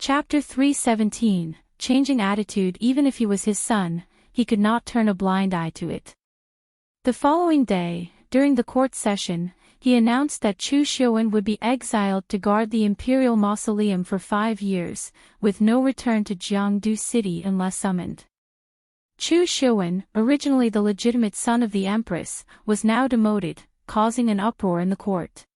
Chapter 317, Changing Attitude. Even if he was his son, he could not turn a blind eye to it. The following day, during the court session, he announced that Chu Xiuwen would be exiled to guard the imperial mausoleum for 5 years, with no return to Jiangdu City unless summoned. Chu Xiuwen, originally the legitimate son of the Empress, was now demoted, causing an uproar in the court.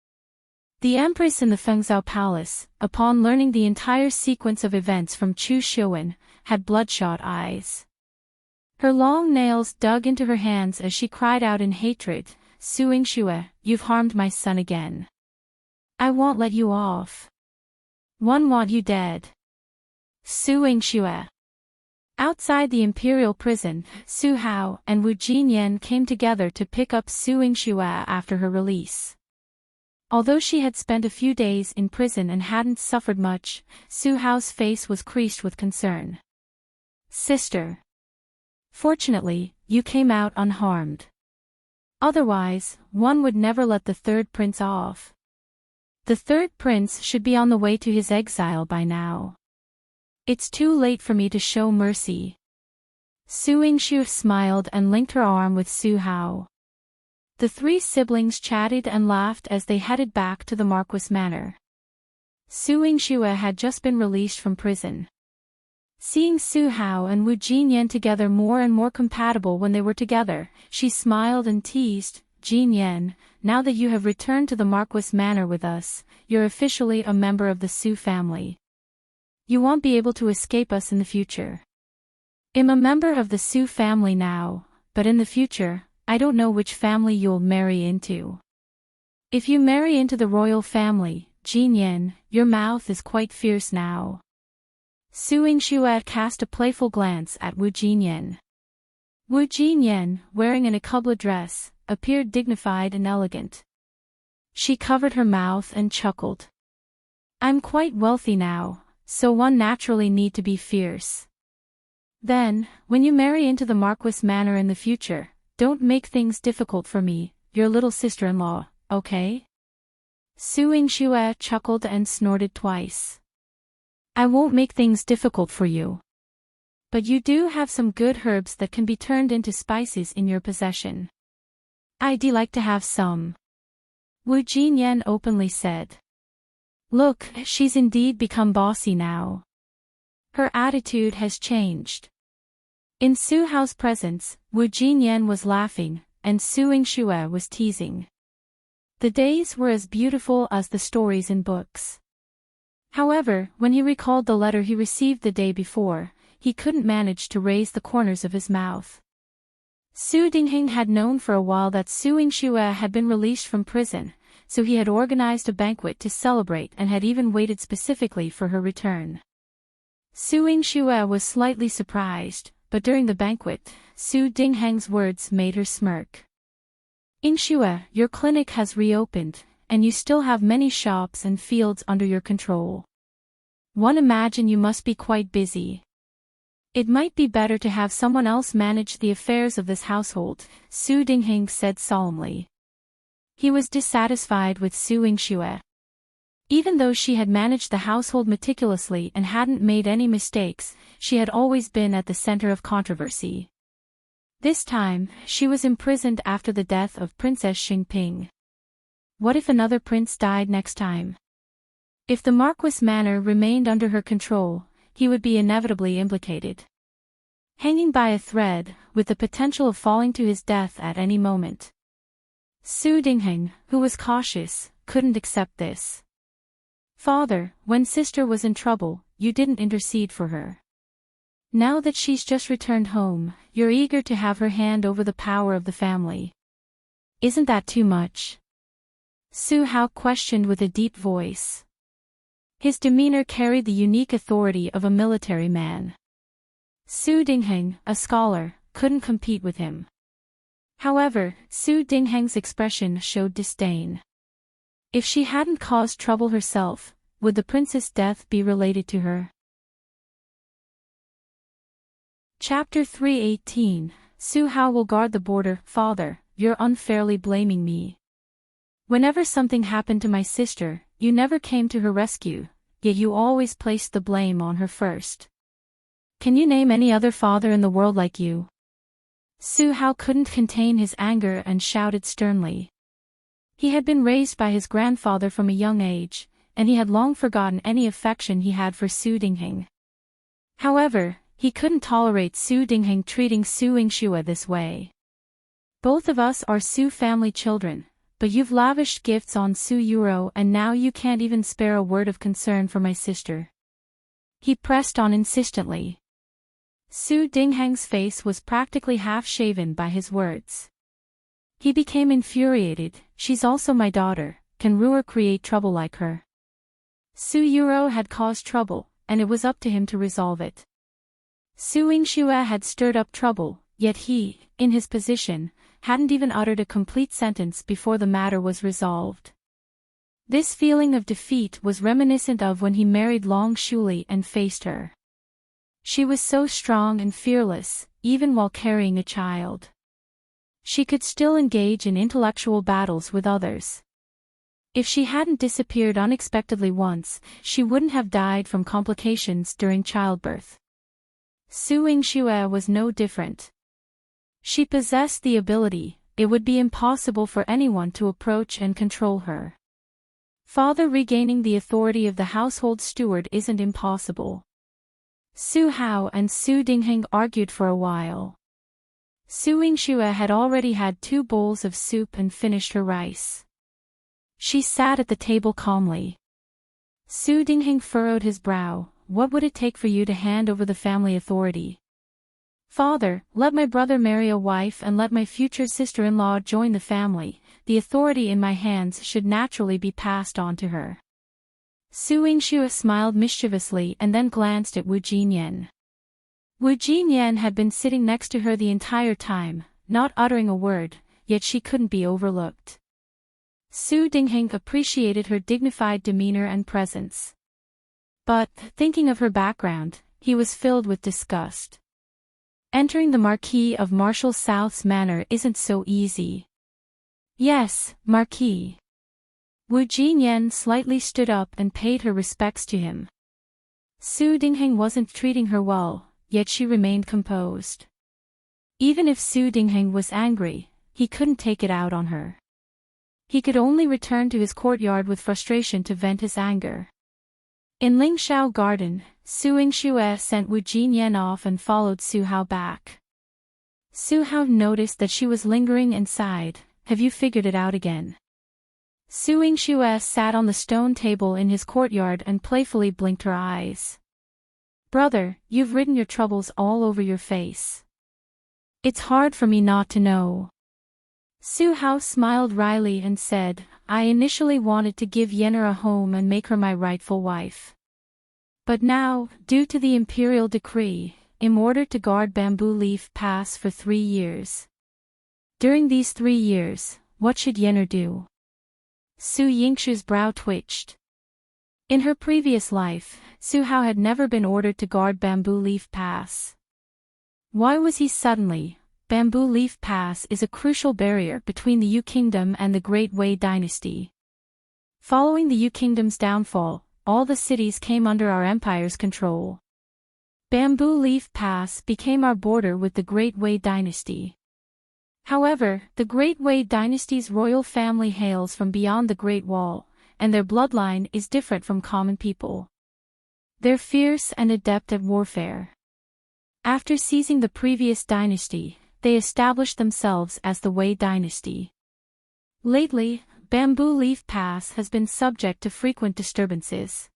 The Empress in the Fengzhou Palace, upon learning the entire sequence of events from Chu Xiuwen, had bloodshot eyes. Her long nails dug into her hands as she cried out in hatred, "Su Yingxue, you've harmed my son again. I won't let you off. One want you dead. Su Yingxue." Outside the imperial prison, Su Hao and Wu Jinyan came together to pick up Su Yingxue after her release. Although she had spent a few days in prison and hadn't suffered much, Su Hao's face was creased with concern. "Sister. Fortunately, you came out unharmed. Otherwise, one would never let the third prince off. The third prince should be on the way to his exile by now. It's too late for me to show mercy." Su Yingxue smiled and linked her arm with Su Hao. The three siblings chatted and laughed as they headed back to the Marquis Manor. Su Yingxue had just been released from prison. Seeing Su Hao and Wu Jinyan together more and more compatible when they were together, she smiled and teased, "Jinyan, now that you have returned to the Marquis Manor with us, you're officially a member of the Su family. You won't be able to escape us in the future. I'm a member of the Su family now, but in the future, I don't know which family you'll marry into. If you marry into the royal family, Jinyan, your mouth is quite fierce now." Su Yingxue cast a playful glance at Wu Jinyan. Wu Jinyan, wearing an Accompany dress, appeared dignified and elegant. She covered her mouth and chuckled. "I'm quite wealthy now, so one naturally need to be fierce. Then, when you marry into the Marquis Manor in the future, don't make things difficult for me, your little sister-in-law, okay?" Su Yingxue chuckled and snorted twice. "I won't make things difficult for you. But you do have some good herbs that can be turned into spices in your possession. I'd like to have some," Wu Jinyan openly said. Look, she's indeed become bossy now. Her attitude has changed. In Su Hao's presence, Wu Jinyan was laughing, and Su Yingxue was teasing. The days were as beautiful as the stories in books. However, when he recalled the letter he received the day before, he couldn't manage to raise the corners of his mouth. Su Dingheng had known for a while that Su Yingxue had been released from prison, so he had organized a banquet to celebrate and had even waited specifically for her return. Su Yingxue was slightly surprised, but during the banquet, Su Dingheng's words made her smirk. "Yingxue, your clinic has reopened, and you still have many shops and fields under your control. One imagine you must be quite busy. It might be better to have someone else manage the affairs of this household," Su Dingheng said solemnly. He was dissatisfied with Su Yingxue. Even though she had managed the household meticulously and hadn't made any mistakes, she had always been at the center of controversy. This time, she was imprisoned after the death of Princess Xingping. What if another prince died next time? If the Marquis Manor remained under her control, he would be inevitably implicated. Hanging by a thread, with the potential of falling to his death at any moment. Su Dingheng, who was cautious, couldn't accept this. "Father, when sister was in trouble, you didn't intercede for her. Now that she's just returned home, you're eager to have her hand over the power of the family. Isn't that too much?" Su Hao questioned with a deep voice. His demeanor carried the unique authority of a military man. Su Dingheng, a scholar, couldn't compete with him. However, Su Dingheng's expression showed disdain. If she hadn't caused trouble herself, would the prince's death be related to her? Chapter 318, Su Hao will guard the border. "Father, you're unfairly blaming me. Whenever something happened to my sister, you never came to her rescue, yet you always placed the blame on her first. Can you name any other father in the world like you? Su Hao couldn't contain his anger and shouted sternly. He had been raised by his grandfather from a young age, and he had long forgotten any affection he had for Su Dingheng. However, he couldn't tolerate Su Dingheng treating Su Yingxue this way. Both of us are Su family children, but you've lavished gifts on Su Yuro and now you can't even spare a word of concern for my sister. He pressed on insistently. Su Dingheng's face was practically half-shaven by his words. He became infuriated. She's also my daughter, can Ruan create trouble like her? Su Yuro had caused trouble, and it was up to him to resolve it. Su Yingxue had stirred up trouble, yet he, in his position, hadn't even uttered a complete sentence before the matter was resolved. This feeling of defeat was reminiscent of when he married Long Shuli and faced her. She was so strong and fearless, even while carrying a child. She could still engage in intellectual battles with others. If she hadn't disappeared unexpectedly once, she wouldn't have died from complications during childbirth. Su Yingxue was no different. She possessed the ability, it would be impossible for anyone to approach and control her. Father regaining the authority of the household steward isn't impossible. Su Hao and Su Dingheng argued for a while. Su Yingxue had already had 2 bowls of soup and finished her rice. She sat at the table calmly. Su Dingheng furrowed his brow. What would it take for you to hand over the family authority? Father, let my brother marry a wife and let my future sister-in-law join the family. The authority in my hands should naturally be passed on to her. Su Yingxue smiled mischievously and then glanced at Wu Jinyan. Wu Jinyan had been sitting next to her the entire time, not uttering a word, yet she couldn't be overlooked. Su Dingheng appreciated her dignified demeanor and presence. But, thinking of her background, he was filled with disgust. Entering the Marquis of Marshall South's manor isn't so easy. Yes, Marquis. Wu Jinyan slightly stood up and paid her respects to him. Su Dingheng wasn't treating her well, yet she remained composed. Even if Su Dingheng was angry, he couldn't take it out on her. He could only return to his courtyard with frustration to vent his anger. In Lingxiao Garden, Su Yingxue sent Wu Jinyan off and followed Su Hao back. Su Hao noticed that she was lingering and sighed. Have you figured it out again? Su Yingxue sat on the stone table in his courtyard and playfully blinked her eyes. Brother, you've written your troubles all over your face. It's hard for me not to know. Su Hao smiled wryly and said, I initially wanted to give Yenner a home and make her my rightful wife. But now, due to the imperial decree, I'm ordered to guard Bamboo Leaf Pass for 3 years. During these 3 years, what should Yenner do? Su Yingxue's brow twitched. In her previous life, Su Hao had never been ordered to guard Bamboo Leaf Pass. Why was he suddenly? Bamboo Leaf Pass is a crucial barrier between the Yu Kingdom and the Great Wei Dynasty. Following the Yu Kingdom's downfall, all the cities came under our empire's control. Bamboo Leaf Pass became our border with the Great Wei Dynasty. However, the Great Wei Dynasty's royal family hails from beyond the Great Wall, and their bloodline is different from common people. They're fierce and adept at warfare. After seizing the previous dynasty, they established themselves as the Wei Dynasty. Lately, Bamboo Leaf Pass has been subject to frequent disturbances.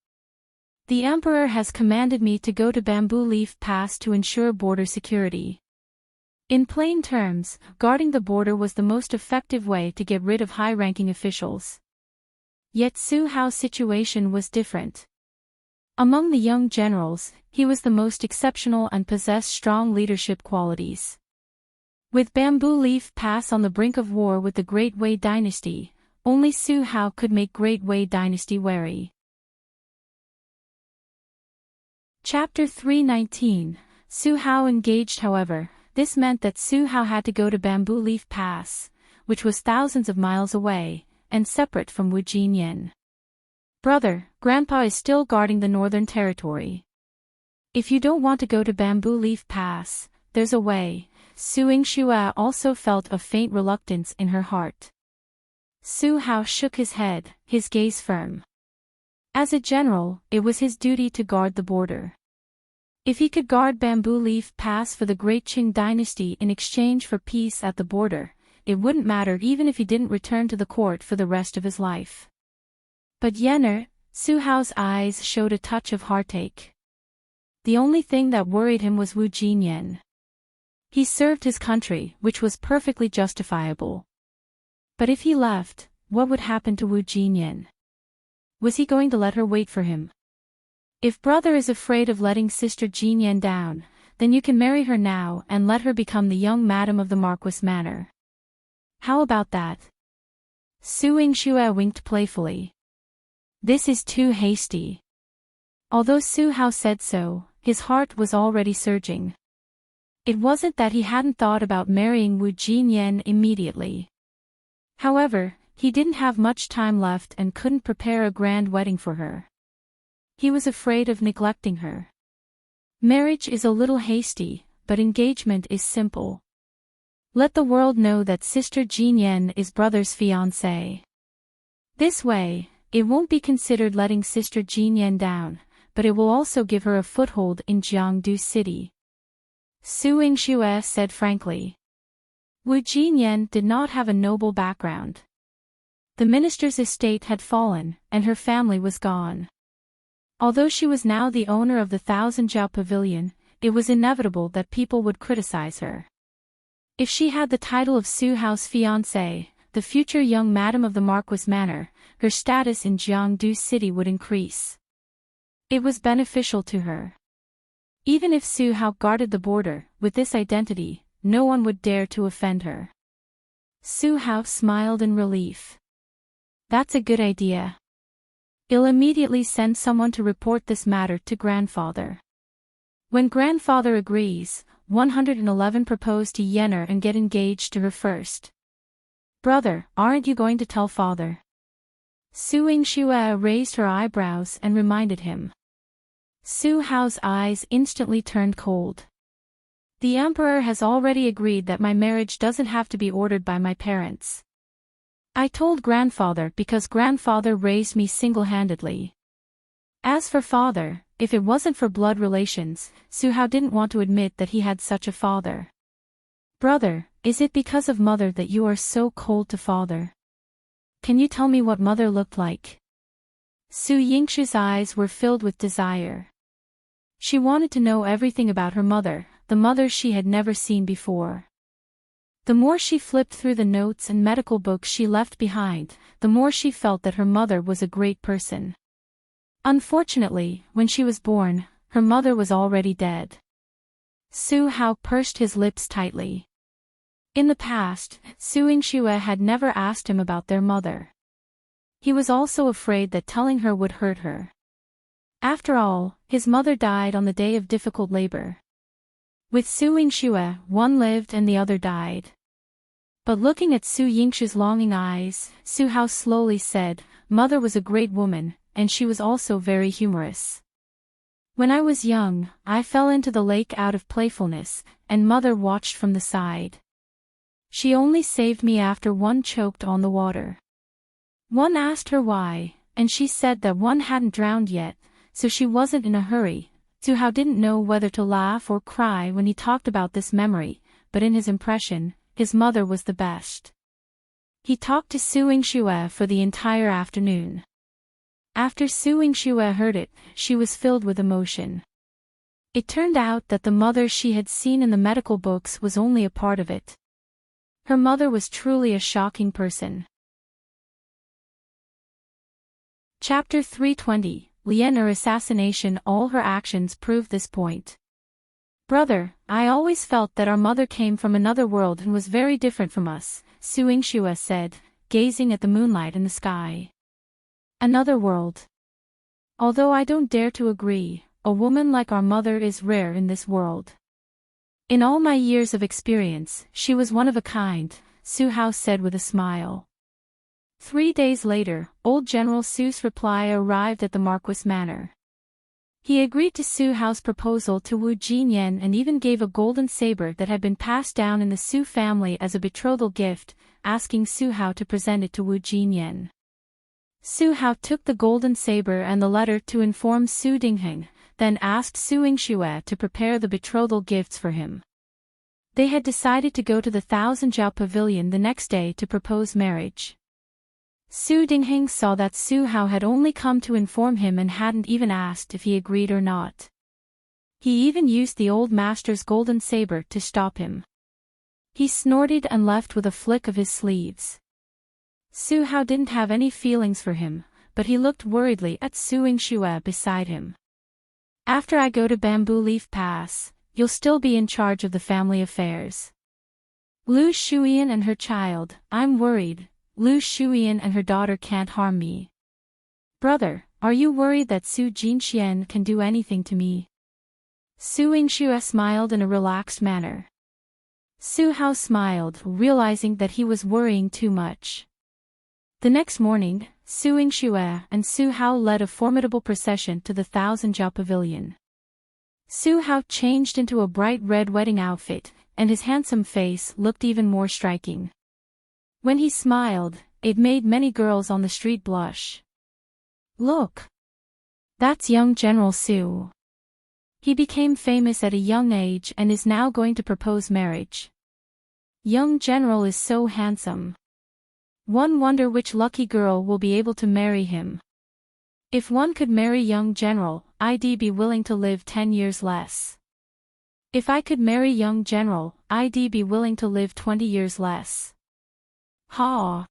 The Emperor has commanded me to go to Bamboo Leaf Pass to ensure border security. In plain terms, guarding the border was the most effective way to get rid of high-ranking officials. Yet Su Hao's situation was different. Among the young generals, he was the most exceptional and possessed strong leadership qualities. With Bamboo Leaf Pass on the brink of war with the Great Wei Dynasty, only Su Hao could make Great Wei Dynasty wary. Chapter 319, Su Hao Engaged. However, this meant that Su Hao had to go to Bamboo Leaf Pass, which was thousands of miles away, and separate from Wu Jinyan. Brother, Grandpa is still guarding the northern territory. If you don't want to go to Bamboo Leaf Pass, there's a way. Su Yingxue also felt a faint reluctance in her heart. Su Hao shook his head, his gaze firm. As a general, it was his duty to guard the border. If he could guard Bamboo Leaf Pass for the great Qing dynasty in exchange for peace at the border, it wouldn't matter even if he didn't return to the court for the rest of his life. But Yener, Su Hao's eyes showed a touch of heartache. The only thing that worried him was Wu Jinyan. He served his country, which was perfectly justifiable. But if he left, what would happen to Wu Jinyan? Was he going to let her wait for him? If brother is afraid of letting sister Jinyan down, then you can marry her now and let her become the young madam of the Marquis Manor. How about that? Su Yingxue winked playfully. This is too hasty. Although Su Hao said so, his heart was already surging. It wasn't that he hadn't thought about marrying Wu Jinyan immediately. However, he didn't have much time left and couldn't prepare a grand wedding for her. He was afraid of neglecting her. Marriage is a little hasty, but engagement is simple. Let the world know that Sister Jinyan is brother's fiancée. This way, it won't be considered letting Sister Jinyan down, but it will also give her a foothold in Jiangdu City. Su Yingxue said frankly. Wu Jinyan did not have a noble background. The minister's estate had fallen, and her family was gone. Although she was now the owner of the Thousand Jiao Pavilion, it was inevitable that people would criticize her. If she had the title of Su Hao's fiancée, the future young madam of the Marquis Manor, her status in Jiangdu City would increase. It was beneficial to her. Even if Su Hao guarded the border, with this identity, no one would dare to offend her. Su Hao smiled in relief. That's a good idea. I'll immediately send someone to report this matter to grandfather. When grandfather agrees, 111 propose to Yener and get engaged to her first. Brother, aren't you going to tell father? Su Yingxue raised her eyebrows and reminded him. Su Hao's eyes instantly turned cold. The emperor has already agreed that my marriage doesn't have to be ordered by my parents. I told grandfather because grandfather raised me single-handedly. As for father, if it wasn't for blood relations, Su Hao didn't want to admit that he had such a father. Brother, is it because of mother that you are so cold to father? Can you tell me what mother looked like? Su Yingxue's eyes were filled with desire. She wanted to know everything about her mother, the mother she had never seen before. The more she flipped through the notes and medical books she left behind, the more she felt that her mother was a great person. Unfortunately, when she was born, her mother was already dead. Su Hao pursed his lips tightly. In the past, Su Yingxue had never asked him about their mother. He was also afraid that telling her would hurt her. After all, his mother died on the day of difficult labor. With Su Yingxue, one lived and the other died. But looking at Su Yingxue's longing eyes, Su Hao slowly said, "Mother was a great woman, and she was also very humorous. When I was young, I fell into the lake out of playfulness, and mother watched from the side. She only saved me after one choked on the water. One asked her why, and she said that one hadn't drowned yet, so she wasn't in a hurry." Su Hao didn't know whether to laugh or cry when he talked about this memory, but in his impression, his mother was the best. He talked to Su Yingxue for the entire afternoon. After Su Yingxue heard it, she was filled with emotion. It turned out that the mother she had seen in the medical books was only a part of it. Her mother was truly a shocking person. Chapter 320, Lian or Assassination. All her actions prove this point. Brother, I always felt that our mother came from another world and was very different from us, Su Yingxue said, gazing at the moonlight in the sky. Another world. Although I don't dare to agree, a woman like our mother is rare in this world. In all my years of experience, she was one of a kind, Su Hao said with a smile. 3 days later, old General Su's reply arrived at the Marquis Manor. He agreed to Su Hao's proposal to woo Jinyan and even gave a golden saber that had been passed down in the Su family as a betrothal gift, asking Su Hao to present it to woo Jinyan. Su Hao took the golden saber and the letter to inform Su Dingheng, then asked Su Yingxue to prepare the betrothal gifts for him. They had decided to go to the Thousand Jiao Pavilion the next day to propose marriage. Su Dingheng saw that Su Hao had only come to inform him and hadn't even asked if he agreed or not. He even used the old master's golden saber to stop him. He snorted and left with a flick of his sleeves. Su Hao didn't have any feelings for him, but he looked worriedly at Su Yingxue beside him. After I go to Bamboo Leaf Pass, you'll still be in charge of the family affairs. Lu Shuyan and her child, I'm worried. Lu Shuyan and her daughter can't harm me. Brother, are you worried that Su Jinxian can do anything to me? Su Yingxue smiled in a relaxed manner. Su Hao smiled, realizing that he was worrying too much. The next morning, Su Yingxue and Su Hao led a formidable procession to the Thousand Jiao Pavilion. Su Hao changed into a bright red wedding outfit, and his handsome face looked even more striking. When he smiled, it made many girls on the street blush. Look! That's young General Su. He became famous at a young age and is now going to propose marriage. Young General is so handsome. One wonder which lucky girl will be able to marry him. If one could marry young General, I'd be willing to live 10 years less. If I could marry young General, I'd be willing to live 20 years less. Ha!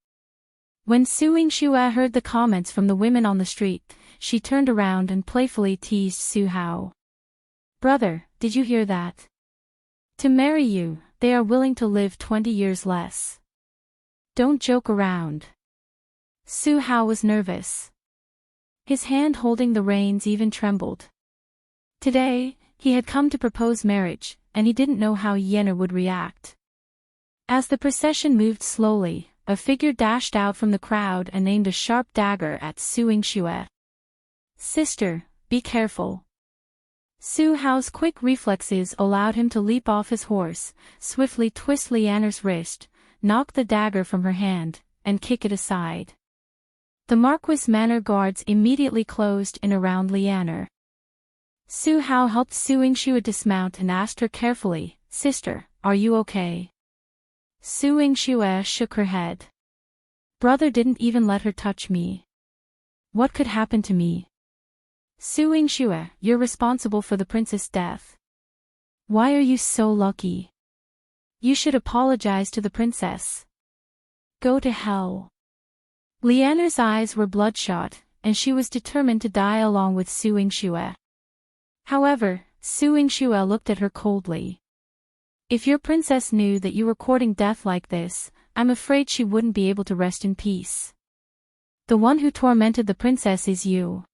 When Su Yingxue heard the comments from the women on the street, she turned around and playfully teased Su Hao. Brother, did you hear that? To marry you, they are willing to live 20 years less. Don't joke around. Su Hao was nervous. His hand holding the reins even trembled. Today, he had come to propose marriage, and he didn't know how Yihan would react. As the procession moved slowly, a figure dashed out from the crowd and aimed a sharp dagger at Su Yingxue. Sister, be careful. Su Hao's quick reflexes allowed him to leap off his horse, swiftly twist Lian's wrist, knock the dagger from her hand, and kick it aside. The Marquis Manor guards immediately closed in around Lian. Su Hao helped Su Yingxue dismount and asked her carefully, Sister, are you okay? Su Yingxue shook her head. Brother didn't even let her touch me. What could happen to me? Su Yingxue, you're responsible for the prince's death. Why are you so lucky? You should apologize to the princess. Go to hell. Lian's eyes were bloodshot, and she was determined to die along with Su Yingxue. However, Su Yingxue looked at her coldly. If your princess knew that you were courting death like this, I'm afraid she wouldn't be able to rest in peace. The one who tormented the princess is you.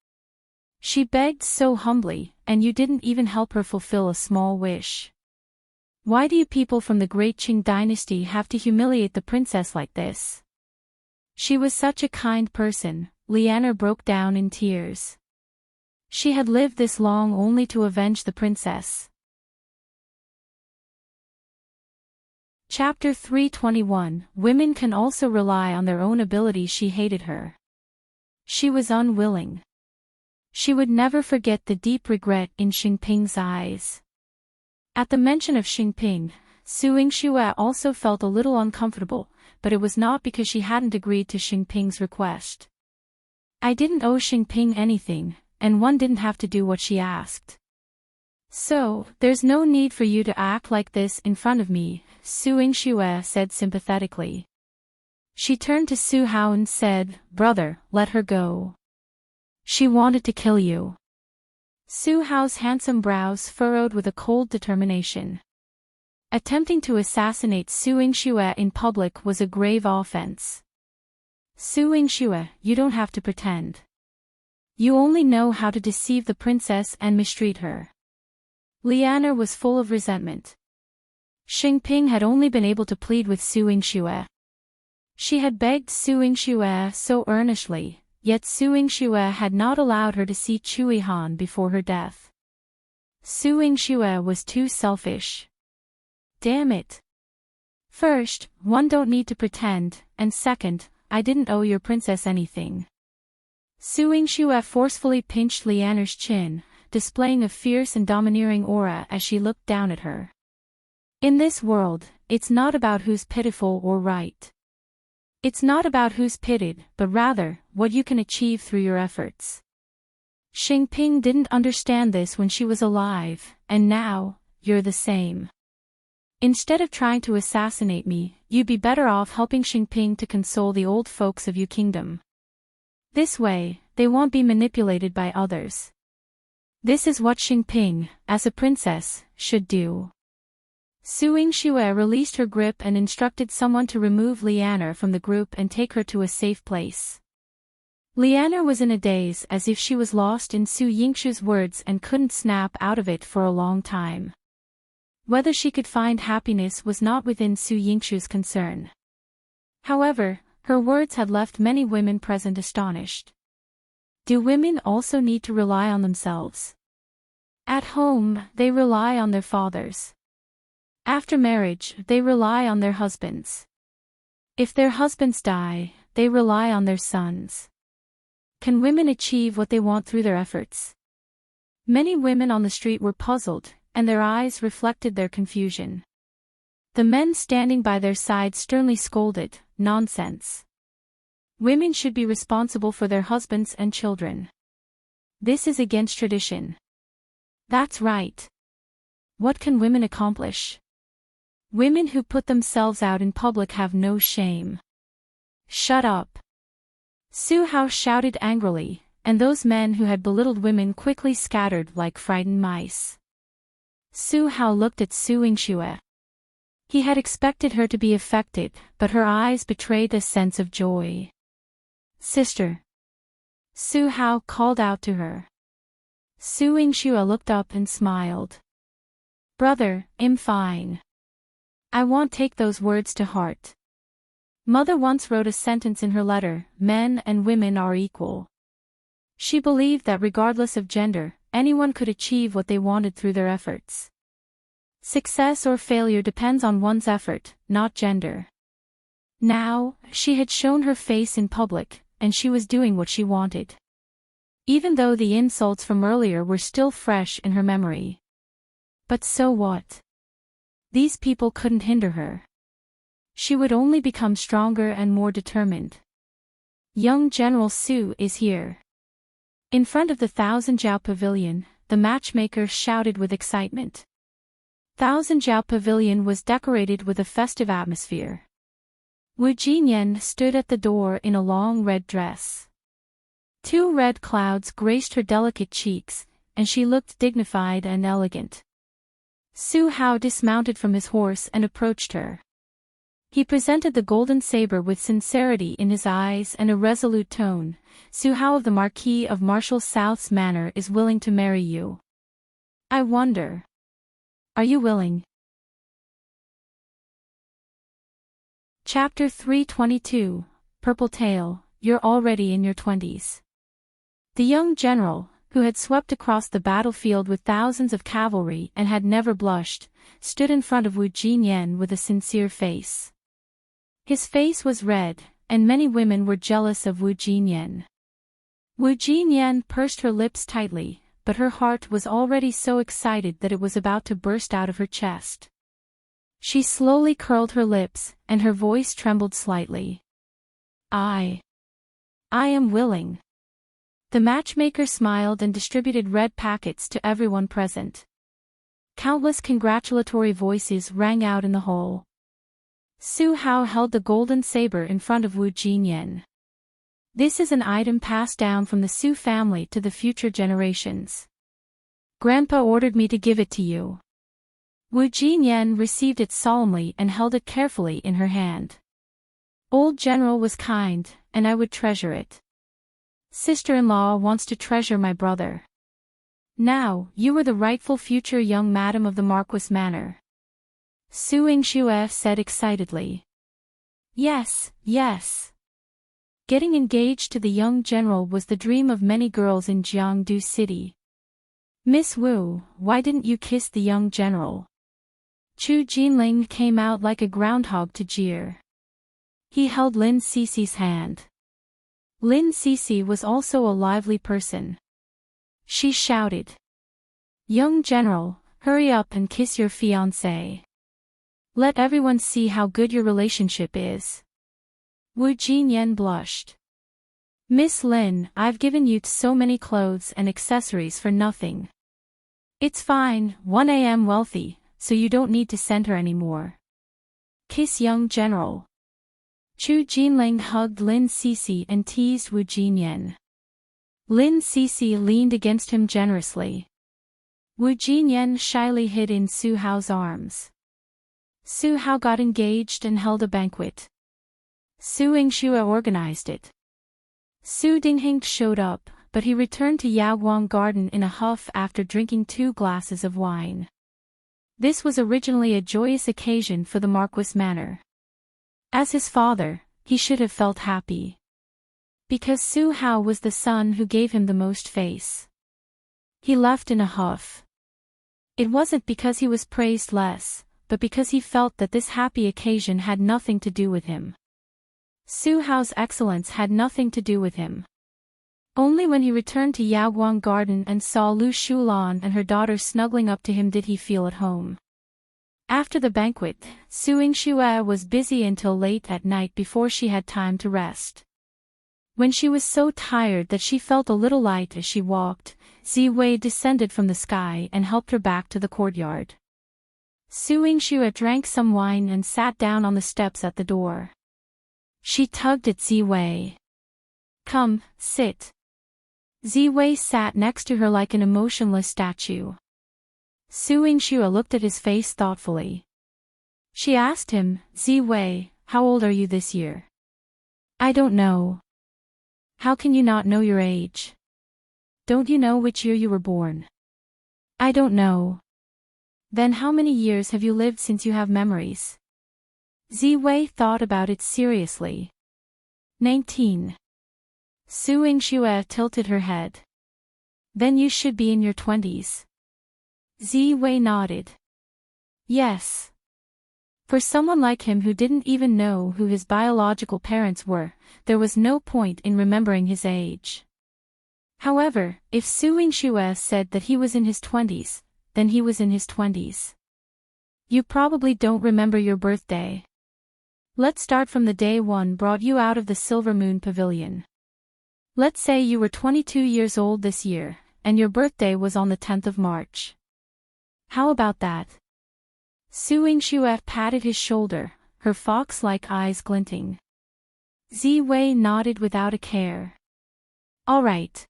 She begged so humbly, and you didn't even help her fulfill a small wish. Why do you people from the great Qing dynasty have to humiliate the princess like this? She was such a kind person, Lian broke down in tears. She had lived this long only to avenge the princess. Chapter 321, Women can also rely on their own ability. She hated her. She was unwilling. She would never forget the deep regret in Xingping's eyes. At the mention of Xingping, Su Yingxue also felt a little uncomfortable, but it was not because she hadn't agreed to Xingping's request. I didn't owe Xingping anything, and one didn't have to do what she asked. So, there's no need for you to act like this in front of me, Su Yingxue said sympathetically. She turned to Su Hao and said, Brother, let her go. She wanted to kill you. Su Hao's handsome brows furrowed with a cold determination. Attempting to assassinate Su Yingxue in public was a grave offense. Su Yingxue, you don't have to pretend. You only know how to deceive the princess and mistreat her. Lian was full of resentment. Xingping had only been able to plead with Su Yingxue. She had begged Su Yingxue so earnestly, yet Su Yingxue had not allowed her to see Yihan before her death. Su Yingxue was too selfish. Damn it. First, one don't need to pretend, and second, I didn't owe your princess anything. Su Yingxue forcefully pinched Lian's chin, displaying a fierce and domineering aura as she looked down at her. In this world, it's not about who's pitiful or right. It's not about who's pitied, but rather, what you can achieve through your efforts. Xingping didn't understand this when she was alive, and now, you're the same. Instead of trying to assassinate me, you'd be better off helping Xingping to console the old folks of your kingdom. This way, they won't be manipulated by others. This is what Xingping, as a princess, should do. Su Yingxue released her grip and instructed someone to remove Lian from the group and take her to a safe place. Lian was in a daze as if she was lost in Su Yingxue's words and couldn't snap out of it for a long time. Whether she could find happiness was not within Su Yingxue's concern. However, her words had left many women present astonished. Do women also need to rely on themselves? At home, they rely on their fathers. After marriage, they rely on their husbands. If their husbands die, they rely on their sons. Can women achieve what they want through their efforts? Many women on the street were puzzled, and their eyes reflected their confusion. The men standing by their side sternly scolded, "Nonsense. Women should be responsible for their husbands and children. This is against tradition." That's right. What can women accomplish? Women who put themselves out in public have no shame. Shut up. Su Hao shouted angrily, and those men who had belittled women quickly scattered like frightened mice. Su Hao looked at Su Yingxue. He had expected her to be affected, but her eyes betrayed a sense of joy. "Sister." Su Hao called out to her. Su Yingxue looked up and smiled. "Brother, I'm fine. I won't take those words to heart. Mother once wrote a sentence in her letter, 'Men and women are equal.' She believed that regardless of gender, anyone could achieve what they wanted through their efforts. Success or failure depends on one's effort, not gender." Now, she had shown her face in public, and she was doing what she wanted. Even though the insults from earlier were still fresh in her memory. But so what? These people couldn't hinder her. She would only become stronger and more determined. Young General Su is here. In front of the Thousand Jiao Pavilion, the matchmaker shouted with excitement. Thousand Jiao Pavilion was decorated with a festive atmosphere. Wu Jinyan stood at the door in a long red dress. 2 red clouds graced her delicate cheeks, and she looked dignified and elegant. Su Hao dismounted from his horse and approached her. He presented the golden saber with sincerity in his eyes and a resolute tone. "Su Hao of the Marquis of Marshall South's manor is willing to marry you. I wonder. Are you willing?" Chapter 322, Purple Tail, You're already in your 20s. The young general, who had swept across the battlefield with thousands of cavalry and had never blushed, stood in front of Wu Jinyan with a sincere face. His face was red, and many women were jealous of Wu Jinyan. Wu Jinyan pursed her lips tightly, but her heart was already so excited that it was about to burst out of her chest. She slowly curled her lips, and her voice trembled slightly. I am willing." The matchmaker smiled and distributed red packets to everyone present. Countless congratulatory voices rang out in the hall. Su Hao held the golden saber in front of Wu Jinyan. "This is an item passed down from the Su family to the future generations. Grandpa ordered me to give it to you." Wu Jinyan received it solemnly and held it carefully in her hand. "Old General was kind, and I would treasure it. Sister-in-law wants to treasure my brother. Now, you are the rightful future young madam of the Marquis Manor," Su Yingxue said excitedly. Yes, yes. Getting engaged to the young general was the dream of many girls in Jiangdu City. Miss Wu, why didn't you kiss the young general? Chu Jinling came out like a groundhog to jeer. He held Lin Sisi's hand. Lin Sisi was also a lively person. She shouted. Young general, hurry up and kiss your fiancé. Let everyone see how good your relationship is. Wu Jinyan blushed. Miss Lin, I've given you so many clothes and accessories for nothing. It's fine, 1 a.m. wealthy, so you don't need to send her anymore. Kiss young general. Chu Jinling hugged Lin Sisi and teased Wu Jinyan. Lin Sisi leaned against him generously. Wu Jinyan shyly hid in Su Hao's arms. Su Hao got engaged and held a banquet. Su Yingxue organized it. Su Dingheng showed up, but he returned to Yaoguang Garden in a huff after drinking 2 glasses of wine. This was originally a joyous occasion for the Marquis Manor. As his father, he should have felt happy. Because Su Hao was the son who gave him the most face. He left in a huff. It wasn't because he was praised less, but because he felt that this happy occasion had nothing to do with him. Su Hao's excellence had nothing to do with him. Only when he returned to Yaoguang Garden and saw Lu Shulan and her daughter snuggling up to him did he feel at home. After the banquet, Su Yingxue was busy until late at night before she had time to rest. When she was so tired that she felt a little light as she walked, Ziwei descended from the sky and helped her back to the courtyard. Su Yingxue drank some wine and sat down on the steps at the door. She tugged at Ziwei. Come, sit. Ziwei sat next to her like an emotionless statue. Su Yingxue looked at his face thoughtfully. She asked him, Ziwei, how old are you this year? I don't know. How can you not know your age? Don't you know which year you were born? I don't know. Then how many years have you lived since you have memories? Ziwei thought about it seriously. 19. Su Yingxue tilted her head. Then you should be in your 20s. Ziwei nodded. Yes. For someone like him who didn't even know who his biological parents were, there was no point in remembering his age. However, if Su Yingxue said that he was in his 20s, then he was in his 20s. You probably don't remember your birthday. Let's start from the day one brought you out of the Silver Moon Pavilion. Let's say you were 22 years old this year, and your birthday was on the 10th of March. How about that? Su Yingxue patted his shoulder, her fox-like eyes glinting. Ziwei nodded without a care. All right.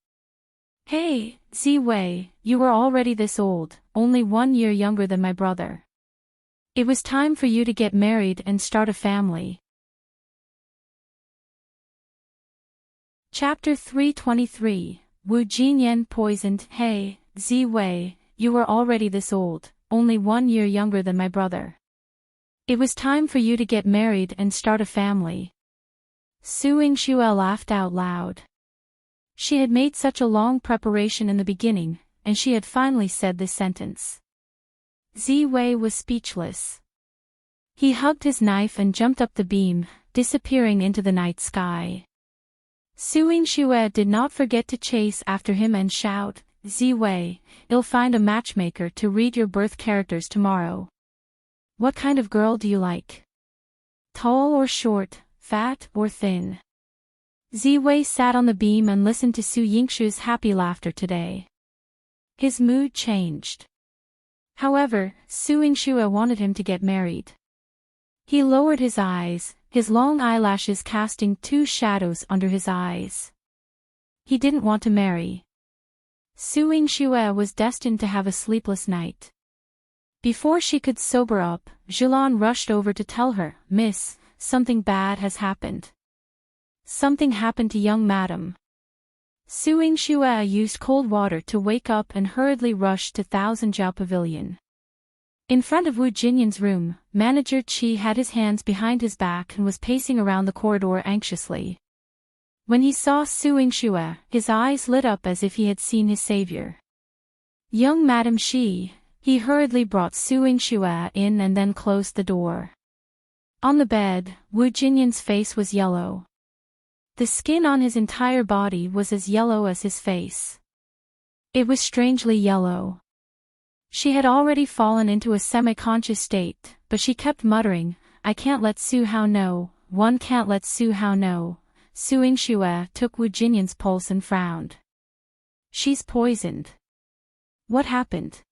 Hey, Ziwei, you were already this old, only 1 year younger than my brother. It was time for you to get married and start a family. Chapter 323, Wu Jinyan poisoned. Hey, Ziwei, you were already this old, only 1 year younger than my brother. It was time for you to get married and start a family. Su Yingxue laughed out loud. She had made such a long preparation in the beginning, and she had finally said this sentence. Ziwei was speechless. He hugged his knife and jumped up the beam, disappearing into the night sky. Su Yingxue did not forget to chase after him and shout, Ziwei, I'll find a matchmaker to read your birth characters tomorrow. What kind of girl do you like? Tall or short, fat or thin? Ziwei sat on the beam and listened to Su Yingxue's happy laughter today. His mood changed. However, Su Yingxue wanted him to get married. He lowered his eyes, his long eyelashes casting 2 shadows under his eyes. He didn't want to marry. Su Yingxue was destined to have a sleepless night. Before she could sober up, Zhilan rushed over to tell her, Miss, something bad has happened. Something happened to young madam. Su Yingxue used cold water to wake up and hurriedly rushed to Thousand Jiao Pavilion. In front of Wu Jinyan's room, Manager Qi had his hands behind his back and was pacing around the corridor anxiously. When he saw Su Yingxue, his eyes lit up as if he had seen his savior. Young Madam Xi, he hurriedly brought Su Yingxue in and then closed the door. On the bed, Wu Jinyan's face was yellow. The skin on his entire body was as yellow as his face. It was strangely yellow. She had already fallen into a semi-conscious state, but she kept muttering, "I can't let Su Hao know, one can't let Su Hao know." Su Yingxue took Wu Jinyan's pulse and frowned. "She's poisoned. What happened?"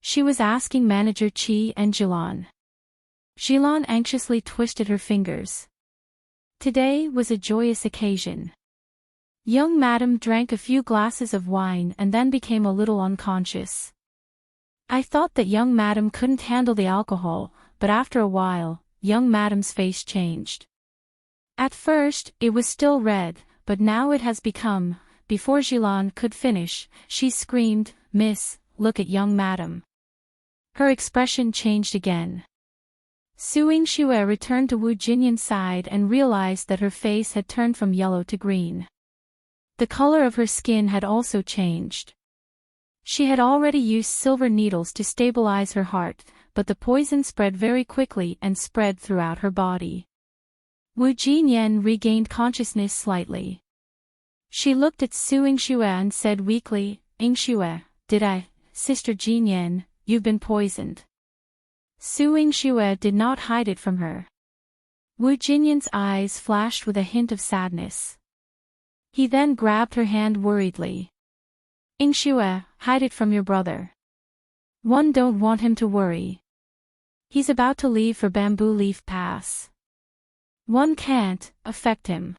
She was asking Manager Qi and Jilan. Jilan anxiously twisted her fingers. Today was a joyous occasion. Young Madam drank a few glasses of wine and then became a little unconscious. I thought that young Madam couldn't handle the alcohol, but after a while, young Madam's face changed. At first, it was still red, but now it has become, before Jilan could finish, she screamed, "Miss, look at young Madam." Her expression changed again. Su Yingxue returned to Wu Jinyan's side and realized that her face had turned from yellow to green. The color of her skin had also changed. She had already used silver needles to stabilize her heart, but the poison spread very quickly and spread throughout her body. Wu Jinyan regained consciousness slightly. She looked at Su Yingxue and said weakly, "Yingxue, did I, Sister Jinyan, you've been poisoned." Su Yingxue did not hide it from her. Wu Jinyan's eyes flashed with a hint of sadness. He then grabbed her hand worriedly. "Yingxue, hide it from your brother. One don't want him to worry. He's about to leave for Bamboo Leaf Pass. One can't affect him."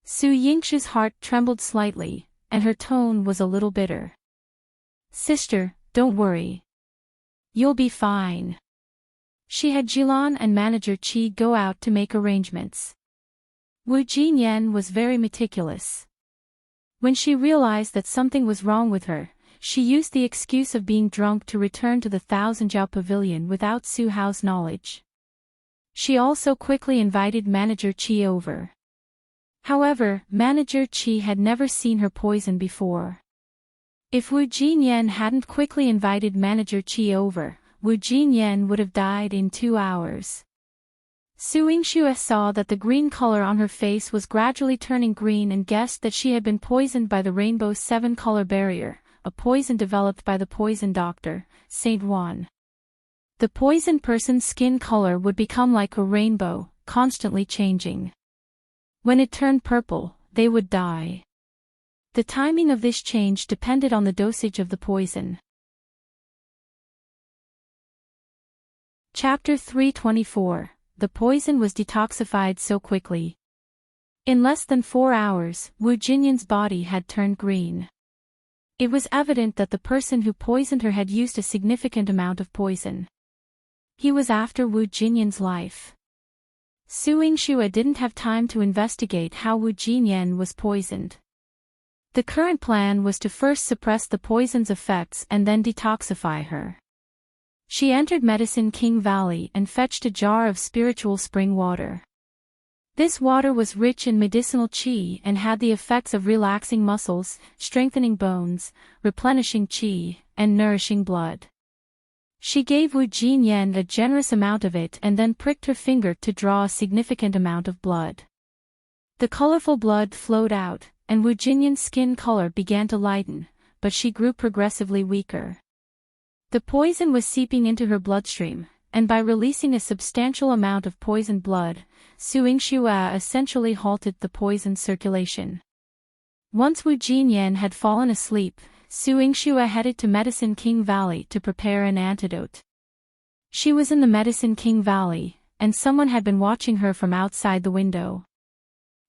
Su Yingxue's heart trembled slightly, and her tone was a little bitter. "Sister, don't worry. You'll be fine." She had Jilan and Manager Qi go out to make arrangements. Wu Jinyan was very meticulous. When she realized that something was wrong with her, she used the excuse of being drunk to return to the Thousand Jiao Pavilion without Su Hao's knowledge. She also quickly invited Manager Qi over. However, Manager Qi had never seen her poison before. If Wu Jinyan hadn't quickly invited Manager Qi over, Wu Jinyan would have died in 2 hours. Su Yingxue saw that the green color on her face was gradually turning green and guessed that she had been poisoned by the Rainbow 7-color barrier, a poison developed by the poison doctor, Saint Juan. The poisoned person's skin color would become like a rainbow, constantly changing. When it turned purple, they would die. The timing of this change depended on the dosage of the poison. Chapter 324. The poison was detoxified so quickly. In less than 4 hours, Wu Jinyan's body had turned green. It was evident that the person who poisoned her had used a significant amount of poison. He was after Wu Jinyan's life. Su Yingxue didn't have time to investigate how Wu Jinyan was poisoned. The current plan was to first suppress the poison's effects and then detoxify her. She entered Medicine King Valley and fetched a jar of spiritual spring water. This water was rich in medicinal qi and had the effects of relaxing muscles, strengthening bones, replenishing qi, and nourishing blood. She gave Wu Jinyan a generous amount of it and then pricked her finger to draw a significant amount of blood. The colorful blood flowed out, and Wu Jinyan's skin color began to lighten, but she grew progressively weaker. The poison was seeping into her bloodstream, and by releasing a substantial amount of poisoned blood, Su Yingxue essentially halted the poison circulation. Once Wu Jinyan had fallen asleep, Su Yingxue headed to Medicine King Valley to prepare an antidote. She was in the Medicine King Valley, and someone had been watching her from outside the window.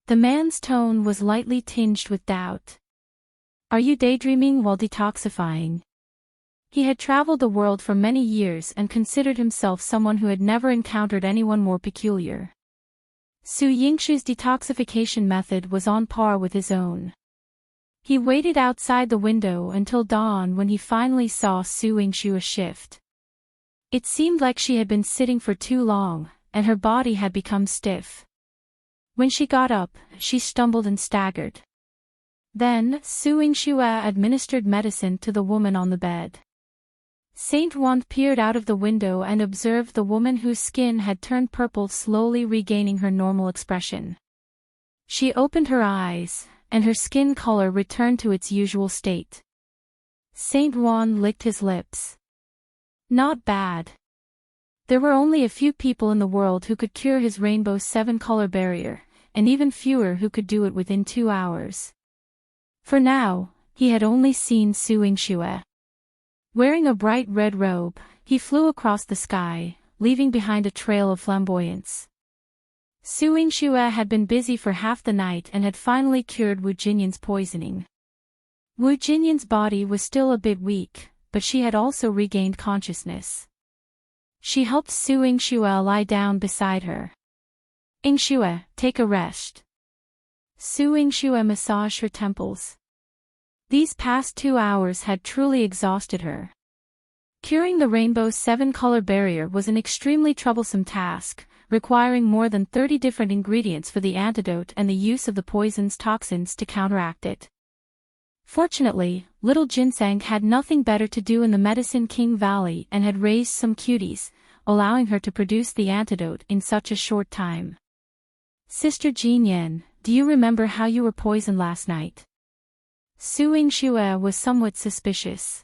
The man's tone was lightly tinged with doubt. "Are you daydreaming while detoxifying?" He had traveled the world for many years and considered himself someone who had never encountered anyone more peculiar. Su Yingxue's detoxification method was on par with his own. He waited outside the window until dawn when he finally saw Su Yingxue shift. It seemed like she had been sitting for too long, and her body had become stiff. When she got up, she stumbled and staggered. Then, Su Yingxue administered medicine to the woman on the bed. Saint Juan peered out of the window and observed the woman whose skin had turned purple slowly regaining her normal expression. She opened her eyes, and her skin color returned to its usual state. Saint Juan licked his lips. Not bad. There were only a few people in the world who could cure his rainbow 7-color barrier, and even fewer who could do it within 2 hours. For now, he had only seen Su Yingxue. Wearing a bright red robe, he flew across the sky, leaving behind a trail of flamboyance. Su Yingxue had been busy for half the night and had finally cured Wu Jinyan's poisoning. Wu Jinyan's body was still a bit weak, but she had also regained consciousness. She helped Su Yingxue lie down beside her. "Yingxue, take a rest." Su Yingxue massaged her temples. These past 2 hours had truly exhausted her. Curing the rainbow 7-color barrier was an extremely troublesome task, requiring more than 30 different ingredients for the antidote and the use of the poison's toxins to counteract it. Fortunately, little Ginseng had nothing better to do in the Medicine King Valley and had raised some cuties, allowing her to produce the antidote in such a short time. "Sister Jinyan, do you remember how you were poisoned last night?" Su Yingxue was somewhat suspicious.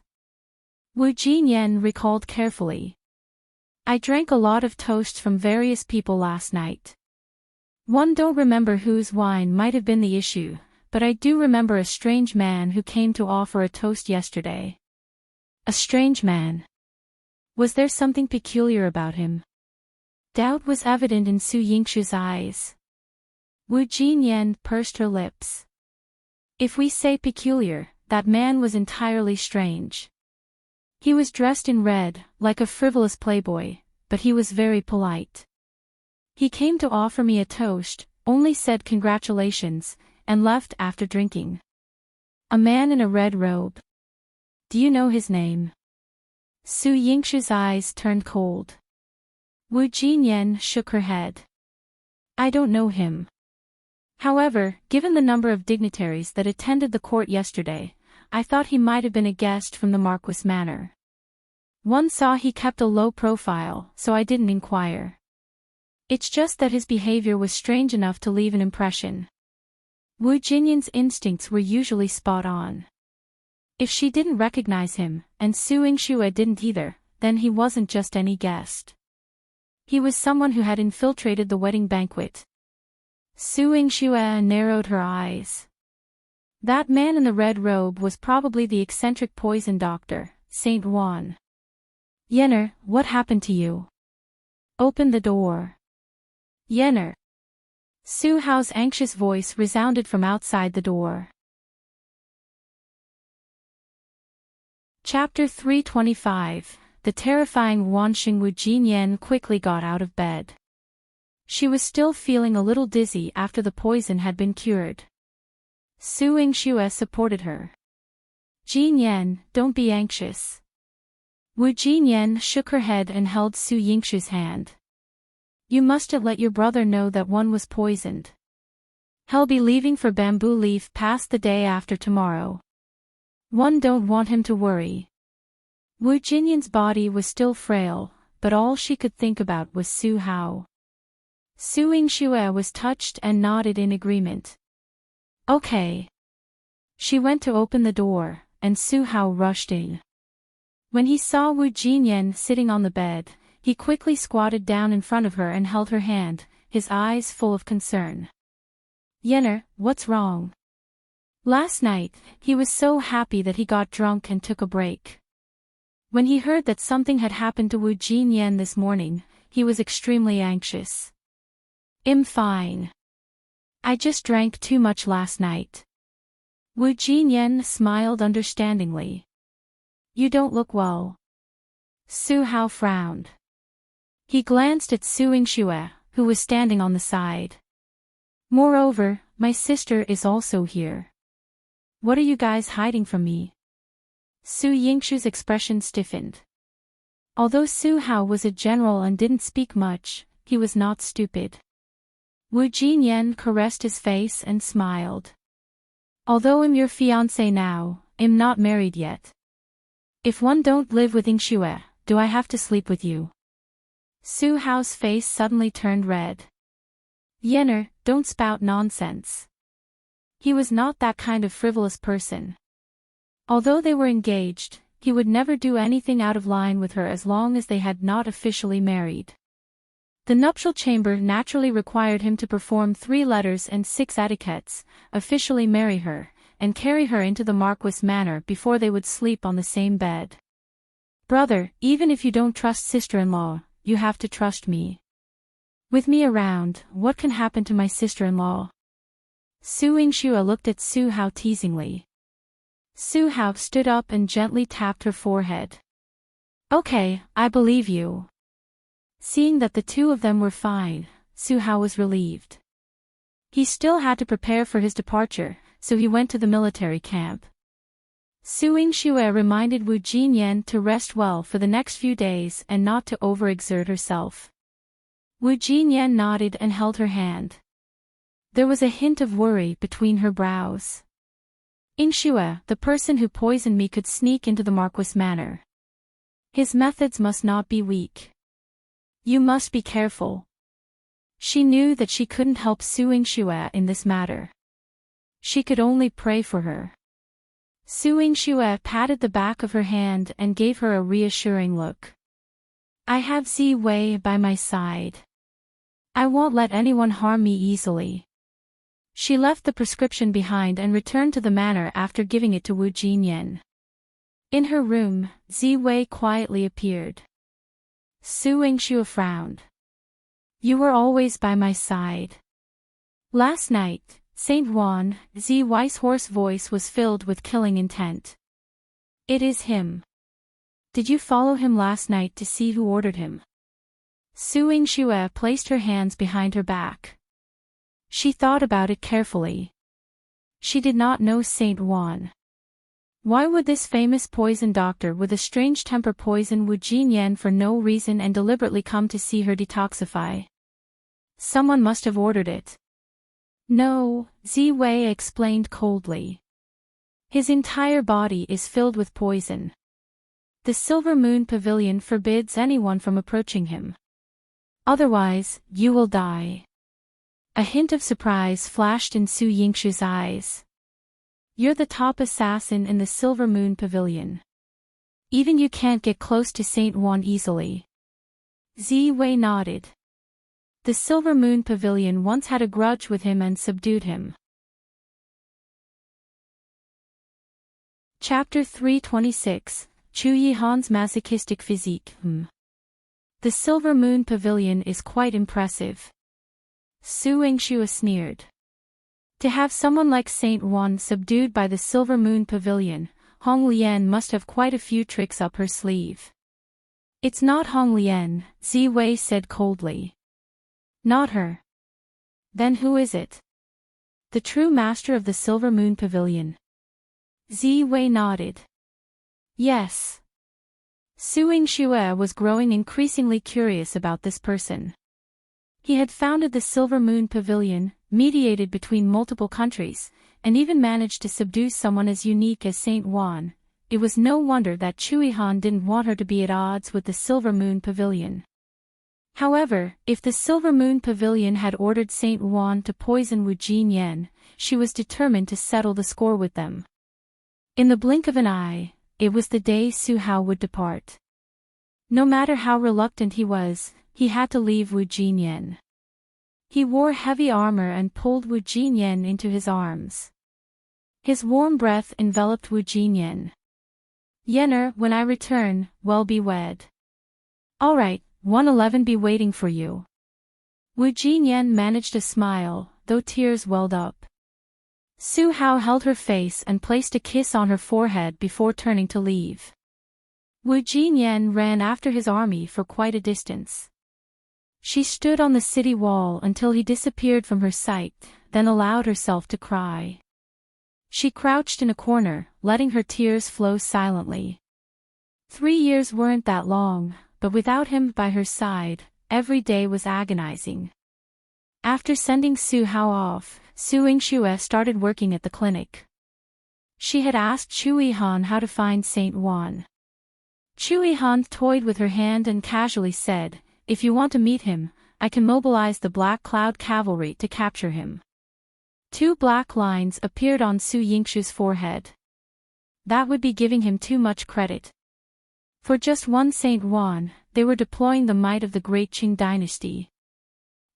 Wu Jinyan recalled carefully. "I drank a lot of toast from various people last night. One don't remember whose wine might have been the issue, but I do remember a strange man who came to offer a toast yesterday." "A strange man? Was there something peculiar about him?" Doubt was evident in Su Yingxue's eyes. Wu Jinyan pursed her lips. "If we say peculiar, that man was entirely strange. He was dressed in red, like a frivolous playboy, but he was very polite. He came to offer me a toast, only said congratulations, and left after drinking." "A man in a red robe. Do you know his name?" Su Yingxue's eyes turned cold. Wu Jinyan shook her head. "I don't know him. However, given the number of dignitaries that attended the court yesterday, I thought he might have been a guest from the Marquis Manor. One saw he kept a low profile, so I didn't inquire. It's just that his behavior was strange enough to leave an impression." Wu Jinyan's instincts were usually spot on. If she didn't recognize him, and Su Yingxue didn't either, then he wasn't just any guest. He was someone who had infiltrated the wedding banquet. Su Yingxue narrowed her eyes. That man in the red robe was probably the eccentric poison doctor, Saint Juan. "Yenner, what happened to you? Open the door." "Yenner." Su Hao's anxious voice resounded from outside the door. Chapter 325, The terrifying Wanxing. Wu Jinyan quickly got out of bed. She was still feeling a little dizzy after the poison had been cured. Su Yingxue supported her. "Jinyan, don't be anxious." Wu Jinyan shook her head and held Su Yingxue's hand. "You mustn't let your brother know that one was poisoned. He'll be leaving for Bamboo Leaf past the day after tomorrow. One don't want him to worry." Wu Jinyan's body was still frail, but all she could think about was Su Hao. Su Yingxue was touched and nodded in agreement. "Okay." She went to open the door, and Su Hao rushed in. When he saw Wu Jinyan sitting on the bed, he quickly squatted down in front of her and held her hand, his eyes full of concern. "Yenner, what's wrong?" Last night, he was so happy that he got drunk and took a break. When he heard that something had happened to Wu Jinyan this morning, he was extremely anxious. "I'm fine. I just drank too much last night." Wu Jinyan smiled understandingly. "You don't look well." Su Hao frowned. He glanced at Su Yingxue, who was standing on the side. "Moreover, my sister is also here. What are you guys hiding from me?" Su Yingxue's expression stiffened. Although Su Hao was a general and didn't speak much, he was not stupid. Wu Jinyan caressed his face and smiled. Although I'm your fiancé now, I'm not married yet. If one don't live with Yingxue, do I have to sleep with you? Su Hao's face suddenly turned red. Yener, don't spout nonsense. He was not that kind of frivolous person. Although they were engaged, he would never do anything out of line with her as long as they had not officially married. The nuptial chamber naturally required him to perform 3 letters and 6 etiquettes, officially marry her, and carry her into the Marquis manor before they would sleep on the same bed. Brother, even if you don't trust sister-in-law, you have to trust me. With me around, what can happen to my sister-in-law? Su Yingxue looked at Su Hao teasingly. Su Hao stood up and gently tapped her forehead. Okay, I believe you. Seeing that the two of them were fine, Su Hao was relieved. He still had to prepare for his departure, so he went to the military camp. Su Yingxue reminded Wu Jinyan to rest well for the next few days and not to overexert herself. Wu Jinyan nodded and held her hand. There was a hint of worry between her brows. Yingxue, the person who poisoned me could sneak into the Marquis manor. His methods must not be weak. You must be careful. She knew that she couldn't help Su Yingxue in this matter. She could only pray for her. Su Yingxue patted the back of her hand and gave her a reassuring look. I have Zi Wei by my side. I won't let anyone harm me easily. She left the prescription behind and returned to the manor after giving it to Wu Jinyan. In her room, Zi Wei quietly appeared. Su Yingxue frowned. You were always by my side. Last night, Saint Juan, Zi Wei's hoarse voice was filled with killing intent. It is him. Did you follow him last night to see who ordered him? Su Yingxue placed her hands behind her back. She thought about it carefully. She did not know Saint Juan. Why would this famous poison doctor with a strange temper poison Wu Jinyan for no reason and deliberately come to see her detoxify? Someone must have ordered it. No, Zi Wei explained coldly. His entire body is filled with poison. The Silver Moon Pavilion forbids anyone from approaching him. Otherwise, you will die. A hint of surprise flashed in Su Yingxue's eyes. You're the top assassin in the Silver Moon Pavilion. Even you can't get close to Saint Juan easily. Zi Wei nodded. The Silver Moon Pavilion once had a grudge with him and subdued him. Chapter 326, Chu Yihan's Masochistic Physique. The Silver Moon Pavilion is quite impressive. Su Yingxue sneered. To have someone like Saint Juan subdued by the Silver Moon Pavilion, Hong Lian must have quite a few tricks up her sleeve. It's not Hong Lian, Zi Wei said coldly. Not her. Then who is it? The true master of the Silver Moon Pavilion. Zi Wei nodded. Yes. Su Yingxue was growing increasingly curious about this person. He had founded the Silver Moon Pavilion, mediated between multiple countries, and even managed to subdue someone as unique as Saint Juan. It was no wonder that Chu Yihan didn't want her to be at odds with the Silver Moon Pavilion. However, if the Silver Moon Pavilion had ordered Saint Juan to poison Wu Jinyan, she was determined to settle the score with them. In the blink of an eye, it was the day Su Hao would depart. No matter how reluctant he was, he had to leave Wu Jinyan. He wore heavy armor and pulled Wu Jinyan into his arms. His warm breath enveloped Wu Jinyan. Yener, when I return, we'll be wed. All right, 111 be waiting for you. Wu Jinyan managed a smile, though tears welled up. Su Hao held her face and placed a kiss on her forehead before turning to leave. Wu Jinyan ran after his army for quite a distance. She stood on the city wall until he disappeared from her sight, then allowed herself to cry. She crouched in a corner, letting her tears flow silently. 3 years weren't that long, but without him by her side, every day was agonizing. After sending Su Hao off, Su Yingxue started working at the clinic. She had asked Chu Yihan how to find Saint Juan. Chu Yihan toyed with her hand and casually said, "If you want to meet him, I can mobilize the Black Cloud Cavalry to capture him." 2 black lines appeared on Su Yingxue's forehead. That would be giving him too much credit. For just one Saint Juan, they were deploying the might of the great Qing dynasty.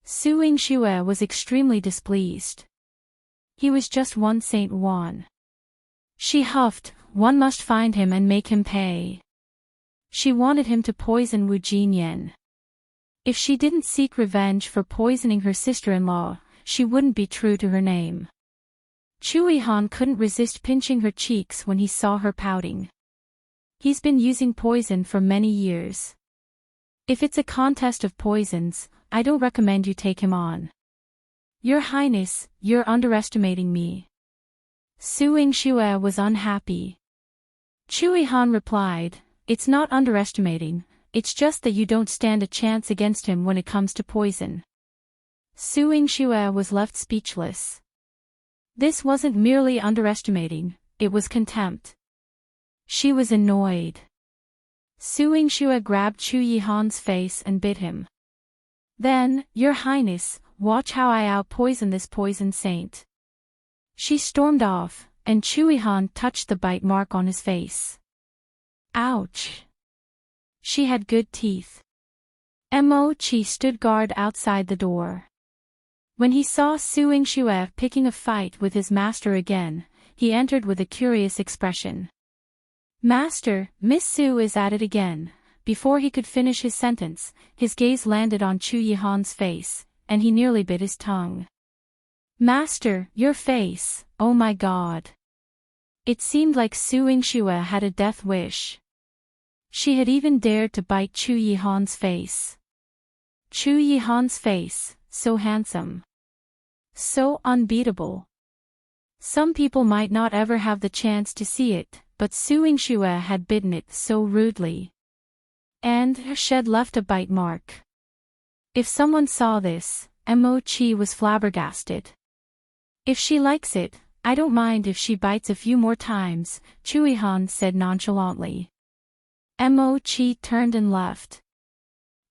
Su Yingxue was extremely displeased. He was just one Saint Juan. She huffed, one must find him and make him pay. She wanted him to poison Wu Jinyan. If she didn't seek revenge for poisoning her sister-in-law, she wouldn't be true to her name. Chu Yihan couldn't resist pinching her cheeks when he saw her pouting. He's been using poison for many years. If it's a contest of poisons, I don't recommend you take him on. Your Highness, you're underestimating me. Su Yingxue was unhappy. Chu Yihan replied, "It's not underestimating, it's just that you don't stand a chance against him when it comes to poison." Su Yingxue was left speechless. This wasn't merely underestimating, it was contempt. She was annoyed. Su Yingxue grabbed Chu Yihan's face and bit him. Then, "Your Highness, watch how I out-poison this poison saint." She stormed off, and Chu Yihan touched the bite mark on his face. Ouch! She had good teeth. Mo Chi stood guard outside the door. When he saw Su Yingxue picking a fight with his master again, he entered with a curious expression. "Master, Miss Su is at it again." Before he could finish his sentence, his gaze landed on Chu Yihan's face, and he nearly bit his tongue. "Master, your face, oh my God." It seemed like Su Yingxue had a death wish. She had even dared to bite Chu Yihan's face. Chu Yihan's face, so handsome. So unbeatable. Some people might not ever have the chance to see it, but Su Yingxue had bitten it so rudely. And her shed left a bite mark. If someone saw this, Mo Chi was flabbergasted. "If she likes it, I don't mind if she bites a few more times," Chu Yihan said nonchalantly. Mo Chi turned and left.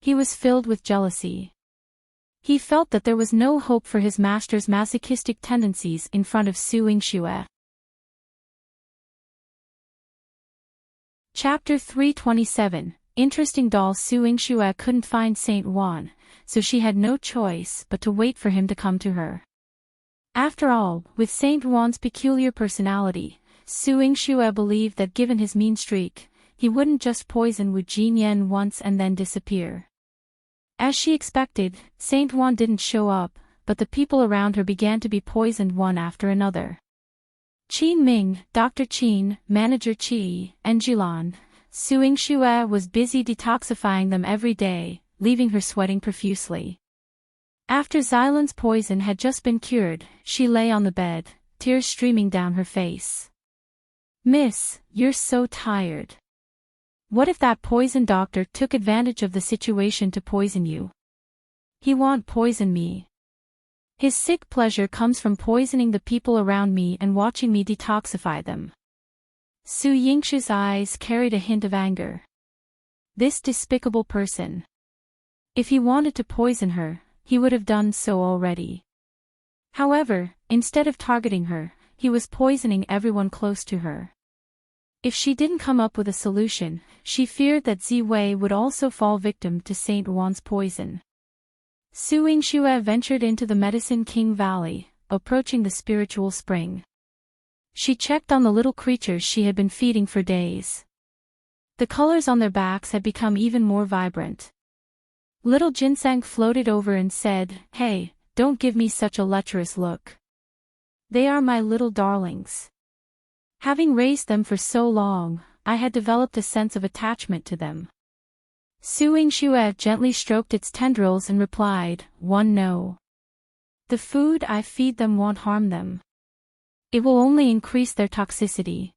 He was filled with jealousy. He felt that there was no hope for his master's masochistic tendencies in front of Su Yingxue. Chapter 327. Interesting doll. Su Yingxue couldn't find Saint Juan, so she had no choice but to wait for him to come to her. After all, with Saint Juan's peculiar personality, Su Yingxue believed that given his mean streak, he wouldn't just poison Wu Jinyan once and then disappear. As she expected, Saint Juan didn't show up, but the people around her began to be poisoned one after another. Qin Ming, Dr. Qin, Manager Qi, and Jilan. Su Yingxue was busy detoxifying them every day, leaving her sweating profusely. After Xilan's poison had just been cured, she lay on the bed, tears streaming down her face. "Miss, you're so tired. What if that poison doctor took advantage of the situation to poison you? He won't poison me. His sick pleasure comes from poisoning the people around me and watching me detoxify them." Su Yingxue's eyes carried a hint of anger. This despicable person. If he wanted to poison her, he would have done so already. However, instead of targeting her, he was poisoning everyone close to her. If she didn't come up with a solution, she feared that Ziwei would also fall victim to Saint Juan's poison. Su Yingxue ventured into the Medicine King Valley, approaching the spiritual spring. She checked on the little creatures she had been feeding for days. The colors on their backs had become even more vibrant. Little Ginseng floated over and said, "Hey, don't give me such a lecherous look. They are my little darlings. Having raised them for so long, I had developed a sense of attachment to them." Su Yingxue gently stroked its tendrils and replied, "No. The food I feed them won't harm them. It will only increase their toxicity.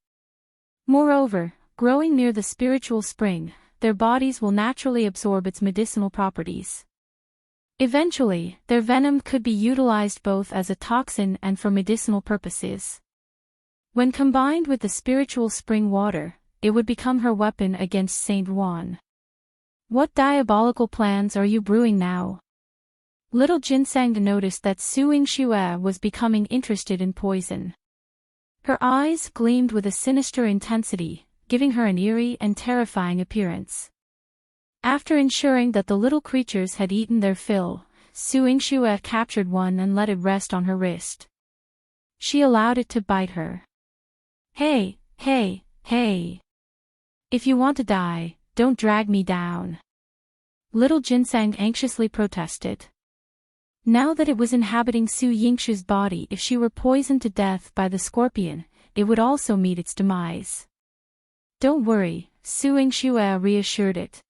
Moreover, growing near the spiritual spring, their bodies will naturally absorb its medicinal properties. Eventually, their venom could be utilized both as a toxin and for medicinal purposes. When combined with the spiritual spring water, it would become her weapon against Saint Ruan. What diabolical plans are you brewing now? Little Jinsang noticed that Su Yingxue was becoming interested in poison. Her eyes gleamed with a sinister intensity, giving her an eerie and terrifying appearance. After ensuring that the little creatures had eaten their fill, Su Yingxue captured one and let it rest on her wrist. She allowed it to bite her. Hey, hey, hey. If you want to die, don't drag me down. Little Jinsang anxiously protested. Now that it was inhabiting Su Yingxue's body, if she were poisoned to death by the scorpion, it would also meet its demise. Don't worry, Su Yingxue reassured it.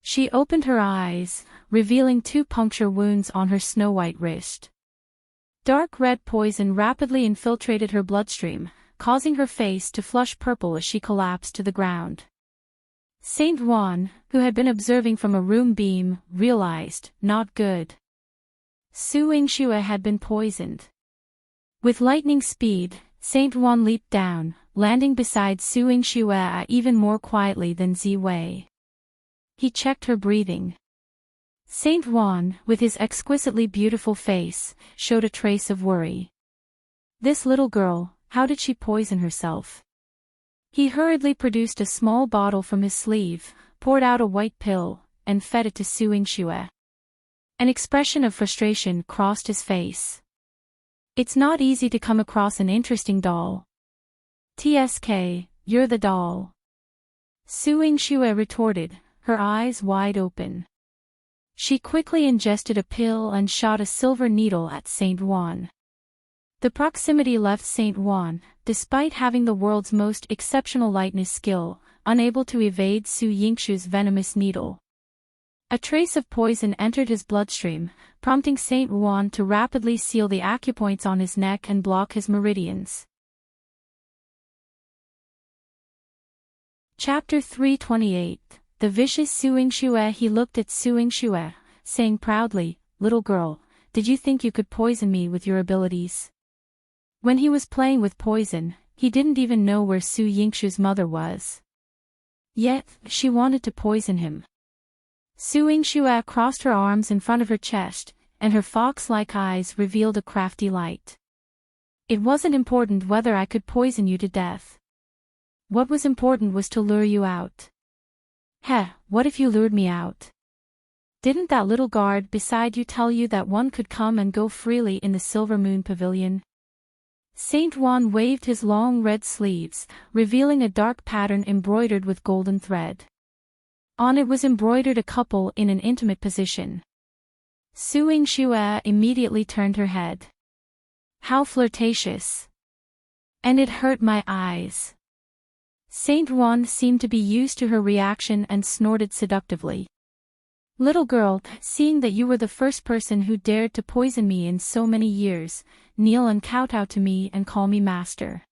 She opened her eyes, revealing 2 puncture wounds on her snow-white wrist. Dark red poison rapidly infiltrated her bloodstream, causing her face to flush purple as she collapsed to the ground. Saint Ruan, who had been observing from a room beam, realized, not good. Su Yingxue had been poisoned. With lightning speed, Saint Ruan leaped down, landing beside Su Yingxue even more quietly than Ziwei. He checked her breathing. Saint Ruan, with his exquisitely beautiful face, showed a trace of worry. This little girl, how did she poison herself? He hurriedly produced a small bottle from his sleeve, poured out a white pill, and fed it to Su Yingxue. An expression of frustration crossed his face. It's not easy to come across an interesting doll. TSK, you're the doll. Su Yingxue retorted, her eyes wide open. She quickly ingested a pill and shot a silver needle at Saint Ruan. The proximity left Saint Ruan, despite having the world's most exceptional lightness skill, unable to evade Su Yingxue's venomous needle. A trace of poison entered his bloodstream, prompting Saint Ruan to rapidly seal the acupoints on his neck and block his meridians. Chapter 328. The vicious Su Yingxue. He looked at Su Yingxue, saying proudly, "Little girl, did you think you could poison me with your abilities?" When he was playing with poison, he didn't even know where Su Yingxue's mother was. Yet, she wanted to poison him. Su Yingxue crossed her arms in front of her chest, and her fox-like eyes revealed a crafty light. It wasn't important whether I could poison you to death. What was important was to lure you out. Heh, what if you lured me out? Didn't that little guard beside you tell you that one could come and go freely in the Silver Moon Pavilion? Saint Ruan waved his long red sleeves, revealing a dark pattern embroidered with golden thread. On it was embroidered a couple in an intimate position. Su Yingxue immediately turned her head. How flirtatious. And it hurt my eyes. Saint Ruan seemed to be used to her reaction and snorted seductively. Little girl, seeing that you were the first person who dared to poison me in so many years, kneel and kowtow to me and call me master.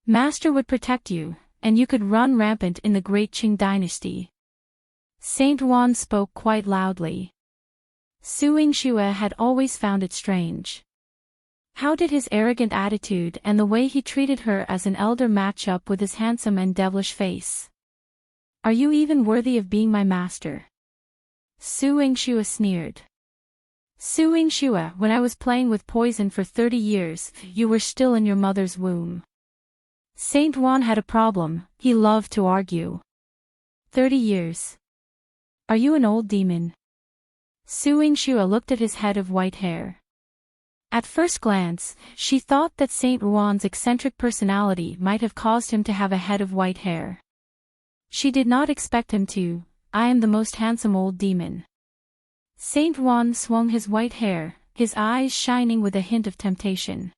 Master would protect you, and you could run rampant in the great Qing dynasty. Saint Ruan spoke quite loudly. Su Yingxue had always found it strange. How did his arrogant attitude and the way he treated her as an elder match up with his handsome and devilish face? Are you even worthy of being my master? Su Yingxue sneered. Su Yingxue, when I was playing with poison for 30 years, you were still in your mother's womb. Saint Ruan had a problem, he loved to argue. 30 years. Are you an old demon? Su Yingxue looked at his head of white hair. At first glance, she thought that Saint Ruan's eccentric personality might have caused him to have a head of white hair. She did not expect him to. I am the most handsome old demon. Saint Ruan swung his white hair, his eyes shining with a hint of temptation.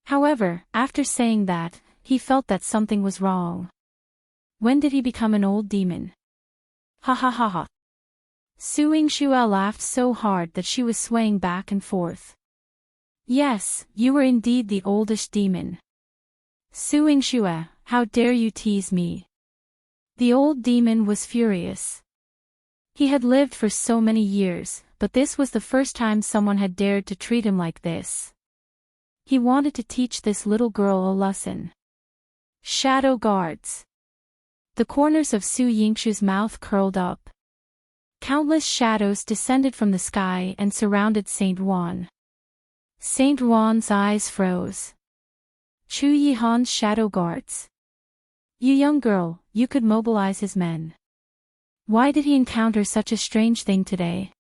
However, after saying that, he felt that something was wrong. When did he become an old demon? Ha ha ha ha. Su Yingxue laughed so hard that she was swaying back and forth. Yes, you were indeed the oldest demon. Su Yingxue, how dare you tease me? The old demon was furious. He had lived for so many years, but this was the first time someone had dared to treat him like this. He wanted to teach this little girl a lesson. Shadow guards. The corners of Su Yingxue's mouth curled up. Countless shadows descended from the sky and surrounded Saint Ruan. Saint Ruan's eyes froze. Chu Yihan's shadow guards. You young girl, you could mobilize his men. Why did he encounter such a strange thing today?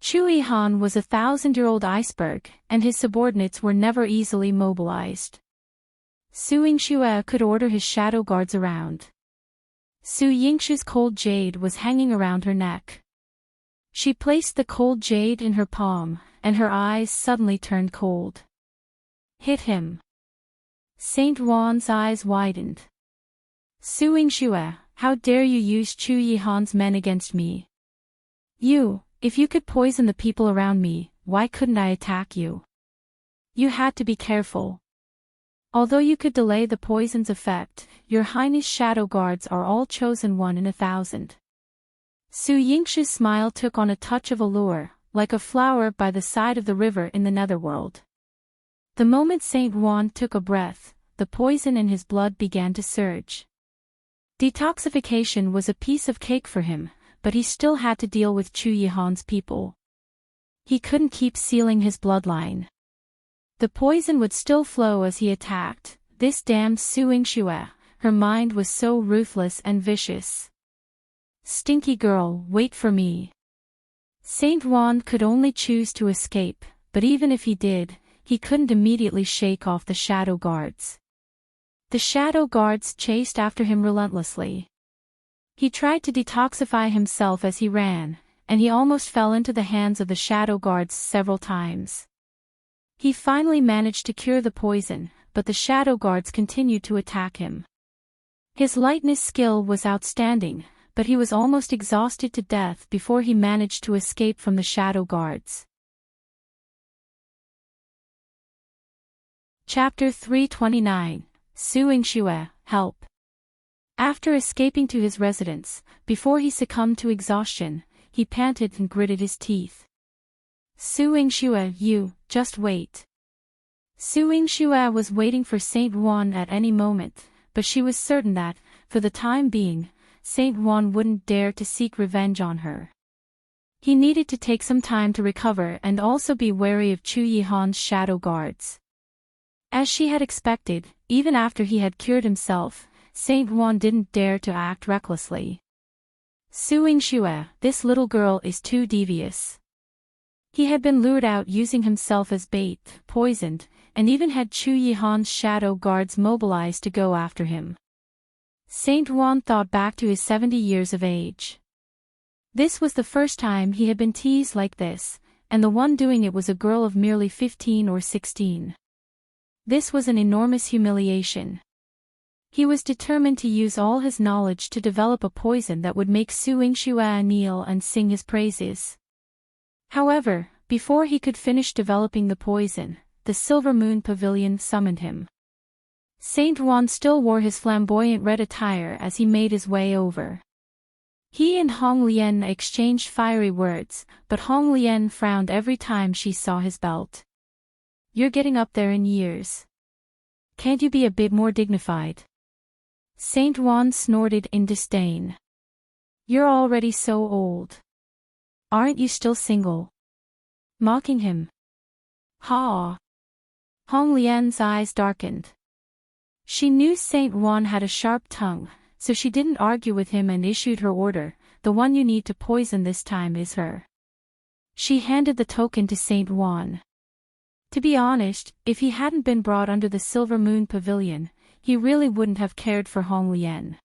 Chu Yihan was a 1,000-year-old iceberg, and his subordinates were never easily mobilized. Su Yingxue could order his shadow guards around. Su Yingxue's cold jade was hanging around her neck. She placed the cold jade in her palm, and her eyes suddenly turned cold. Hit him. Saint Ruan's eyes widened. Su Yingxue, how dare you use Chu Yihan's men against me? If you could poison the people around me, why couldn't I attack you? You had to be careful. Although you could delay the poison's effect, your highness shadow guards are all chosen 1 in 1,000. Su Yingxue's smile took on a touch of allure, like a flower by the side of the river in the netherworld. The moment Saint Ruan took a breath, the poison in his blood began to surge. Detoxification was a piece of cake for him, but he still had to deal with Chu Yihan's people. He couldn't keep sealing his bloodline. The poison would still flow as he attacked. This damned Su Yingxue, her mind was so ruthless and vicious. Stinky girl, wait for me. Saint Ruan could only choose to escape, but even if he did, he couldn't immediately shake off the shadow guards. The shadow guards chased after him relentlessly. He tried to detoxify himself as he ran, and he almost fell into the hands of the shadow guards several times. He finally managed to cure the poison, but the shadow guards continued to attack him. His lightness skill was outstanding, but he was almost exhausted to death before he managed to escape from the shadow guards. Chapter 329, Su Yingxue, Help. After escaping to his residence, before he succumbed to exhaustion, he panted and gritted his teeth. Su Yingxue, you, just wait. Su Yingxue was waiting for Saint Ruan at any moment, but she was certain that, for the time being, Saint Ruan wouldn't dare to seek revenge on her. He needed to take some time to recover and also be wary of Chu Yihan's shadow guards. As she had expected, even after he had cured himself, Saint Ruan didn't dare to act recklessly. Su Yingxue, this little girl is too devious. He had been lured out using himself as bait, poisoned, and even had Chu Yihan's shadow guards mobilized to go after him. Saint Ruan thought back to his 70 years of age. This was the first time he had been teased like this, and the one doing it was a girl of merely 15 or 16. This was an enormous humiliation. He was determined to use all his knowledge to develop a poison that would make Su Yingxue kneel and sing his praises. However, before he could finish developing the poison, the Silver Moon Pavilion summoned him. Saint Ruan still wore his flamboyant red attire as he made his way over. He and Hong Lian exchanged fiery words, but Hong Lian frowned every time she saw his belt. You're getting up there in years. Can't you be a bit more dignified? Saint Ruan snorted in disdain. You're already so old. Aren't you still single? Mocking him. Ha! Hong Lian's eyes darkened. She knew Saint Ruan had a sharp tongue, so she didn't argue with him and issued her order, the one you need to poison this time is her. She handed the token to Saint Ruan. To be honest, if he hadn't been brought under the Silver Moon Pavilion, he really wouldn't have cared for Hong Lian.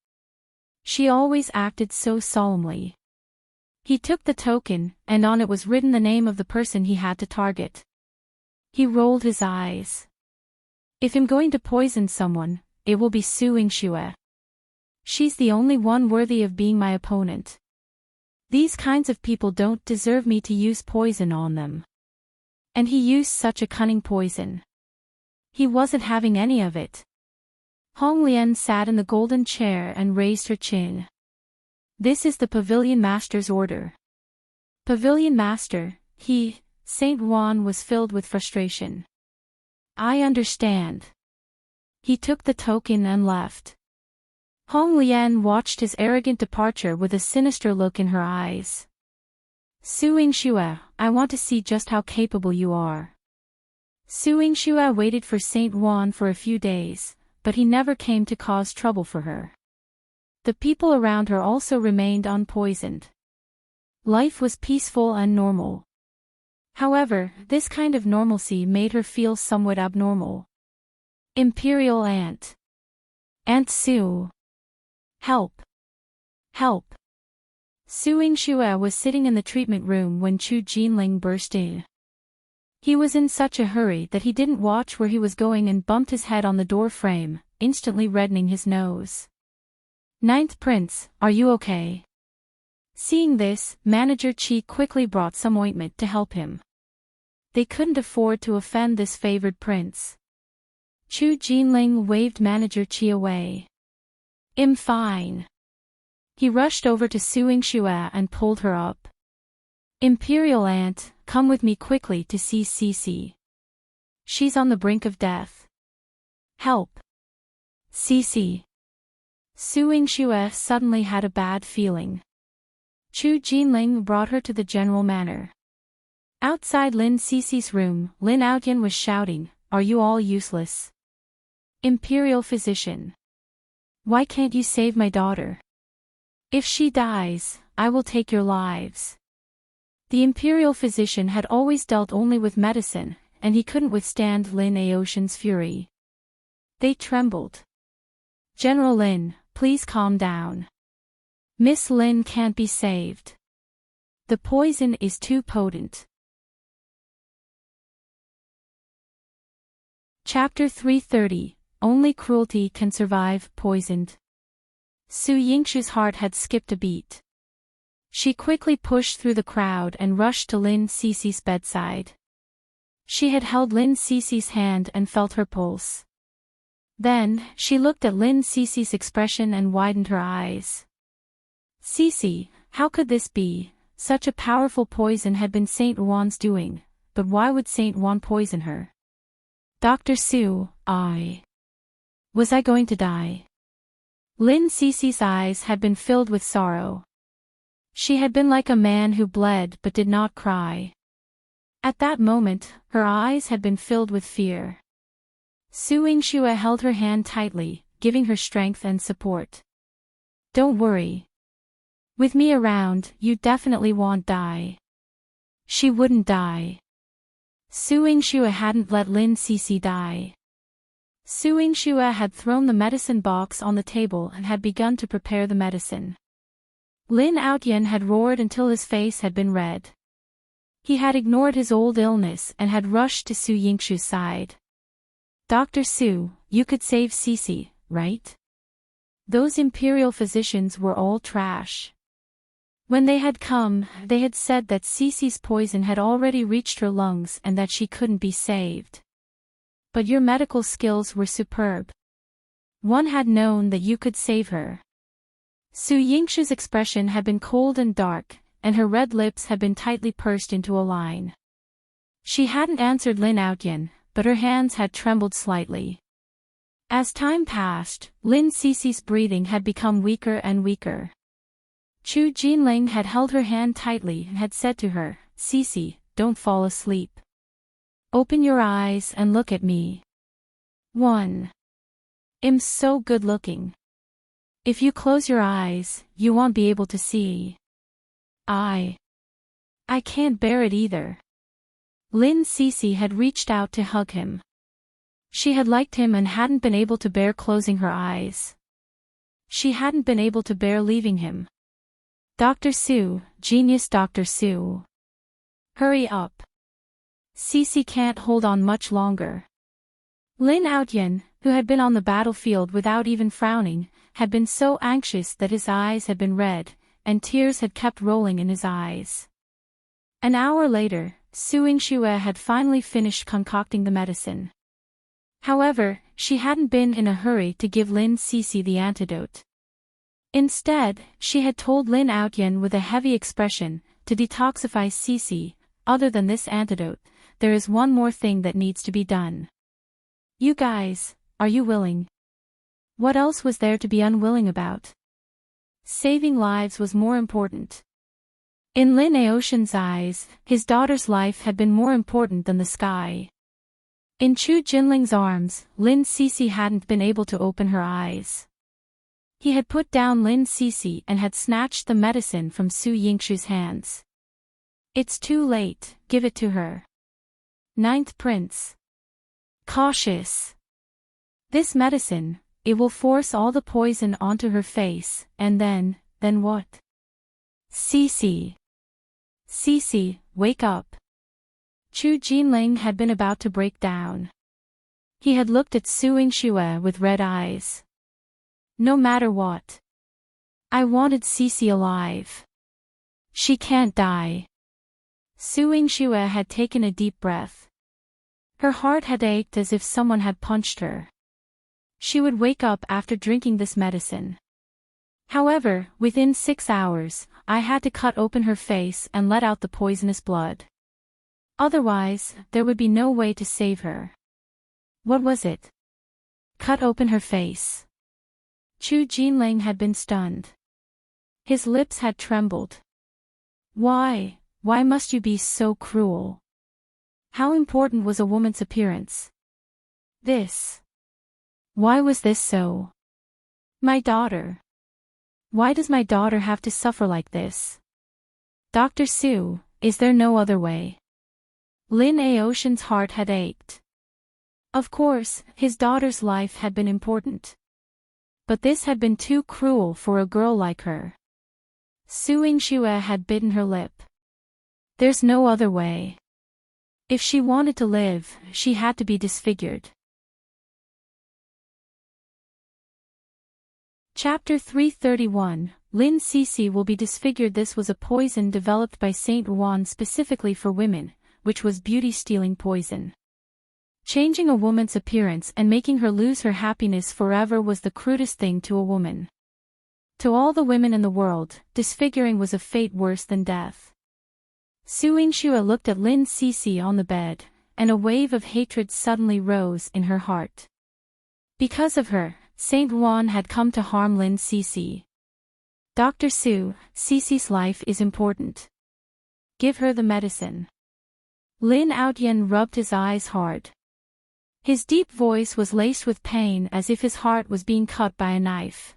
She always acted so solemnly. He took the token, and on it was written the name of the person he had to target. He rolled his eyes. If I'm going to poison someone, it will be Su Yingxue. She's the only one worthy of being my opponent. These kinds of people don't deserve me to use poison on them. And he used such a cunning poison. He wasn't having any of it. Lian sat in the golden chair and raised her chin. This is the Pavilion Master's order. Pavilion Master, Saint Ruan was filled with frustration. I understand. He took the token and left. Lian watched his arrogant departure with a sinister look in her eyes. Yingxue, I want to see just how capable you are. Yingxue waited for Saint Ruan for a few days, but he never came to cause trouble for her. The people around her also remained unpoisoned. Life was peaceful and normal. However, this kind of normalcy made her feel somewhat abnormal. Imperial Aunt. Aunt Su. Help. Help. Yingxue was sitting in the treatment room when Jinling burst in. He was in such a hurry that he didn't watch where he was going and bumped his head on the door frame, instantly reddening his nose. Ninth Prince, are you okay? Seeing this, Manager Qi quickly brought some ointment to help him. They couldn't afford to offend this favored prince. Jinling waved Manager Qi away. I'm fine. He rushed over to Yingxue and pulled her up. Imperial Aunt, come with me quickly to see Sisi. She's on the brink of death. Help. Sisi. Yingxue suddenly had a bad feeling. Jinling brought her to the general manor. Outside Lin Sisi's room, Lin Outyan was shouting, "Are you all useless? Imperial Physician. Why can't you save my daughter? If she dies, I will take your lives." The Imperial Physician had always dealt only with medicine, and he couldn't withstand Lin Aoshan's fury. They trembled. General Lin, please calm down. Miss Lin can't be saved. The poison is too potent. Chapter 330, Only Cruelty Can Survive Poisoned. Yingxue's heart had skipped a beat. She quickly pushed through the crowd and rushed to Lin Sisi's bedside. She had held Lin Sisi's hand and felt her pulse. Then, she looked at Lin Sisi's expression and widened her eyes. Sisi, how could this be? Such a powerful poison had been Saint Ruan's doing, but why would Saint Ruan poison her? Dr. Su, was I going to die? Lin Sisi's eyes had been filled with sorrow. She had been like a man who bled but did not cry. At that moment, her eyes had been filled with fear. Yingxue held her hand tightly, giving her strength and support. Don't worry. With me around, you definitely won't die. She wouldn't die. Yingxue hadn't let Lin Sisi die. Yingxue had thrown the medicine box on the table and had begun to prepare the medicine. Lin Outyan had roared until his face had been red. He had ignored his old illness and had rushed to Yingxue's side. Dr. Su, you could save Sisi, right? Those imperial physicians were all trash. When they had come, they had said that Sisi's poison had already reached her lungs and that she couldn't be saved. But your medical skills were superb. One had known that you could save her. Yingxue's expression had been cold and dark, and her red lips had been tightly pursed into a line. She hadn't answered Lin Outyan, but her hands had trembled slightly. As time passed, Lin Sisi's breathing had become weaker and weaker. Jinling had held her hand tightly and had said to her, Sisi, don't fall asleep. Open your eyes and look at me. 1. I'm so good looking. If you close your eyes, you won't be able to see. I can't bear it either. Lin Sisi had reached out to hug him. She had liked him and hadn't been able to bear closing her eyes. She hadn't been able to bear leaving him. Dr. Su, genius Dr. Su. Hurry up. Sisi can't hold on much longer. Lin Outyan, who had been on the battlefield without even frowning, had been so anxious that his eyes had been red, and tears had kept rolling in his eyes. An hour later, Yingxue had finally finished concocting the medicine. However, she hadn't been in a hurry to give Lin Sisi the antidote. Instead, she had told Lin Outyen with a heavy expression, to detoxify Sisi, other than this antidote, there is one more thing that needs to be done. You guys, are you willing? What else was there to be unwilling about? Saving lives was more important. In Lin Aoshan's eyes, his daughter's life had been more important than the sky. In Chu Jinling's arms, Lin Sisi hadn't been able to open her eyes. He had put down Lin Sisi and had snatched the medicine from Su Yingxue's hands. It's too late, give it to her. Ninth Prince. Cautious. This medicine, it will force all the poison onto her face, and then what? Sisi. Sisi, wake up. Chu Jinling had been about to break down. He had looked at Su Yingxue with red eyes. No matter what. I wanted Sisi alive. She can't die. Su Yingxue had taken a deep breath. Her heart had ached as if someone had punched her. She would wake up after drinking this medicine. However, within 6 hours, I had to cut open her face and let out the poisonous blood. Otherwise, there would be no way to save her. What was it? Cut open her face. Chu Jinling had been stunned. His lips had trembled. Why must you be so cruel? How important was a woman's appearance? Why was this so? My daughter. Why does my daughter have to suffer like this? Dr. Su, is there no other way? Lin Aoshan's heart had ached. Of course, his daughter's life had been important. But this had been too cruel for a girl like her. Su Yingxue had bitten her lip. There's no other way. If she wanted to live, she had to be disfigured. Chapter 331, Lin Sisi will be disfigured. This was a poison developed by Saint Ruan specifically for women, which was beauty-stealing poison. Changing a woman's appearance and making her lose her happiness forever was the crudest thing to a woman. To all the women in the world, disfiguring was a fate worse than death. Su Yingxue looked at Lin Sisi on the bed, and a wave of hatred suddenly rose in her heart. Because of her, Saint Ruan had come to harm Lin Sisi. Dr. Su, Sisi's life is important. Give her the medicine. Lin Outyen rubbed his eyes hard. His deep voice was laced with pain as if his heart was being cut by a knife.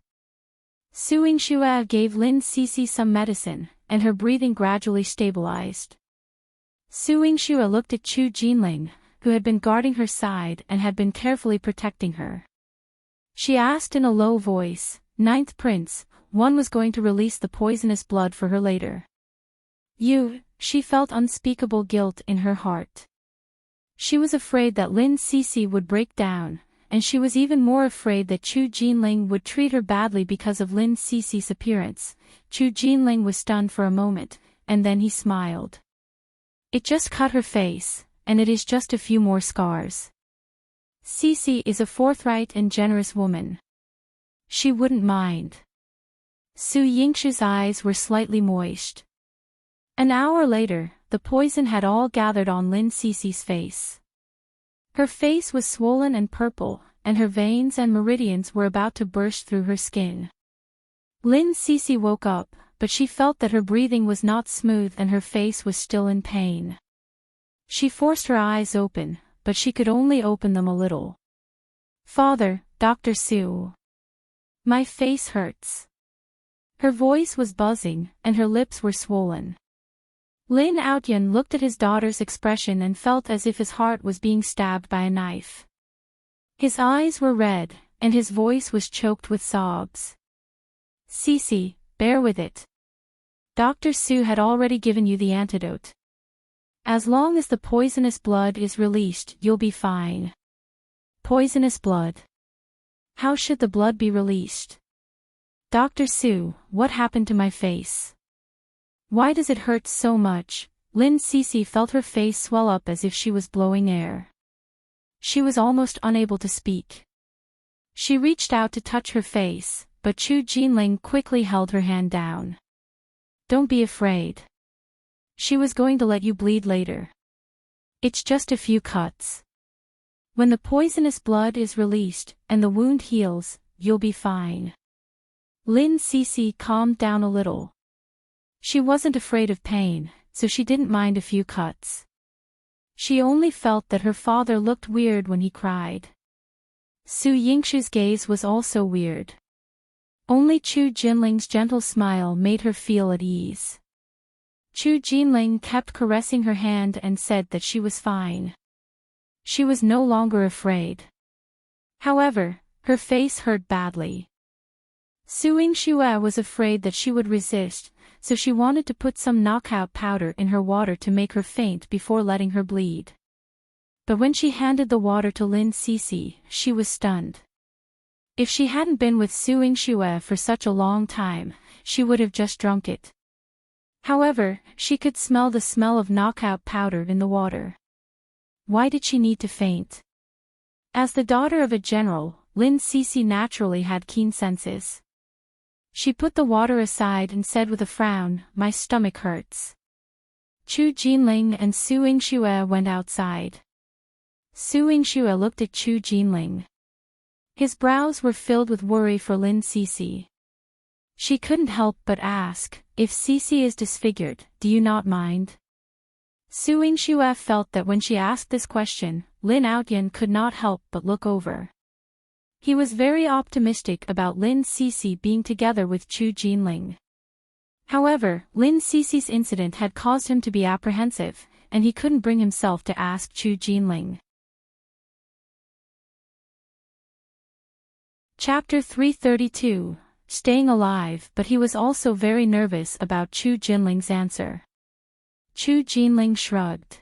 Su Yingxue gave Lin Sisi some medicine, and her breathing gradually stabilized. Su Yingxue looked at Chu Jinling, who had been guarding her side and had been carefully protecting her. She asked in a low voice, Ninth Prince, one was going to release the poisonous blood for her later. She felt unspeakable guilt in her heart. She was afraid that Lin Sisi would break down, and she was even more afraid that Chu Jinling would treat her badly because of Lin Sisi's appearance. Chu Jinling was stunned for a moment, and then he smiled. It just cut her face, and it is just a few more scars. Sisi is a forthright and generous woman. She wouldn't mind. Su Yingxue's eyes were slightly moist. An hour later, the poison had all gathered on Lin Sisi's face. Her face was swollen and purple, and her veins and meridians were about to burst through her skin. Lin Sisi woke up, but she felt that her breathing was not smooth and her face was still in pain. She forced her eyes open, but she could only open them a little. Father, Dr. Su. My face hurts. Her voice was buzzing, and her lips were swollen. Lin Outyen looked at his daughter's expression and felt as if his heart was being stabbed by a knife. His eyes were red, and his voice was choked with sobs. Sisi, bear with it. Dr. Su had already given you the antidote. As long as the poisonous blood is released, you'll be fine. Poisonous blood. How should the blood be released? Dr. Su, what happened to my face? Why does it hurt so much? Lin Sisi felt her face swell up as if she was blowing air. She was almost unable to speak. She reached out to touch her face, but Chu Jinling quickly held her hand down. Don't be afraid. She was going to let you bleed later. It's just a few cuts. When the poisonous blood is released, and the wound heals, you'll be fine. Lin Sisi calmed down a little. She wasn't afraid of pain, so she didn't mind a few cuts. She only felt that her father looked weird when he cried. Su Yingxue's gaze was also weird. Only Chu Jinling's gentle smile made her feel at ease. Chu Jinling kept caressing her hand and said that she was fine. She was no longer afraid. However, her face hurt badly. Su Yingxue was afraid that she would resist, so she wanted to put some knockout powder in her water to make her faint before letting her bleed. But when she handed the water to Lin Sisi, she was stunned. If she hadn't been with Su Yingxue for such a long time, she would have just drunk it. However, she could smell the smell of knockout powder in the water. Why did she need to faint? As the daughter of a general, Lin Sisi naturally had keen senses. She put the water aside and said with a frown, "My stomach hurts." Chu Jinling and Su Yingxue went outside. Su Yingxue looked at Chu Jinling. His brows were filled with worry for Lin Sisi. She couldn't help but ask, "If Sisi is disfigured, do you not mind?" Su Yingxue felt that when she asked this question, Lin Outyan could not help but look over. He was very optimistic about Lin Sisi being together with Chu Jinling. However, Lin Sisi's incident had caused him to be apprehensive, and he couldn't bring himself to ask Chu Jinling. Chapter 332, Staying Alive, but he was also very nervous about Chu Jinling's answer. Chu Jinling shrugged.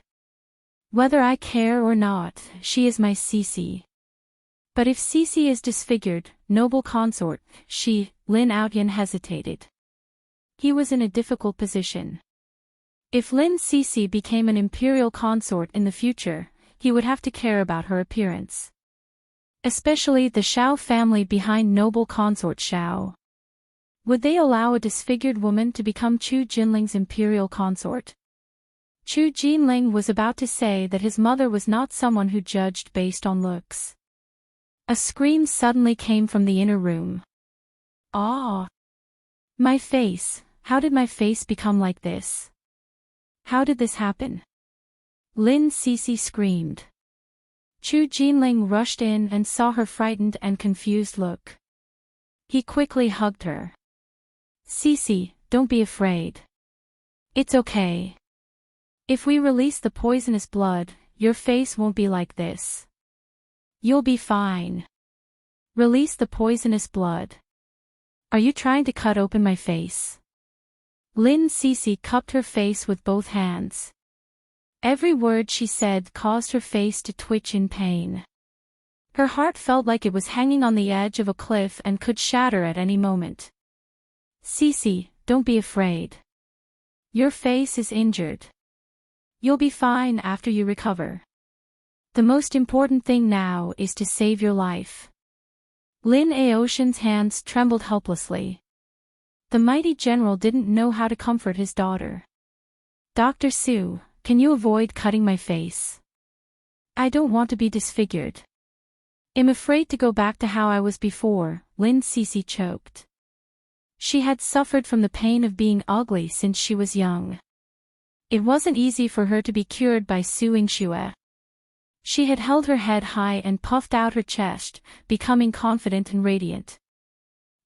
Whether I care or not, she is my Sisi. But if Sisi is disfigured, noble consort, Lin Outyan hesitated. He was in a difficult position. If Lin Sisi became an imperial consort in the future, he would have to care about her appearance. Especially the Xiao family behind noble consort Xiao. Would they allow a disfigured woman to become Chu Jinling's imperial consort? Chu Jinling was about to say that his mother was not someone who judged based on looks. A scream suddenly came from the inner room. Ah! My face, how did my face become like this? How did this happen? Lin Sisi screamed. Chu Jinling rushed in and saw her frightened and confused look. He quickly hugged her. Sisi, don't be afraid. It's okay. If we release the poisonous blood, your face won't be like this. You'll be fine. Release the poisonous blood. Are you trying to cut open my face? Lin Sisi cupped her face with both hands. Every word she said caused her face to twitch in pain. Her heart felt like it was hanging on the edge of a cliff and could shatter at any moment. Sisi, don't be afraid. Your face is injured. You'll be fine after you recover. The most important thing now is to save your life. Lin Aoshan's hands trembled helplessly. The mighty general didn't know how to comfort his daughter. Dr. Su, can you avoid cutting my face? I don't want to be disfigured. I'm afraid to go back to how I was before, Lin Sisi choked. She had suffered from the pain of being ugly since she was young. It wasn't easy for her to be cured by Su Yingxue. She had held her head high and puffed out her chest, becoming confident and radiant.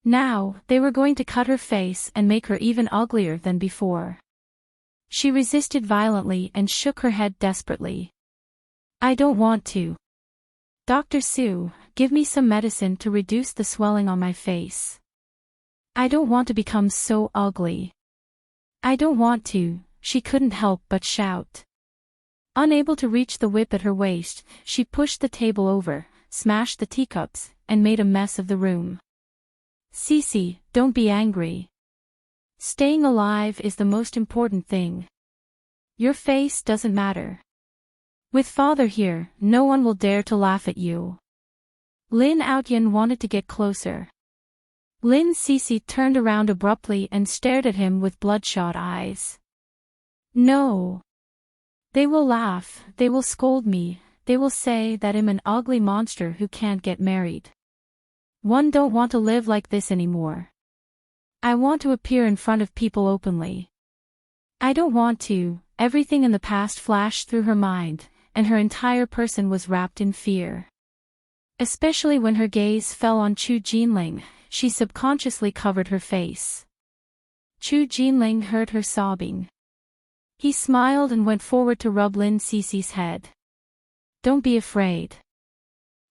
Now, they were going to cut her face and make her even uglier than before. She resisted violently and shook her head desperately. I don't want to. Dr. Su, give me some medicine to reduce the swelling on my face. I don't want to become so ugly. I don't want to, she couldn't help but shout. Unable to reach the whip at her waist, she pushed the table over, smashed the teacups, and made a mess of the room. Sisi, don't be angry. Staying alive is the most important thing. Your face doesn't matter. With father here, no one will dare to laugh at you. Lin Outyan wanted to get closer. Lin Sisi turned around abruptly and stared at him with bloodshot eyes. No. They will laugh, they will scold me, they will say that I'm an ugly monster who can't get married. One don't want to live like this anymore. I want to appear in front of people openly. I don't want to. Everything in the past flashed through her mind, and her entire person was wrapped in fear. Especially when her gaze fell on Chu Jinling, she subconsciously covered her face. Chu Jinling heard her sobbing. He smiled and went forward to rub Lin Sisi's head. Don't be afraid.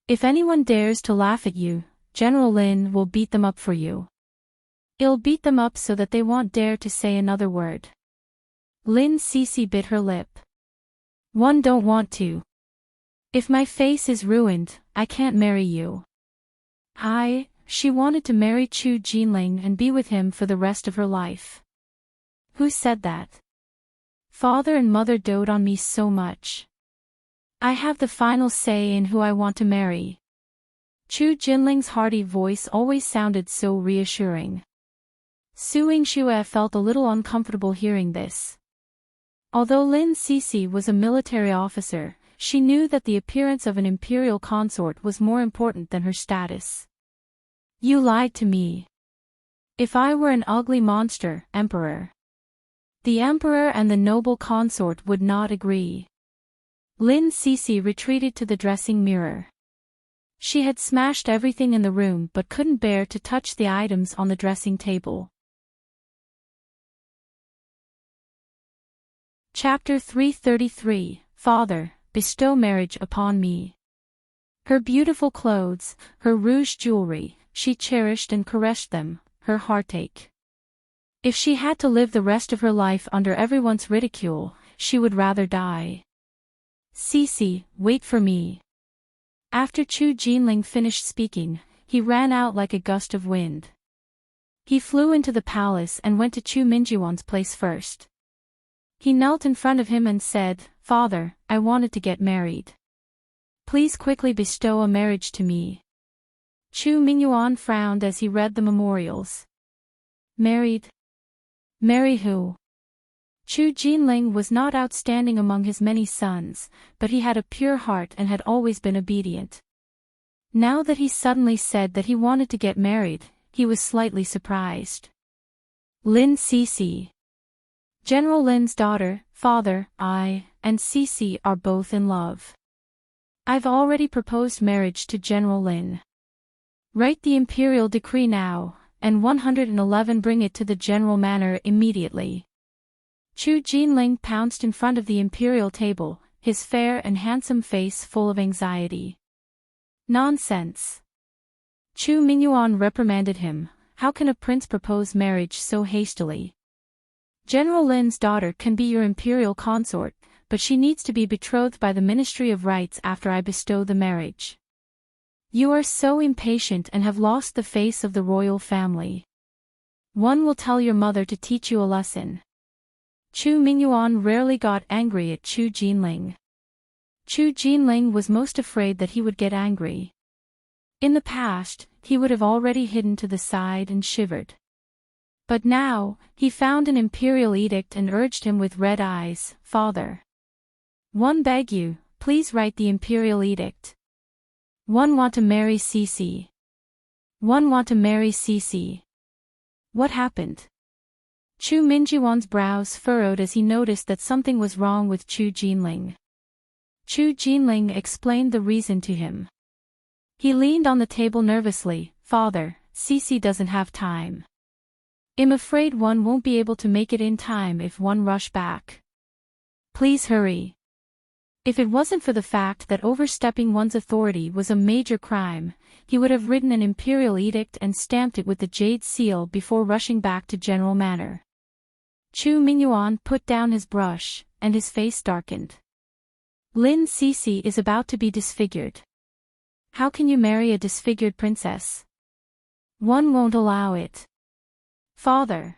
If anyone dares to laugh at you, General Lin will beat them up for you. He'll beat them up so that they won't dare to say another word. Lin Sisi bit her lip. One don't want to. If my face is ruined, I can't marry you. She wanted to marry Chu Jinling and be with him for the rest of her life. Who said that? Father and mother dote on me so much. I have the final say in who I want to marry. Chu Jinling's hearty voice always sounded so reassuring. Su Yingxue felt a little uncomfortable hearing this. Although Lin Sisi was a military officer, she knew that the appearance of an imperial consort was more important than her status. You lied to me. If I were an ugly monster, Emperor. The Emperor and the noble consort would not agree. Lin Sisi retreated to the dressing mirror. She had smashed everything in the room but couldn't bear to touch the items on the dressing table. Chapter 333, Father, bestow marriage upon me. Her beautiful clothes, her rouge jewelry, she cherished and caressed them, her heartache. If she had to live the rest of her life under everyone's ridicule, she would rather die. Sisi, wait for me. After Chu Jinling finished speaking, he ran out like a gust of wind. He flew into the palace and went to Chu Mingyuan's place first. He knelt in front of him and said, Father, I wanted to get married. Please quickly bestow a marriage to me. Chu Mingyuan frowned as he read the memorials. Married? Marry who? Chu Jinling was not outstanding among his many sons, but he had a pure heart and had always been obedient. Now that he suddenly said that he wanted to get married, he was slightly surprised. Lin Sisi. General Lin's daughter, father, I, and Sisi are both in love. I've already proposed marriage to General Lin. Write the imperial decree now, and 111 bring it to the general manor immediately. Chu Jinling pounced in front of the imperial table, his fair and handsome face full of anxiety. Nonsense. Chu Mingyuan reprimanded him. How can a prince propose marriage so hastily? General Lin's daughter can be your imperial consort, but she needs to be betrothed by the Ministry of Rites after I bestow the marriage. You are so impatient and have lost the face of the royal family. One will tell your mother to teach you a lesson. Chu Mingyuan rarely got angry at Chu Jinling. Chu Jinling was most afraid that he would get angry. In the past, he would have already hidden to the side and shivered. But now, he found an imperial edict and urged him with red eyes, Father. One beg you, please write the imperial edict. One want to marry Sisi. One want to marry Sisi. What happened? Chu Mingyuan's brows furrowed as he noticed that something was wrong with Chu Jinling. Chu Jinling explained the reason to him. He leaned on the table nervously, Father, Sisi doesn't have time. I'm afraid one won't be able to make it in time if one rush back. Please hurry. If it wasn't for the fact that overstepping one's authority was a major crime, he would have written an imperial edict and stamped it with the jade seal before rushing back to General Manor. Chu Mingyuan put down his brush, and his face darkened. Lin Sisi is about to be disfigured. How can you marry a disfigured princess? One won't allow it. Father.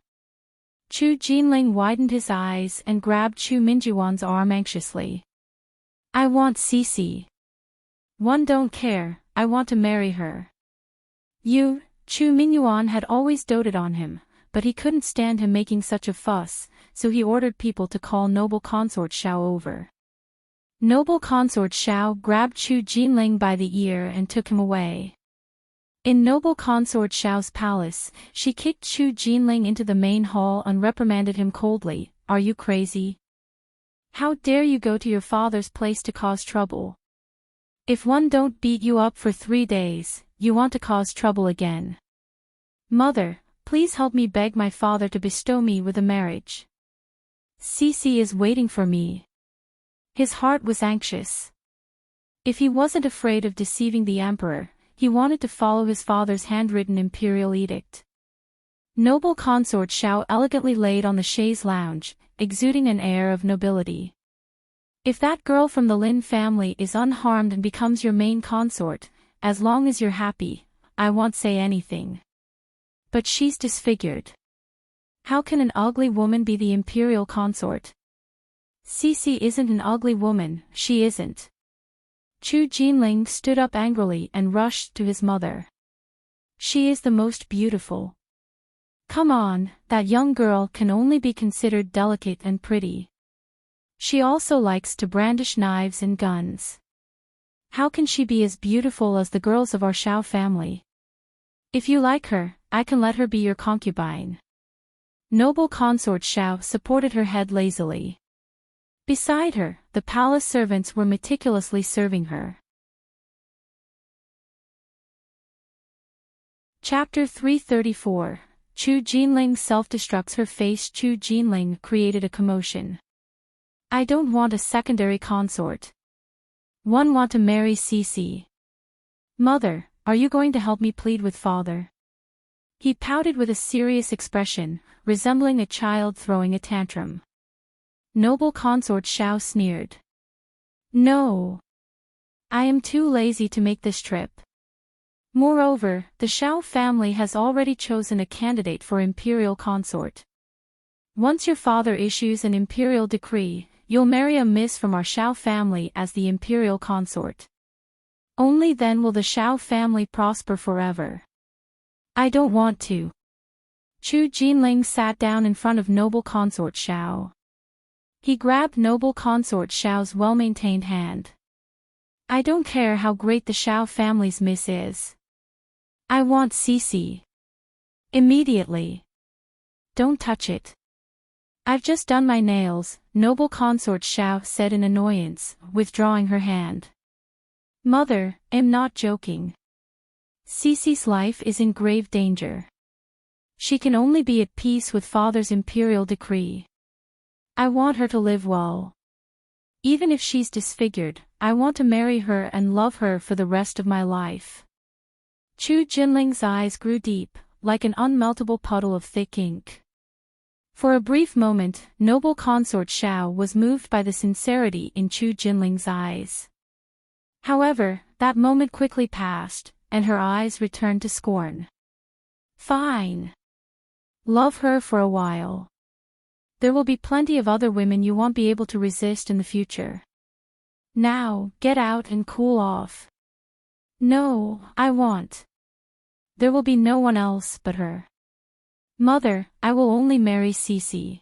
Chu Jinling widened his eyes and grabbed Chu Mingyuan's arm anxiously. I want Sisi. One don't care, I want to marry her. Chu Mingyuan had always doted on him, but he couldn't stand him making such a fuss, so he ordered people to call noble consort Xiao over. Noble consort Xiao grabbed Chu Jinling by the ear and took him away. In noble consort Xiao's palace, she kicked Chu Jinling into the main hall and reprimanded him coldly. Are you crazy? How dare you go to your father's place to cause trouble? If one don't beat you up for 3 days, you want to cause trouble again. Mother, please help me beg my father to bestow me with a marriage. Sisi is waiting for me. His heart was anxious. If he wasn't afraid of deceiving the emperor, he wanted to follow his father's handwritten imperial edict. Noble consort Xiao elegantly laid on the chaise lounge, exuding an air of nobility. If that girl from the Lin family is unharmed and becomes your main consort, as long as you're happy, I won't say anything. But she's disfigured. How can an ugly woman be the imperial consort? Sisi isn't an ugly woman, she isn't. Chu Jinling stood up angrily and rushed to his mother. She is the most beautiful. Come on, that young girl can only be considered delicate and pretty. She also likes to brandish knives and guns. How can she be as beautiful as the girls of our Xiao family? If you like her, I can let her be your concubine. Noble consort Xiao supported her head lazily. Beside her, the palace servants were meticulously serving her. Chapter 334. Chu Jinling self-destructs her face. Chu Jinling created a commotion. I don't want a secondary consort. One want to marry Sisi. Mother, are you going to help me plead with father? He pouted with a serious expression, resembling a child throwing a tantrum. Noble consort Xiao sneered. No. I am too lazy to make this trip. Moreover, the Xiao family has already chosen a candidate for imperial consort. Once your father issues an imperial decree, you'll marry a miss from our Xiao family as the imperial consort. Only then will the Xiao family prosper forever. I don't want to. Chu Jinling sat down in front of noble consort Xiao. He grabbed noble consort Xiao's well-maintained hand. I don't care how great the Xiao family's miss is. I want Sisi. Immediately. Don't touch it. I've just done my nails, noble consort Xiao said in annoyance, withdrawing her hand. Mother, I'm not joking. Sisi's life is in grave danger. She can only be at peace with father's imperial decree. I want her to live well. Even if she's disfigured, I want to marry her and love her for the rest of my life. Chu Jinling's eyes grew deep, like an unmeltable puddle of thick ink. For a brief moment, noble consort Xiao was moved by the sincerity in Chu Jinling's eyes. However, that moment quickly passed, and her eyes returned to scorn. Fine. Love her for a while. There will be plenty of other women you won't be able to resist in the future. Now, get out and cool off. No, I won't. There will be no one else but her. Mother, I will only marry Sisi.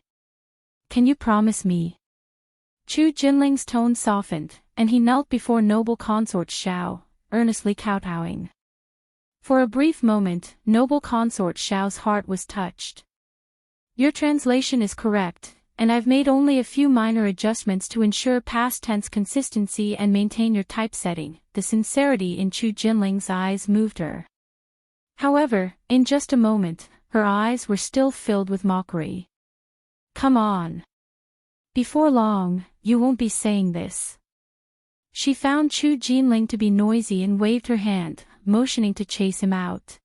Can you promise me? Chu Jinling's tone softened, and he knelt before noble consort Xiao, earnestly kowtowing. For a brief moment, noble consort Xiao's heart was touched. Your translation is correct, and I've made only a few minor adjustments to ensure past tense consistency and maintain your typesetting. The sincerity in Chu Jinling's eyes moved her. However, in just a moment, her eyes were still filled with mockery. Come on. Before long, you won't be saying this. She found Chu Jinling to be noisy and waved her hand, motioning to chase him out.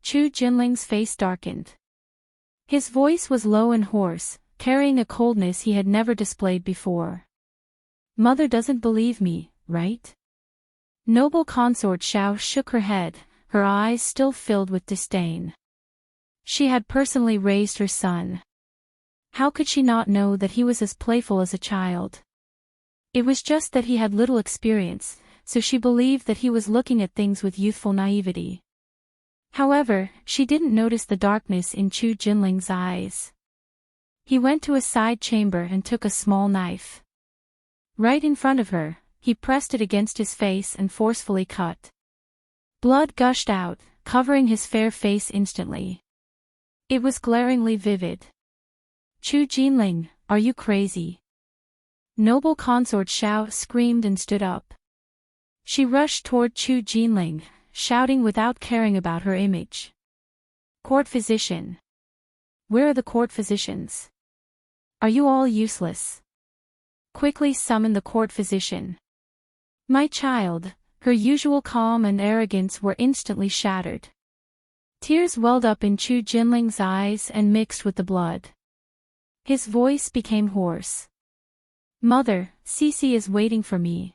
Chu Jinling's face darkened. His voice was low and hoarse, carrying a coldness he had never displayed before. Mother doesn't believe me, right? Noble consort Xiao shook her head, her eyes still filled with disdain. She had personally raised her son. How could she not know that he was as playful as a child? It was just that he had little experience, so she believed that he was looking at things with youthful naivety. However, she didn't notice the darkness in Chu Jinling's eyes. He went to a side chamber and took a small knife. Right in front of her, he pressed it against his face and forcefully cut. Blood gushed out, covering his fair face instantly. It was glaringly vivid. Chu Jinling, are you crazy? Noble consort Xiao screamed and stood up. She rushed toward Chu Jinling, shouting without caring about her image. Court physician. Where are the court physicians? Are you all useless? Quickly summon the court physician. My child, her usual calm and arrogance were instantly shattered. Tears welled up in Chu Jinling's eyes and mixed with the blood. His voice became hoarse. Mother, Sisi is waiting for me.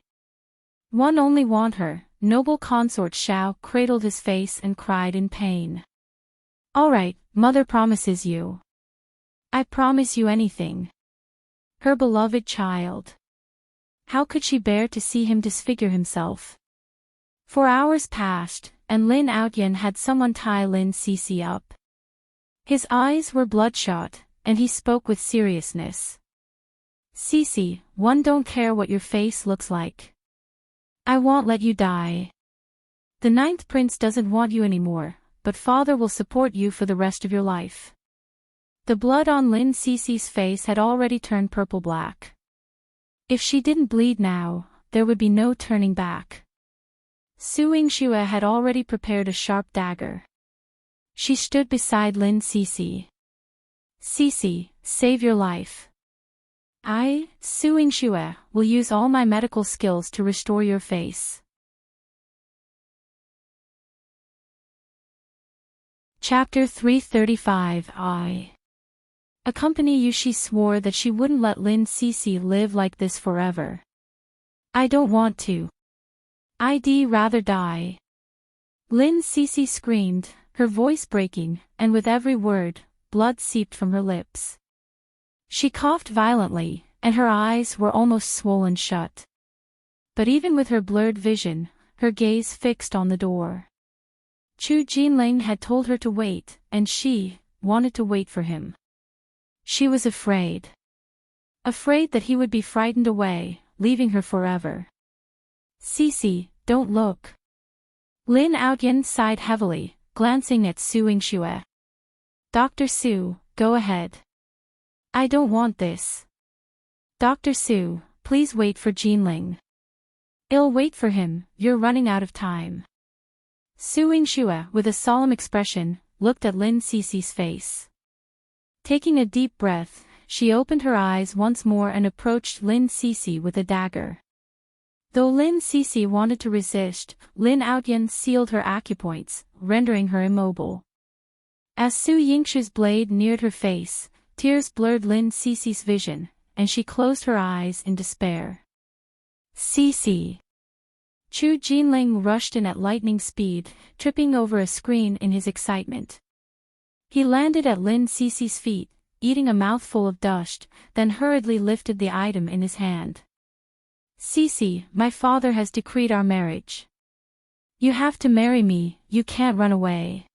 One only want her. Noble consort Xiao cradled his face and cried in pain. All right, mother promises you. I promise you anything. Her beloved child. How could she bear to see him disfigure himself? 4 hours passed, and Lin Outyen had someone tie Lin Sisi up. His eyes were bloodshot, and he spoke with seriousness. Sisi, one don't care what your face looks like. I won't let you die. The 9th prince doesn't want you anymore, but father will support you for the rest of your life. The blood on Lin Sisi's face had already turned purple-black. If she didn't bleed now, there would be no turning back. Yingxue had already prepared a sharp dagger. She stood beside Lin Sisi. Sisi, save your life. I, Yingxue, will use all my medical skills to restore your face. Chapter 335 Accompany You. She swore that she wouldn't let Lin Sisi live like this forever. I don't want to. I'd rather die. Lin Sisi screamed, her voice breaking, and with every word, blood seeped from her lips. She coughed violently, and her eyes were almost swollen shut. But even with her blurred vision, her gaze fixed on the door. Chu Jinling had told her to wait, and she wanted to wait for him. She was afraid. Afraid that he would be frightened away, leaving her forever. Sisi, don't look. Lin Outyen sighed heavily, glancing at Yingxue. Dr. Su, go ahead. I don't want this. Dr. Su, please wait for Jinling. I'll wait for him, you're running out of time. Yingxue, with a solemn expression, looked at Lin Sisi's face. Taking a deep breath, she opened her eyes once more and approached Lin Sisi with a dagger. Though Lin Sisi wanted to resist, Lin Outyen sealed her acupoints, rendering her immobile. As Yingxue's blade neared her face, tears blurred Lin Sisi's vision, and she closed her eyes in despair. Sisi. Chu Jinling rushed in at lightning speed, tripping over a screen in his excitement. He landed at Lin Sisi's feet, eating a mouthful of dust, then hurriedly lifted the item in his hand. Sisi, my father has decreed our marriage. You have to marry me, you can't run away.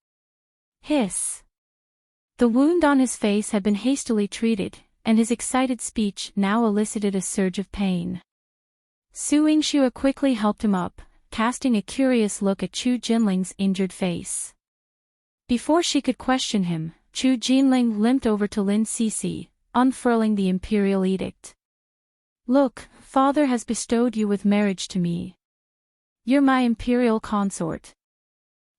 Hiss. The wound on his face had been hastily treated, and his excited speech now elicited a surge of pain. Yingxue quickly helped him up, casting a curious look at Chu Jinling's injured face. Before she could question him, Chu Jinling limped over to Lin Sisi, unfurling the imperial edict. Look, father has bestowed you with marriage to me. You're my imperial consort.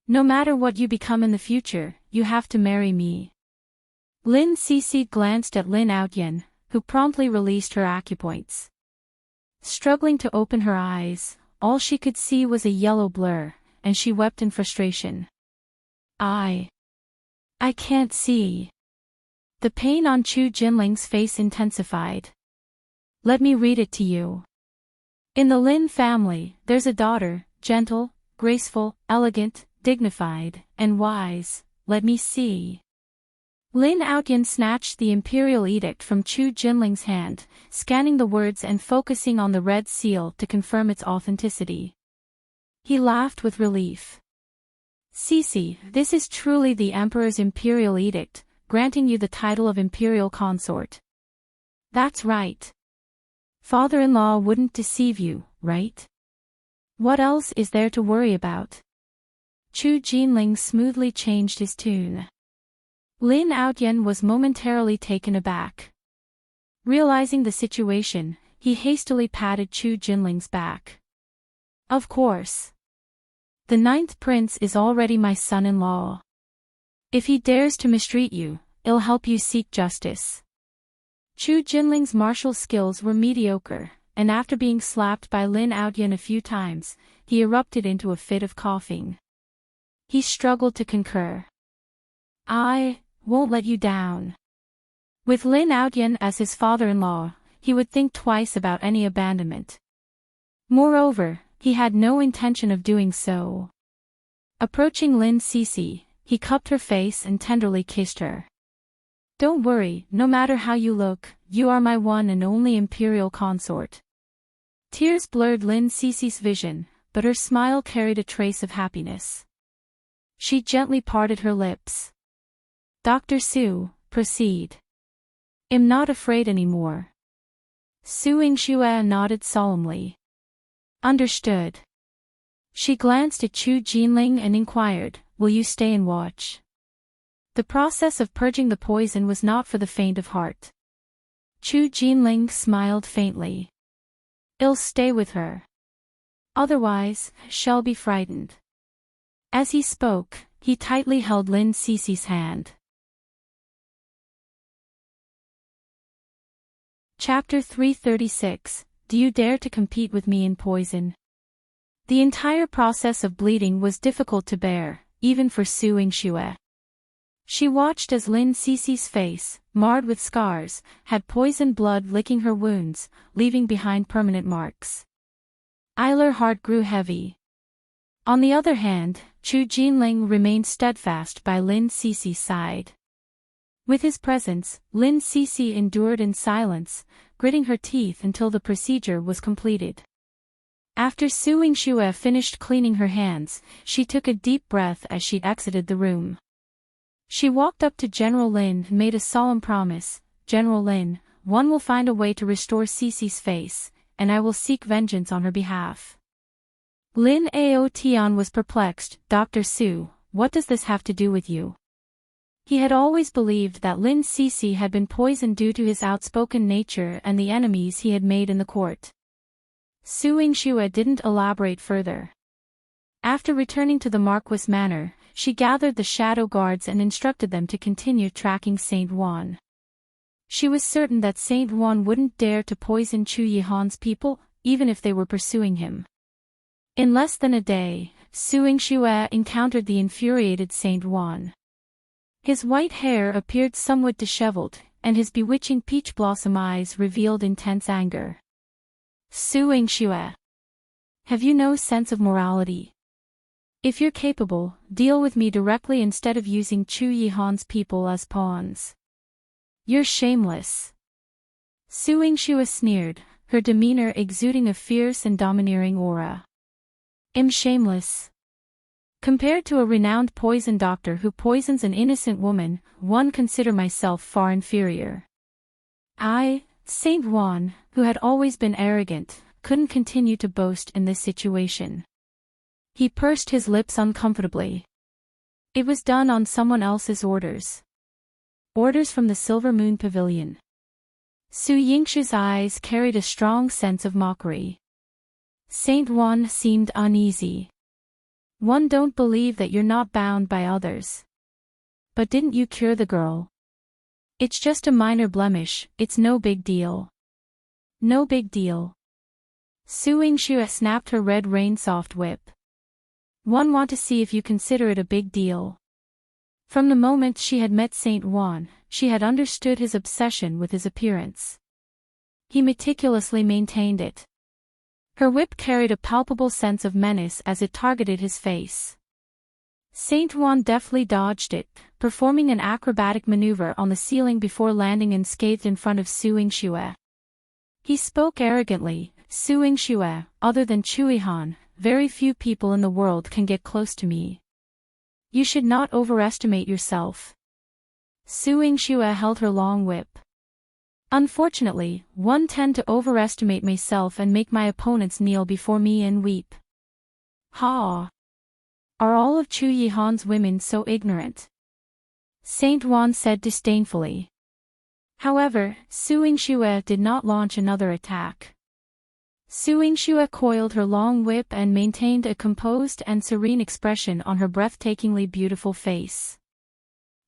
No matter what you become in the future, you have to marry me. Lin Sisi glanced at Lin Outyen, who promptly released her acupoints. Struggling to open her eyes, all she could see was a yellow blur, and she wept in frustration. I can't see. The pain on Chu Jinling's face intensified. Let me read it to you. In the Lin family, there's a daughter, gentle, graceful, elegant, dignified, and wise. Let me see. Lin Outyan snatched the imperial edict from Chu Jinling's hand, scanning the words and focusing on the red seal to confirm its authenticity. He laughed with relief. Sisi, this is truly the Emperor's imperial edict, granting you the title of imperial consort. That's right. Father-in-law wouldn't deceive you, right? What else is there to worry about? Chu Jinling smoothly changed his tune. Lin Outyan was momentarily taken aback. Realizing the situation, he hastily patted Chu Jinling's back. Of course. The 9th prince is already my son-in-law. If he dares to mistreat you, I'll help you seek justice. Chu Jinling's martial skills were mediocre, and after being slapped by Lin Outyan a few times, he erupted into a fit of coughing. He struggled to concur. I won't let you down. With Lin Outyan as his father-in-law, he would think twice about any abandonment. Moreover, he had no intention of doing so. Approaching Lin Sisi, he cupped her face and tenderly kissed her. Don't worry, no matter how you look, you are my one and only imperial consort. Tears blurred Lin Sisi's vision, but her smile carried a trace of happiness. She gently parted her lips. Dr. Su, proceed. I'm not afraid anymore. Su Yingxue nodded solemnly. Understood. She glanced at Chu Jinling and inquired, will you stay and watch? The process of purging the poison was not for the faint of heart. Chu Jinling smiled faintly. I'll stay with her. Otherwise, she'll be frightened. As he spoke, he tightly held Lin Sisi's hand. Chapter 336, Do you dare to compete with me in poison? The entire process of bleeding was difficult to bear, even for Su Yingxue. She watched as Lin Sisi's face, marred with scars, had poisoned blood licking her wounds, leaving behind permanent marks. Her heart grew heavy. On the other hand, Chu Jinling remained steadfast by Lin Sisi's side. With his presence, Lin Sisi endured in silence, gritting her teeth until the procedure was completed. After Su Yingxue finished cleaning her hands, she took a deep breath as she exited the room. She walked up to General Lin and made a solemn promise. General Lin, one will find a way to restore Sisi's face, and I will seek vengeance on her behalf. Lin Aotian was perplexed. Dr. Su, what does this have to do with you? He had always believed that Lin Sisi had been poisoned due to his outspoken nature and the enemies he had made in the court. Su Yingxue didn't elaborate further. After returning to the Marquis Manor, she gathered the shadow guards and instructed them to continue tracking Saint Juan. She was certain that Saint Juan wouldn't dare to poison Chu Yihan's people, even if they were pursuing him. In less than a day, Su Yingxue encountered the infuriated Saint Juan. His white hair appeared somewhat disheveled, and his bewitching peach blossom eyes revealed intense anger. Su Yingxue, have you no sense of morality? If you're capable, deal with me directly instead of using Chu Yihan's people as pawns. You're shameless. Su Yingxue sneered, her demeanor exuding a fierce and domineering aura. I'm shameless. Compared to a renowned poison doctor who poisons an innocent woman, one consider myself far inferior. I, Saint Juan, who had always been arrogant, couldn't continue to boast in this situation. He pursed his lips uncomfortably. It was done on someone else's orders. Orders from the Silver Moon Pavilion. Su Yingxue's eyes carried a strong sense of mockery. Saint Juan seemed uneasy. One don't believe that you're not bound by others. But didn't you cure the girl? It's just a minor blemish, it's no big deal. No big deal. Su Yingxue snapped her red rain-soft whip. One want to see if you consider it a big deal. From the moment she had met Saint Juan, she had understood his obsession with his appearance. He meticulously maintained it. Her whip carried a palpable sense of menace as it targeted his face. Saint Juan deftly dodged it, performing an acrobatic maneuver on the ceiling before landing unscathed in front of Su Yingxue. He spoke arrogantly, "Su Yingxue, other than Yihan, very few people in the world can get close to me. You should not overestimate yourself." Su Yingxue held her long whip. "Unfortunately, one tend to overestimate myself and make my opponents kneel before me and weep." "Ha! Are all of Chu Yihan's women so ignorant?" Saint Juan said disdainfully. However, Su Yingxue did not launch another attack. Su Yingxue coiled her long whip and maintained a composed and serene expression on her breathtakingly beautiful face.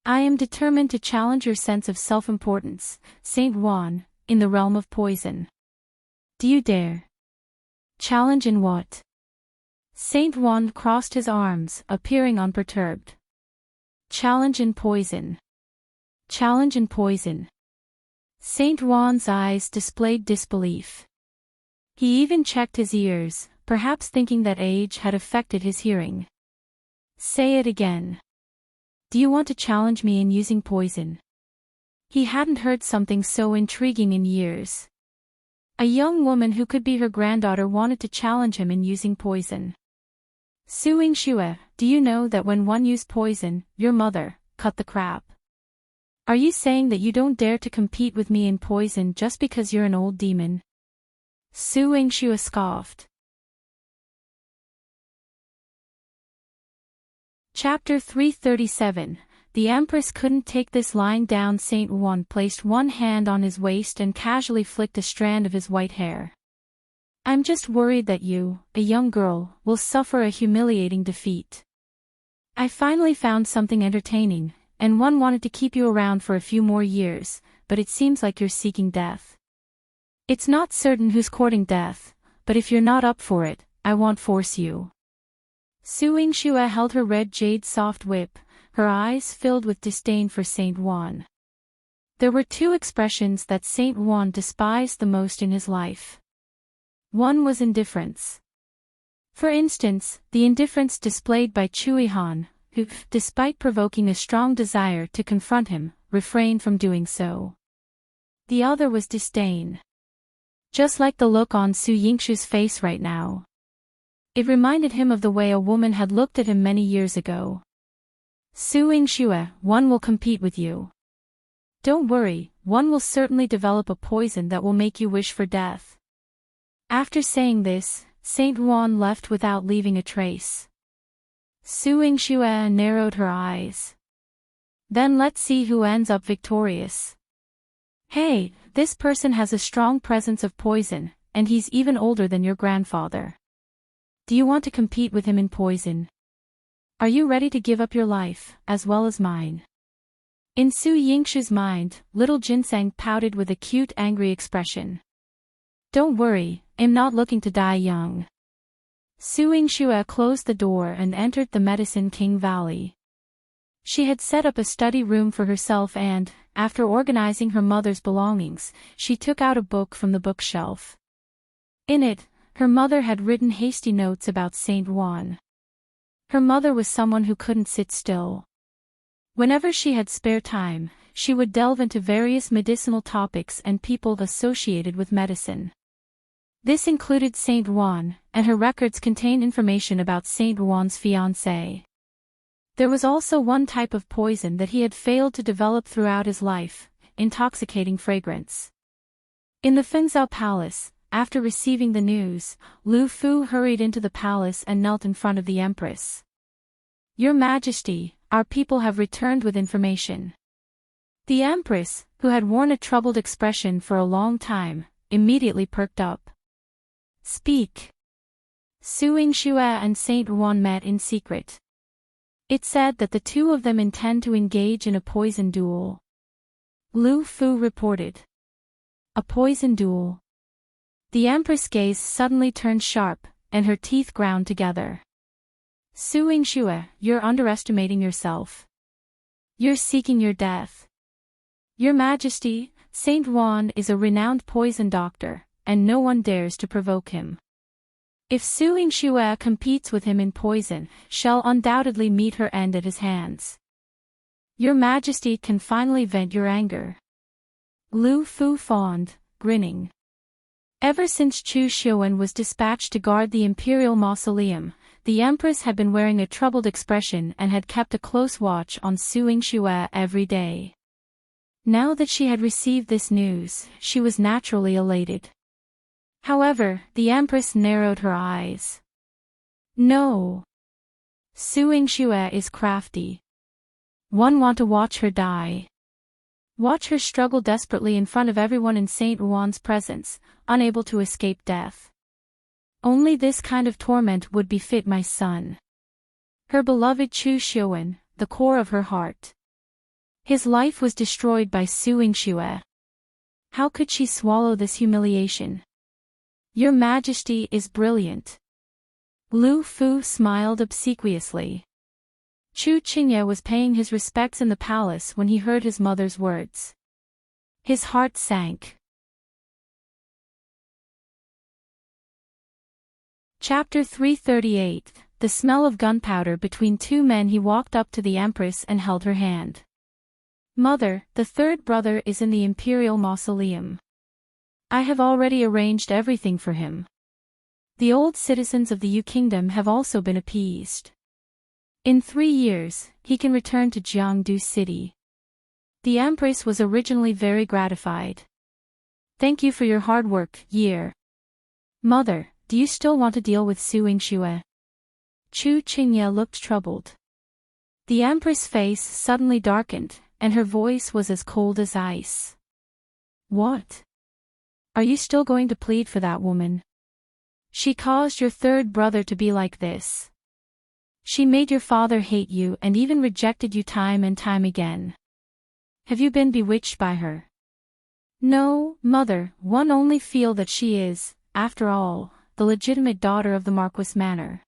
"I am determined to challenge your sense of self-importance, Saint Juan, in the realm of poison." "Do you dare?" "Challenge in what?" Saint Juan crossed his arms, appearing unperturbed. "Challenge in poison." "Challenge in poison." Saint Juan's eyes displayed disbelief. He even checked his ears, perhaps thinking that age had affected his hearing. "Say it again. Do you want to challenge me in using poison?" He hadn't heard something so intriguing in years. A young woman who could be her granddaughter wanted to challenge him in using poison. "Su Yingxue, do you know that when one used poison, your mother cut the crap? Are you saying that you don't dare to compete with me in poison just because you're an old demon?" Su Yingxue scoffed. Chapter 337. The Empress couldn't take this lying down. Saint Juan placed one hand on his waist and casually flicked a strand of his white hair. "I'm just worried that you, a young girl, will suffer a humiliating defeat. I finally found something entertaining, and one wanted to keep you around for a few more years, but it seems like you're seeking death. It's not certain who's courting death, but if you're not up for it, I won't force you." Su Yingxue held her red jade soft whip, her eyes filled with disdain for Saint Juan. There were two expressions that Saint Juan despised the most in his life. One was indifference. For instance, the indifference displayed by Chu Yihan, who, despite provoking a strong desire to confront him, refrained from doing so. The other was disdain. Just like the look on Su Yingxue's face right now. It reminded him of the way a woman had looked at him many years ago. "Su Yingxue, one will compete with you. Don't worry, one will certainly develop a poison that will make you wish for death." After saying this, Saint Juan left without leaving a trace. Su Yingxue narrowed her eyes. "Then let's see who ends up victorious. Hey, this person has a strong presence of poison, and he's even older than your grandfather. Do you want to compete with him in poison? Are you ready to give up your life, as well as mine?" In Su Yingxue's mind, little Ginseng pouted with a cute angry expression. "Don't worry, I'm not looking to die young." Su Yingxue closed the door and entered the Medicine King Valley. She had set up a study room for herself and, after organizing her mother's belongings, she took out a book from the bookshelf. In it, her mother had written hasty notes about Saint Juan. Her mother was someone who couldn't sit still. Whenever she had spare time, she would delve into various medicinal topics and people associated with medicine. This included Saint Juan, and her records contained information about Saint Juan's fiancée. There was also one type of poison that he had failed to develop throughout his life, intoxicating fragrance. In the Fengzhou Palace, after receiving the news, Lu Fu hurried into the palace and knelt in front of the Empress. "Your Majesty, our people have returned with information." The Empress, who had worn a troubled expression for a long time, immediately perked up. "Speak." Su Yingxue and Saint Juan met in secret. It said that the two of them intend to engage in a poison duel. Lu Fu reported. "A poison duel?" The Empress' gaze suddenly turned sharp, and her teeth ground together. "Su Yingxue, you're underestimating yourself. You're seeking your death. Your Majesty, Saint Juan is a renowned poison doctor, and no one dares to provoke him. If Su Yingxue competes with him in poison, she'll undoubtedly meet her end at his hands." Your Majesty can finally vent your anger. Lu Fu fawned, grinning. Ever since Chu Xuan was dispatched to guard the imperial mausoleum, the Empress had been wearing a troubled expression and had kept a close watch on Su Yingxue every day. Now that she had received this news, she was naturally elated. However, the Empress narrowed her eyes. No. Su Yingxue is crafty. One want to watch her die. Watch her struggle desperately in front of everyone in Saint Ruan's presence, unable to escape death. Only this kind of torment would befit my son. Her beloved Chu Xuan, the core of her heart. His life was destroyed by Su Yingxue. How could she swallow this humiliation? Your Majesty is brilliant. Lu Fu smiled obsequiously. Chu Qingye was paying his respects in the palace when he heard his mother's words. His heart sank. Chapter 338, The Smell of Gunpowder. Between two men he walked up to the Empress and held her hand. Mother, the third brother is in the imperial mausoleum. I have already arranged everything for him. The old citizens of the Yu Kingdom have also been appeased. In 3 years, he can return to Jiangdu City. The Empress was originally very gratified. Thank you for your hard work, Year. Mother, do you still want to deal with Su Yingxue? Chu Qingye looked troubled. The Empress' face suddenly darkened, and her voice was as cold as ice. What? Are you still going to plead for that woman? She caused your third brother to be like this. She made your father hate you and even rejected you time and time again. Have you been bewitched by her? No, mother, one only feel that she is, after all, the legitimate daughter of the Marquis Manor.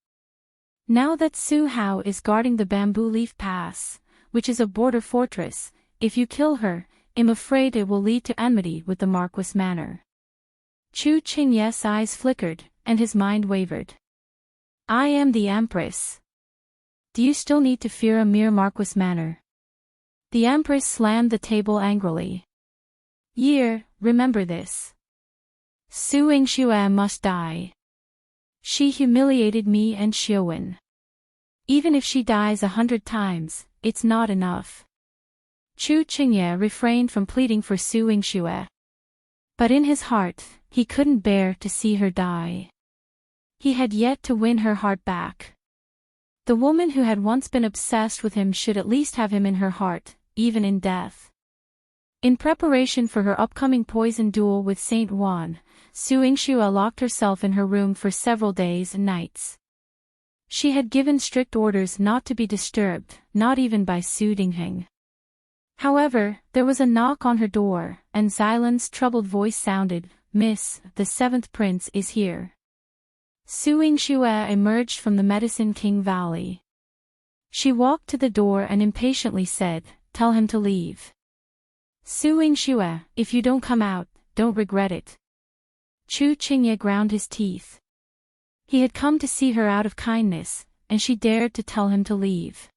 Now that Su Hao is guarding the Bamboo Leaf Pass, which is a border fortress, if you kill her, I'm afraid it will lead to enmity with the Marquis Manor. Chu Qingye's eyes flickered, and his mind wavered. I am the Empress. Do you still need to fear a mere Marquis Manor? The Empress slammed the table angrily. Year, remember this. Su Yingxue must die. She humiliated me and Xuan. Even if she dies 100 times, it's not enough. Chu Qingye refrained from pleading for Su Yingxue. But in his heart, he couldn't bear to see her die. He had yet to win her heart back. The woman who had once been obsessed with him should at least have him in her heart, even in death. In preparation for her upcoming poison duel with Saint Ruan, Su Yingxue locked herself in her room for several days and nights. She had given strict orders not to be disturbed, not even by Su Dingheng. However, there was a knock on her door, and Xilan's troubled voice sounded, Miss, the 7th prince is here. Su Yingxue emerged from the Medicine King Valley. She walked to the door and impatiently said, Tell him to leave. Su Yingxue, if you don't come out, don't regret it. Chu Qingye ground his teeth. He had come to see her out of kindness, and she dared to tell him to leave.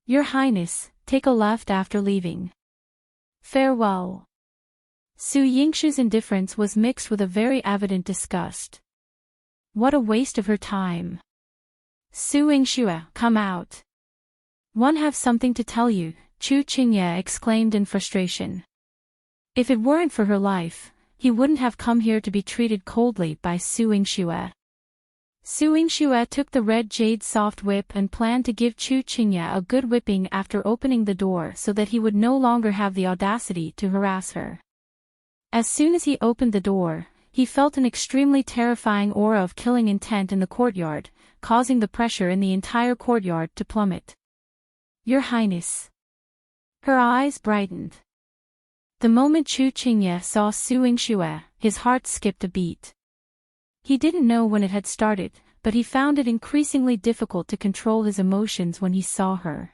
Your Highness, take a left after leaving. Farewell. Su Yingxue's indifference was mixed with a very evident disgust. What a waste of her time. Su Yingxue, come out. One have something to tell you, Chu Qingye exclaimed in frustration. If it weren't for her life, he wouldn't have come here to be treated coldly by Su Yingxue. Su Yingxue took the red jade soft whip and planned to give Chu Qingye a good whipping after opening the door so that he would no longer have the audacity to harass her. As soon as he opened the door, he felt an extremely terrifying aura of killing intent in the courtyard, causing the pressure in the entire courtyard to plummet. Your Highness. Her eyes brightened. The moment Chu Qingye saw Su Yingxue, his heart skipped a beat. He didn't know when it had started, but he found it increasingly difficult to control his emotions when he saw her.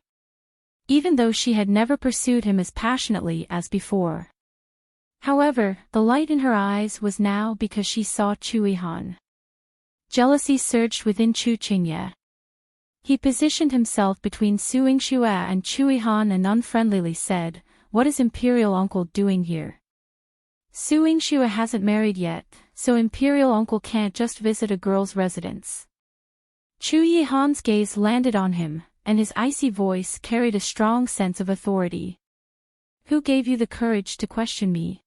Even though she had never pursued him as passionately as before. However, the light in her eyes was now because she saw Yihan. Jealousy surged within Chu Qingye. He positioned himself between Su Yingxue and Chu Yihan and unfriendlily said, "What is Imperial Uncle doing here?" Su Yingxue hasn't married yet, so Imperial Uncle can't just visit a girl's residence. Chu Yihan's gaze landed on him, and his icy voice carried a strong sense of authority. "Who gave you the courage to question me?"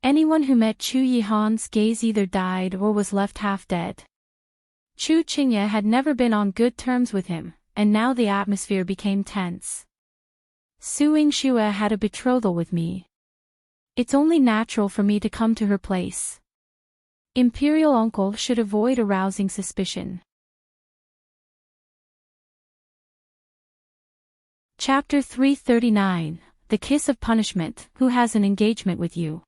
Anyone who met Chu Yihan's gaze either died or was left half dead. Chu Qingye had never been on good terms with him, and now the atmosphere became tense. "Su Yingxue had a betrothal with me. It's only natural for me to come to her place. Imperial Uncle should avoid arousing suspicion." Chapter 339, The Kiss of Punishment. Who has an engagement with you?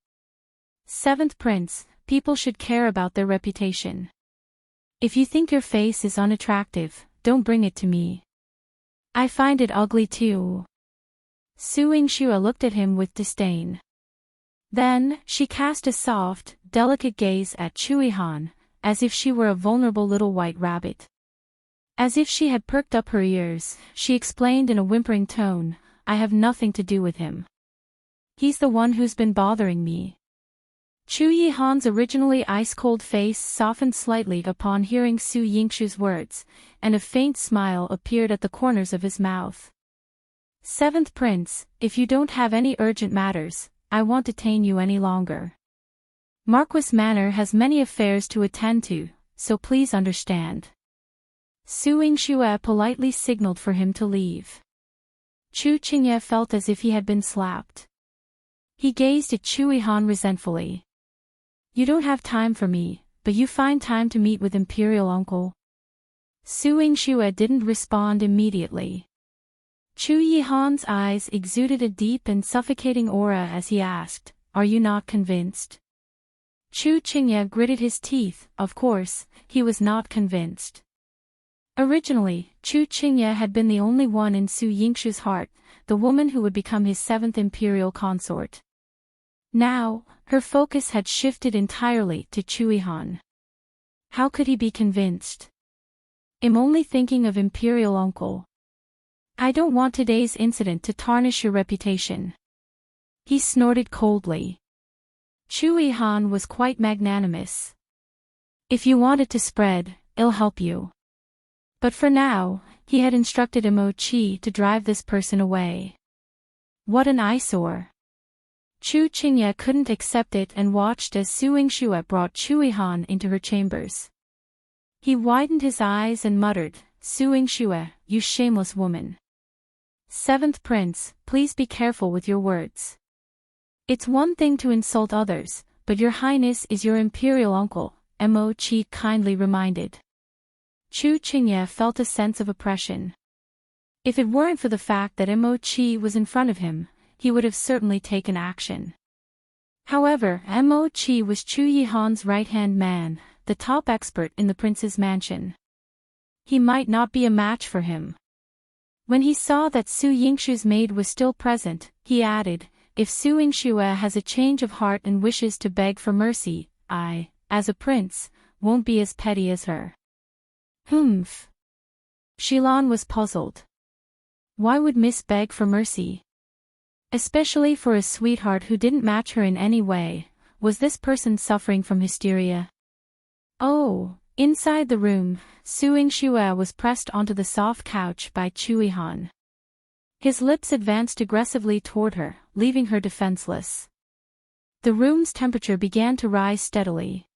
Seventh Prince, people should care about their reputation. If you think your face is unattractive, don't bring it to me. I find it ugly too. Su Yingxue looked at him with disdain. Then, she cast a soft, delicate gaze at Chu Yihan, as if she were a vulnerable little white rabbit. As if she had perked up her ears, she explained in a whimpering tone, "I have nothing to do with him. He's the one who's been bothering me." Chu Yihan's originally ice-cold face softened slightly upon hearing Su Yingxue's words, and a faint smile appeared at the corners of his mouth. "Seventh Prince, if you don't have any urgent matters, I won't detain you any longer. Marquis Manor has many affairs to attend to, so please understand." Su Yingxue politely signaled for him to leave. Chu Qingye felt as if he had been slapped. He gazed at Chu Yihan resentfully. "You don't have time for me, but you find time to meet with Imperial Uncle?" Su Yingxue didn't respond immediately. Chu Yihan's eyes exuded a deep and suffocating aura as he asked, "Are you not convinced?" Chu Qingye gritted his teeth. Of course, he was not convinced. Originally, Chu Qingye had been the only one in Su Yingxue's heart, the woman who would become his seventh imperial consort. Now, her focus had shifted entirely to Chu Yihan. How could he be convinced? "I'm only thinking of Imperial Uncle. I don't want today's incident to tarnish your reputation." He snorted coldly. Chu Yihan was quite magnanimous. "If you want it to spread, I'll help you." But for now, he had instructed Mo Qi to drive this person away. What an eyesore. Chu Qingye couldn't accept it and watched as Su Yingxue brought Chu Yihan into her chambers. He widened his eyes and muttered, "Su Yingxue, you shameless woman. Seventh Prince, please be careful with your words. It's one thing to insult others, but your highness is your imperial uncle," Mo Qi kindly reminded. Chu Qingye felt a sense of oppression. If it weren't for the fact that Mo Qi was in front of him, he would have certainly taken action. However, Mo Qi was Chu Yihan's right-hand man, the top expert in the prince's mansion. He might not be a match for him. When he saw that Su Yingxue's maid was still present, he added, "If Su Yingxue has a change of heart and wishes to beg for mercy, I, as a prince, won't be as petty as her." Humph. Xilan was puzzled. Why would Miss beg for mercy? Especially for a sweetheart who didn't match her in any way. Was this person suffering from hysteria? Oh, inside the room, Su Yingxue was pressed onto the soft couch by Chu Yihan. His lips advanced aggressively toward her, leaving her defenseless. The room's temperature began to rise steadily.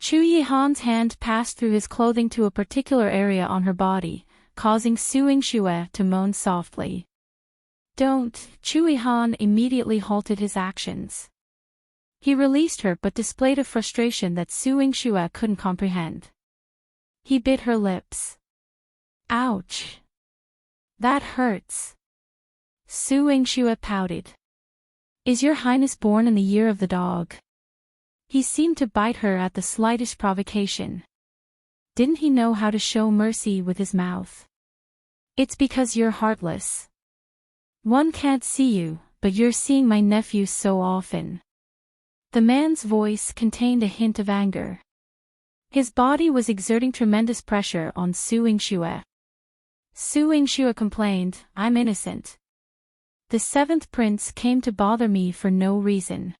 Chu Yihan's hand passed through his clothing to a particular area on her body, causing Su Yingxue to moan softly. "Don't!" Chu Yihan immediately halted his actions. He released her but displayed a frustration that Su Yingxue couldn't comprehend. He bit her lips. "Ouch! That hurts." Su Yingxue pouted. "Is your highness born in the year of the dog?" He seemed to bite her at the slightest provocation. Didn't he know how to show mercy with his mouth? "It's because you're heartless. One can't see you, but you're seeing my nephew so often." The man's voice contained a hint of anger. His body was exerting tremendous pressure on Su Yingxue. Su Yingxue complained, I'm innocent. The seventh prince came to bother me for no reason.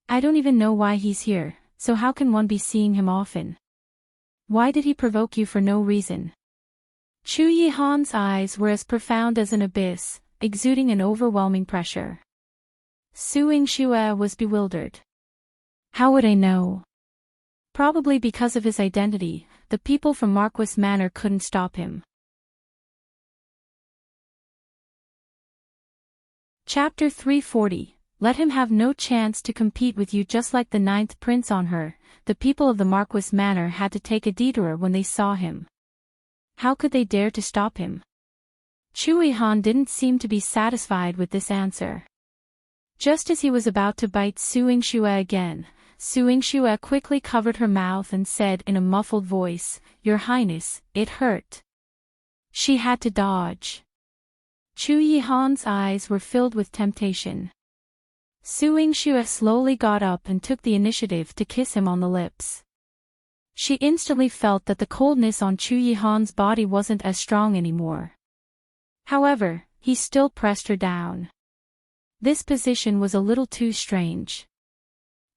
I don't even know why he's here, so how can one be seeing him often? Why did he provoke you for no reason? Chu Yihan's eyes were as profound as an abyss, exuding an overwhelming pressure. Su Yingxue was bewildered. How would I know? Probably because of his identity, the people from Marquis Manor couldn't stop him. Chapter 340. Let him have no chance to compete with you. Just like the ninth prince on her, the people of the Marquis Manor had to take a detour when they saw him. How could they dare to stop him? Chu Yihan didn't seem to be satisfied with this answer. Just as he was about to bite Su Yingxue again, Su Yingxue quickly covered her mouth and said in a muffled voice, Your Highness, it hurt. She had to dodge. Chu Yihan's eyes were filled with temptation. Su Yingxue slowly got up and took the initiative to kiss him on the lips. She instantly felt that the coldness on Chu Yihan's body wasn't as strong anymore. However, he still pressed her down. This position was a little too strange.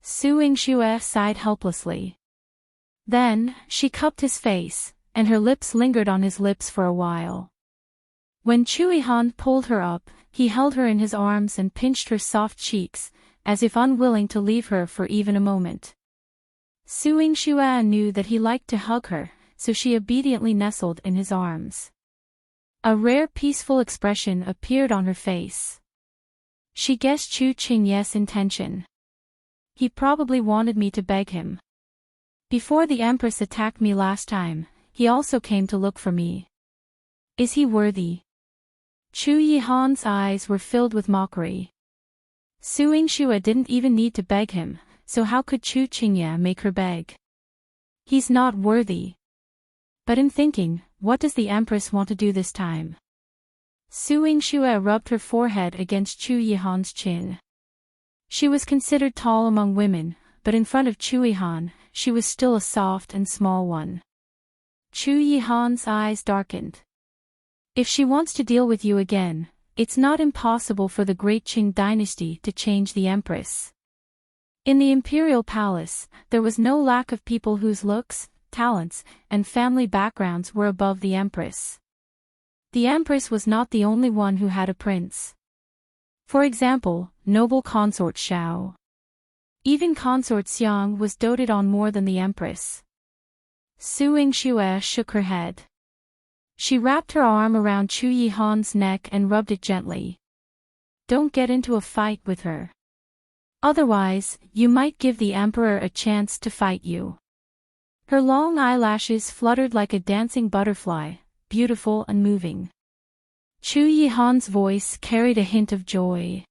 Su Yingxue sighed helplessly. Then, she cupped his face, and her lips lingered on his lips for a while. When Chu Yihan pulled her up, he held her in his arms and pinched her soft cheeks, as if unwilling to leave her for even a moment. Su Yingxue knew that he liked to hug her, so she obediently nestled in his arms. A rare peaceful expression appeared on her face. She guessed Chu Qingye's intention. He probably wanted me to beg him. Before the Empress attacked me last time, he also came to look for me. Is he worthy? Chu Yihan's eyes were filled with mockery. Su Yingxue didn't even need to beg him, so how could Chu Qingye make her beg? He's not worthy. But in thinking, what does the Empress want to do this time? Su Yingxue rubbed her forehead against Chu Yihan's chin. She was considered tall among women, but in front of Chu Yihan, she was still a soft and small one. Chu Yihan's eyes darkened. If she wants to deal with you again, it's not impossible for the great Qing dynasty to change the Empress. In the imperial palace, there was no lack of people whose looks, talents, and family backgrounds were above the Empress. The Empress was not the only one who had a prince. For example, noble consort Xiao. Even consort Sheng was doted on more than the Empress. Su Yingxue shook her head. She wrapped her arm around Chu Yihan's neck and rubbed it gently. Don't get into a fight with her. Otherwise, you might give the Emperor a chance to fight you. Her long eyelashes fluttered like a dancing butterfly, beautiful and moving. Chu Yihan's voice carried a hint of joy.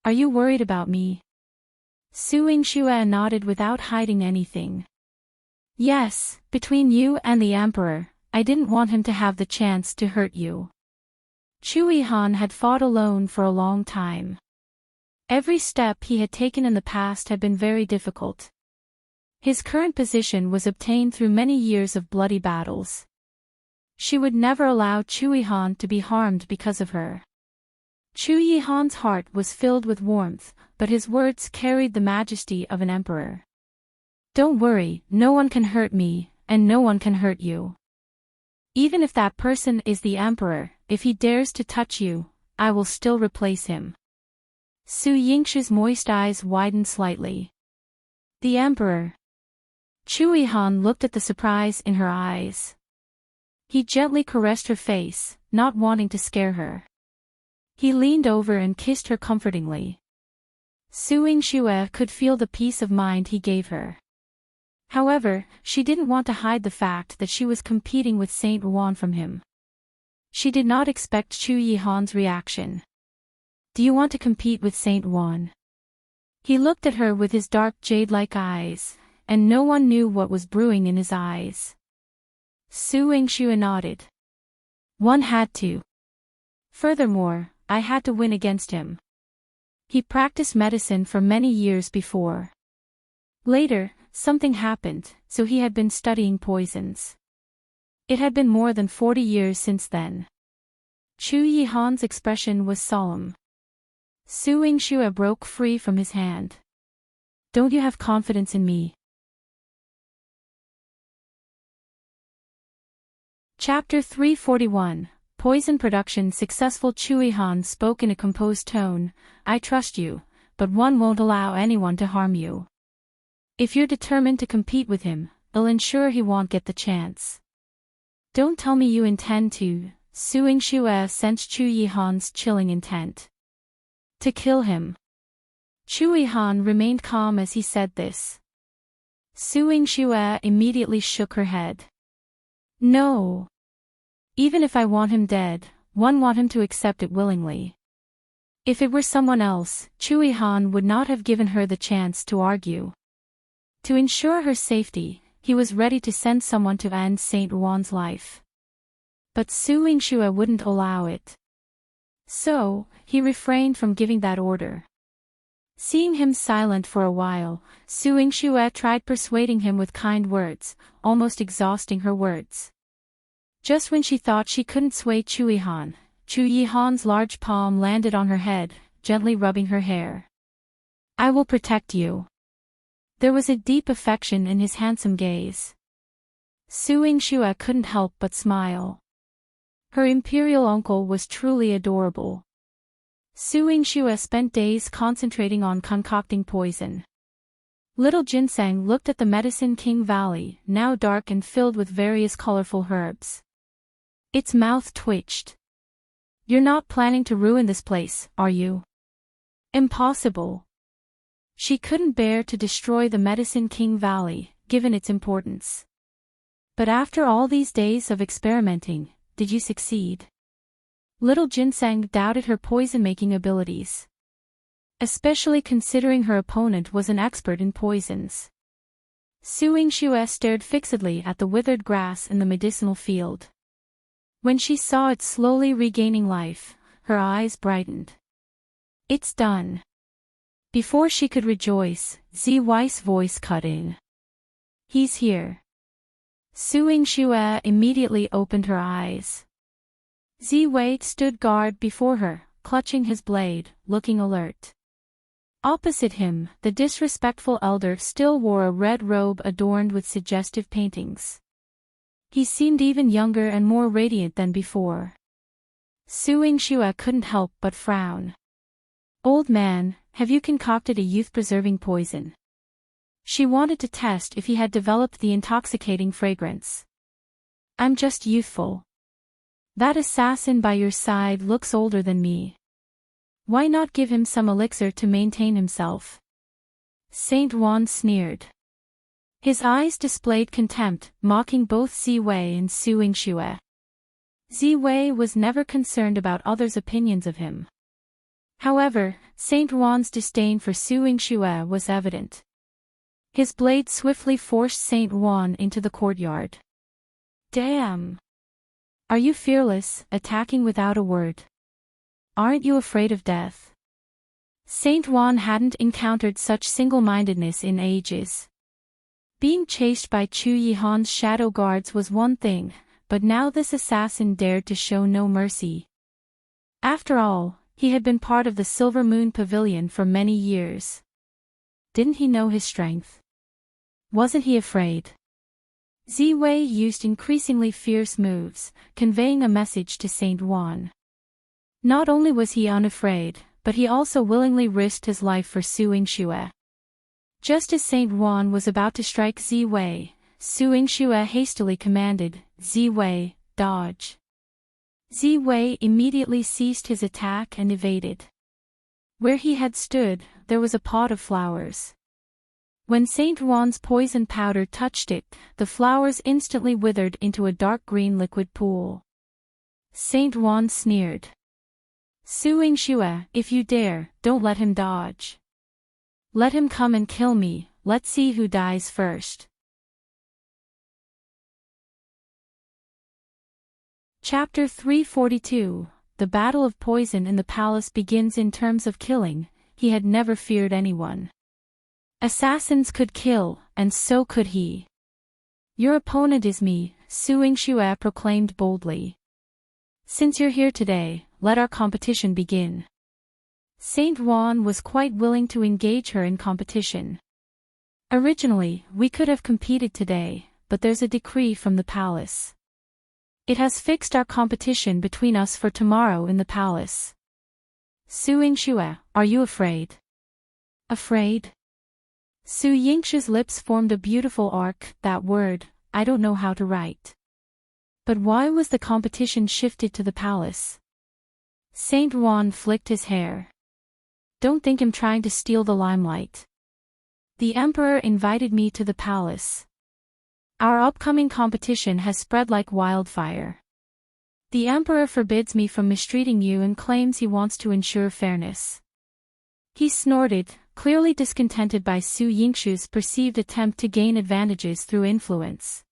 Are you worried about me? Su Yingxue nodded without hiding anything. Yes, between you and the Emperor, I didn't want him to have the chance to hurt you. Chu Yihan had fought alone for a long time. Every step he had taken in the past had been very difficult. His current position was obtained through many years of bloody battles. She would never allow Chu Yihan to be harmed because of her. Chu Yihan's heart was filled with warmth, but his words carried the majesty of an emperor. Don't worry, no one can hurt me, and no one can hurt you. Even if that person is the emperor, if he dares to touch you, I will still replace him. Su Yingxue's moist eyes widened slightly. The emperor. Chu Yihan looked at the surprise in her eyes. He gently caressed her face, not wanting to scare her. He leaned over and kissed her comfortingly. Su Yingxue could feel the peace of mind he gave her. However, she didn't want to hide the fact that she was competing with Saint Ruan from him. She did not expect Chu Yihan's reaction. Do you want to compete with Saint Ruan? He looked at her with his dark jade-like eyes, and no one knew what was brewing in his eyes. Su Yingxue nodded. One had to. Furthermore, I had to win against him. He practiced medicine for many years before. Later, something happened, so he had been studying poisons. It had been more than 40 years since then. Chu Yihan's expression was solemn. Su Yingxue broke free from his hand. Don't you have confidence in me? Chapter 341, Poison Production Successful. Chu Yihan spoke in a composed tone. I trust you, but one won't allow anyone to harm you. If you're determined to compete with him, I'll ensure he won't get the chance. Don't tell me you intend to. Su Yingxue sensed Chu Yihan's chilling intent. To kill him. Chu Yihan remained calm as he said this. Su Yingxue immediately shook her head. No. Even if I want him dead, one want him to accept it willingly. If it were someone else, Chu Yihan would not have given her the chance to argue. To ensure her safety, he was ready to send someone to end Saint Ruan's life. But Su Yingxue wouldn't allow it. So, he refrained from giving that order. Seeing him silent for a while, Su Yingxue tried persuading him with kind words, almost exhausting her words. Just when she thought she couldn't sway Chu Yihan's large palm landed on her head, gently rubbing her hair. I will protect you. There was a deep affection in his handsome gaze. Su Yingxue couldn't help but smile. Her imperial uncle was truly adorable. Su Yingxue spent days concentrating on concocting poison. Little Jinling looked at the Medicine King Valley, now dark and filled with various colorful herbs. Its mouth twitched. You're not planning to ruin this place, are you? Impossible. She couldn't bear to destroy the Medicine King Valley, given its importance. But after all these days of experimenting, did you succeed? Little Jinling doubted her poison-making abilities. Especially considering her opponent was an expert in poisons. Su Yingxue stared fixedly at the withered grass in the medicinal field. When she saw it slowly regaining life, her eyes brightened. It's done. Before she could rejoice, Ziwei's voice cut in. He's here. Su Yingxue immediately opened her eyes. Ziwei stood guard before her, clutching his blade, looking alert. Opposite him, the disrespectful elder still wore a red robe adorned with suggestive paintings. He seemed even younger and more radiant than before. Su Yingxue couldn't help but frown. Old man, have you concocted a youth-preserving poison? She wanted to test if he had developed the intoxicating fragrance. I'm just youthful. That assassin by your side looks older than me. Why not give him some elixir to maintain himself? Saint Ruan sneered. His eyes displayed contempt, mocking both Ziwei and Su Yingxue. Ziwei was never concerned about others' opinions of him. However, Saint Ruan's disdain for Su Yingxue was evident. His blade swiftly forced Saint Ruan into the courtyard. Damn! Are you fearless, attacking without a word? Aren't you afraid of death? Saint Ruan hadn't encountered such single-mindedness in ages. Being chased by Chu Yihan's shadow guards was one thing, but now this assassin dared to show no mercy. After all, he had been part of the Silver Moon Pavilion for many years. Didn't he know his strength? Wasn't he afraid? Ziwei used increasingly fierce moves, conveying a message to Saint Ruan. Not only was he unafraid, but he also willingly risked his life for Su Yingxue. Just as Saint Ruan was about to strike Ziwei, Su Yingxue hastily commanded, Ziwei, dodge. Ziwei immediately ceased his attack and evaded. Where he had stood, there was a pot of flowers. When Saint Ruan's poison powder touched it, the flowers instantly withered into a dark green liquid pool. Saint Ruan sneered. Su Yingxue, if you dare, don't let him dodge. Let him come and kill me, let's see who dies first. Chapter 342, The Battle of Poison in the Palace begins. In terms of killing, he had never feared anyone. Assassins could kill, and so could he. Your opponent is me, Su Yingxue proclaimed boldly. Since you're here today, let our competition begin. Saint Ruan was quite willing to engage her in competition. Originally, we could have competed today, but there's a decree from the palace. It has fixed our competition between us for tomorrow in the palace. Su Yingxue, are you afraid? Afraid? Su Yingxue's lips formed a beautiful arc. That word, I don't know how to write. But why was the competition shifted to the palace? Saint Ruan flicked his hair. Don't think I'm trying to steal the limelight. The emperor invited me to the palace. Our upcoming competition has spread like wildfire. The emperor forbids me from mistreating you and claims he wants to ensure fairness. He snorted, clearly discontented by Su Yingxue's perceived attempt to gain advantages through influence.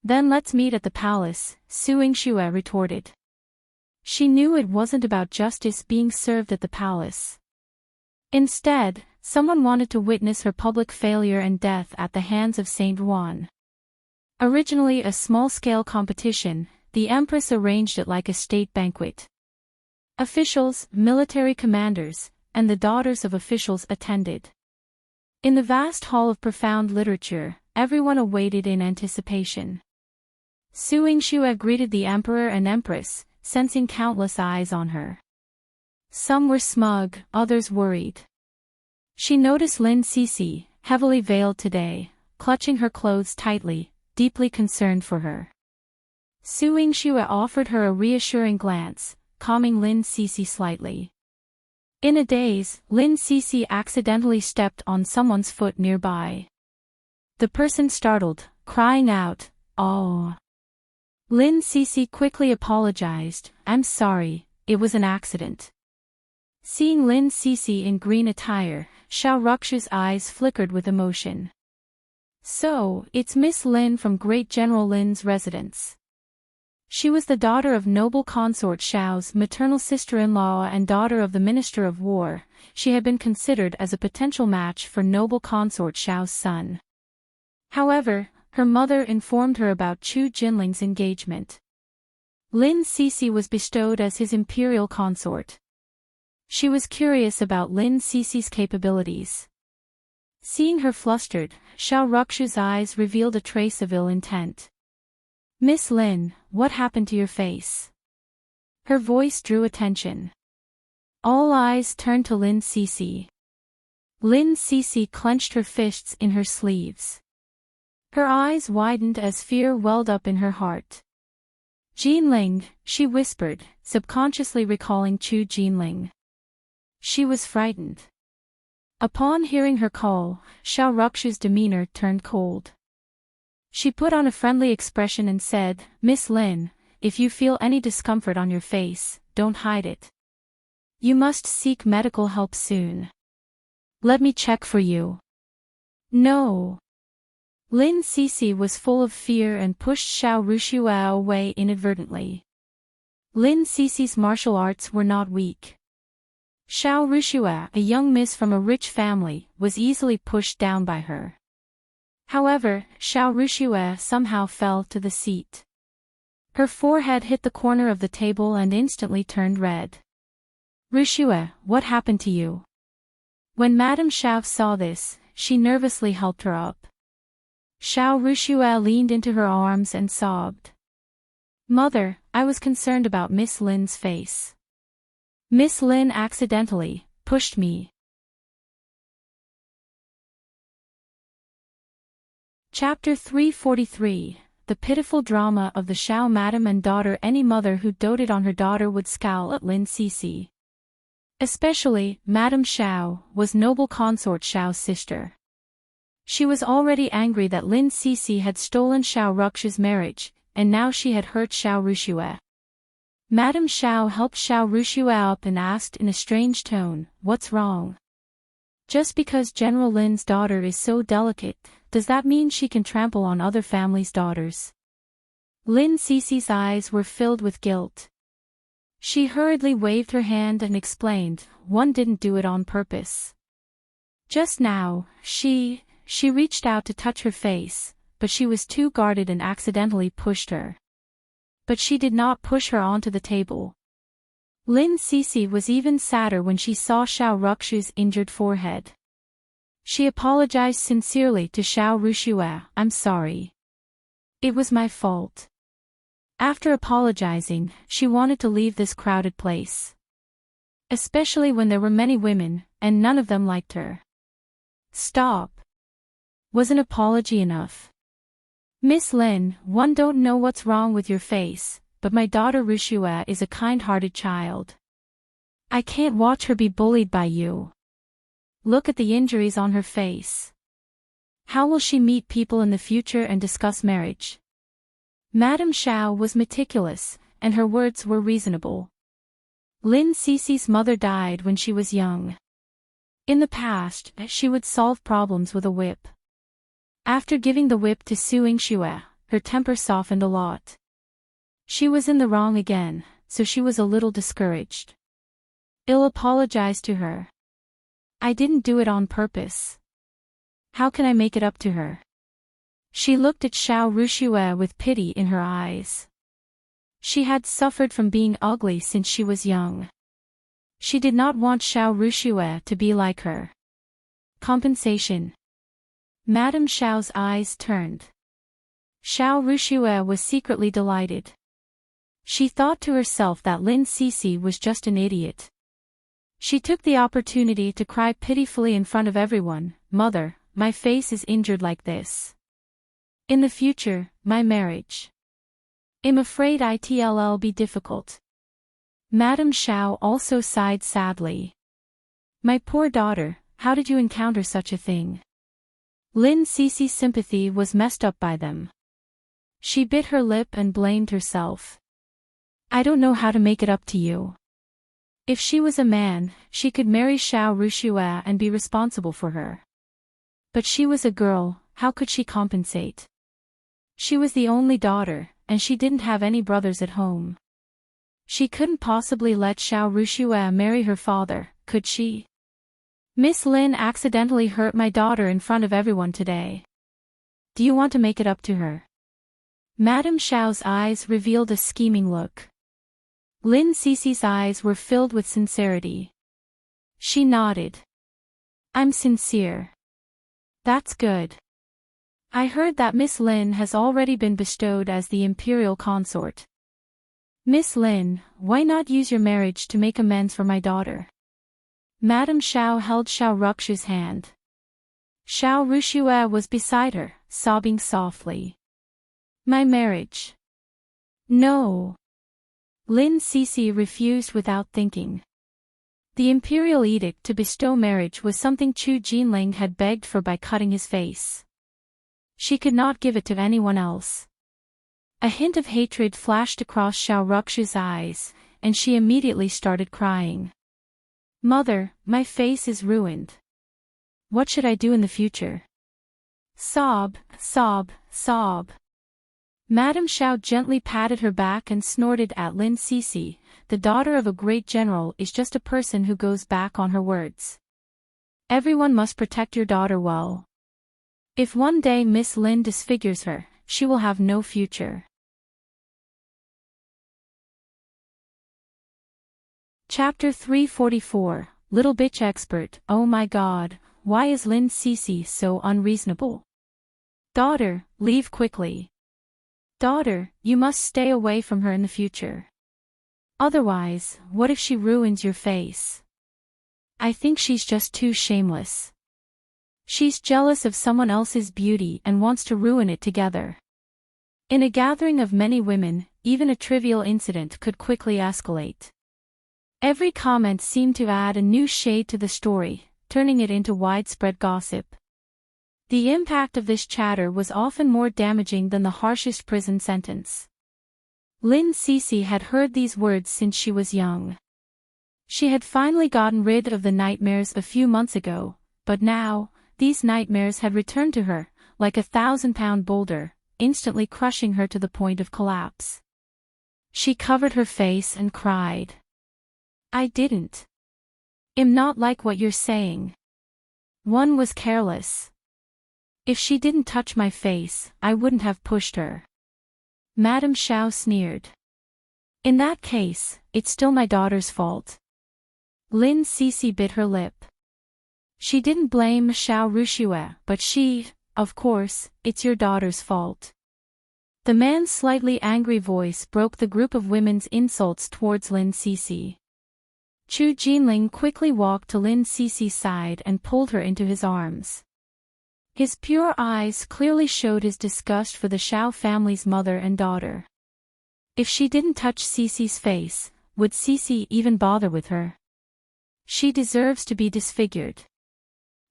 Then let's meet at the palace, Su Yingxue retorted. She knew it wasn't about justice being served at the palace. Instead, someone wanted to witness her public failure and death at the hands of Saint Ruan. Originally a small-scale competition, the Empress arranged it like a state banquet. Officials, military commanders, and the daughters of officials attended. In the vast hall of profound literature, everyone awaited in anticipation. Su Yingxue greeted the Emperor and Empress, sensing countless eyes on her. Some were smug, others worried. She noticed Lin Sisi, heavily veiled today, clutching her clothes tightly, deeply concerned for her. Su Yingxue offered her a reassuring glance, calming Lin Sisi slightly. In a daze, Lin Sisi accidentally stepped on someone's foot nearby. The person startled, crying out, "Oh!" Lin Sisi quickly apologized, "I'm sorry, it was an accident." Seeing Lin Sisi in green attire, Xiao Ruxu's eyes flickered with emotion. So, it's Miss Lin from Great General Lin's residence. She was the daughter of noble consort Xiao's maternal sister-in-law and daughter of the Minister of War. She had been considered as a potential match for noble consort Xiao's son. However, her mother informed her about Chu Jinling's engagement. Lin Sisi was bestowed as his imperial consort. She was curious about Lin Sisi's capabilities. Seeing her flustered, Xiao Ruxu's eyes revealed a trace of ill intent. "Miss Lin, what happened to your face?" Her voice drew attention. All eyes turned to Lin Sisi. Lin Sisi clenched her fists in her sleeves. Her eyes widened as fear welled up in her heart. "Jinling," she whispered, subconsciously recalling Chu Jinling. She was frightened. Upon hearing her call, Xiao Ruxu's demeanor turned cold. She put on a friendly expression and said, "Miss Lin, if you feel any discomfort on your face, don't hide it. You must seek medical help soon. Let me check for you." "No." Lin Sisi was full of fear and pushed Xiao Ruxu away inadvertently. Lin Sisi's martial arts were not weak. Xiao Ruxu, a young miss from a rich family, was easily pushed down by her. However, Xiao Ruxu somehow fell to the seat. Her forehead hit the corner of the table and instantly turned red. "Ruxu, what happened to you?" When Madame Xiao saw this, she nervously helped her up. Xiao Ruxu leaned into her arms and sobbed. "Mother, I was concerned about Miss Lin's face. Miss Lin accidentally pushed me." Chapter 343, The Pitiful Drama of the Xiao Madam and Daughter. Any mother who doted on her daughter would scowl at Lin Sisi. Especially, Madame Xiao was noble consort Xiao's sister. She was already angry that Lin Sisi had stolen Xiao Ruxu's marriage, and now she had hurt Xiao Ruxu. Madame Xiao helped Xiao Ruxu up and asked in a strange tone, "What's wrong? Just because General Lin's daughter is so delicate, does that mean she can trample on other families' daughters?" Lin Sisi's eyes were filled with guilt. She hurriedly waved her hand and explained, "One didn't do it on purpose. Just now, she reached out to touch her face, but she was too guarded and accidentally pushed her. But she did not push her onto the table. Lin Sisi was even sadder when she saw Xiao Ruxu's injured forehead. She apologized sincerely to Xiao Ruxue. "I'm sorry. It was my fault." After apologizing, she wanted to leave this crowded place. Especially when there were many women, and none of them liked her. "Stop. Was an apology enough?" "Miss Lin, one don't know what's wrong with your face, but my daughter Ruxue is a kind-hearted child. I can't watch her be bullied by you. Look at the injuries on her face. How will she meet people in the future and discuss marriage?" Madame Xiao was meticulous, and her words were reasonable. Lin Sisi's mother died when she was young. In the past, she would solve problems with a whip. After giving the whip to Su Yingxue, her temper softened a lot. She was in the wrong again, so she was a little discouraged. Il apologized to her. "I didn't do it on purpose. How can I make it up to her?" She looked at Xiao Ruxue with pity in her eyes. She had suffered from being ugly since she was young. She did not want Xiao Ruxue to be like her. Compensation. Madame Xiao's eyes turned. Xiao Ruxue was secretly delighted. She thought to herself that Lin Sisi was just an idiot. She took the opportunity to cry pitifully in front of everyone, "Mother, my face is injured like this. In the future, my marriage. I'm afraid it'll be difficult." Madame Xiao also sighed sadly. "My poor daughter, how did you encounter such a thing?" Lin Sisi's sympathy was messed up by them. She bit her lip and blamed herself. "I don't know how to make it up to you. If she was a man, she could marry Xiao Ruxue and be responsible for her. But she was a girl, how could she compensate? She was the only daughter, and she didn't have any brothers at home. She couldn't possibly let Xiao Ruxue marry her father, could she? Miss Lin accidentally hurt my daughter in front of everyone today. Do you want to make it up to her?" Madame Xiao's eyes revealed a scheming look. Lin Sisi's eyes were filled with sincerity. She nodded. "I'm sincere." "That's good. I heard that Miss Lin has already been bestowed as the imperial consort. Miss Lin, why not use your marriage to make amends for my daughter?" Madame Xiao held Xiao Ruxu's hand. Xiao Ruxue was beside her, sobbing softly. "My marriage. No." Lin Sisi refused without thinking. The imperial edict to bestow marriage was something Chu Jinling had begged for by cutting his face. She could not give it to anyone else. A hint of hatred flashed across Xiao Ruxu's eyes, and she immediately started crying. "Mother, my face is ruined. What should I do in the future?" Sob, sob, sob. Madame Xiao gently patted her back and snorted at Lin Sisi. "The daughter of a great general is just a person who goes back on her words. Everyone must protect your daughter well. If one day Miss Lin disfigures her, she will have no future." Chapter 344, Little Bitch Expert. Oh my god, why is Lin Sisi so unreasonable? Daughter, leave quickly. Daughter, you must stay away from her in the future. Otherwise, what if she ruins your face? I think she's just too shameless. She's jealous of someone else's beauty and wants to ruin it together. In a gathering of many women, even a trivial incident could quickly escalate. Every comment seemed to add a new shade to the story, turning it into widespread gossip. The impact of this chatter was often more damaging than the harshest prison sentence. Lin Sisi had heard these words since she was young. She had finally gotten rid of the nightmares a few months ago, but now, these nightmares had returned to her, like a 1,000-pound boulder, instantly crushing her to the point of collapse. She covered her face and cried. "I didn't. I'm not like what you're saying. One was careless. If she didn't touch my face, I wouldn't have pushed her. Madame Xiao sneered. In that case, it's still my daughter's fault. Lin Sisi bit her lip. She didn't blame Xiao Ruxue, but of course, it's your daughter's fault. The man's slightly angry voice broke the group of women's insults towards Lin Sisi. Chu Jinling quickly walked to Lin Sisi's side and pulled her into his arms. His pure eyes clearly showed his disgust for the Xiao family's mother and daughter. If she didn't touch Sisi's face, would Sisi even bother with her? She deserves to be disfigured.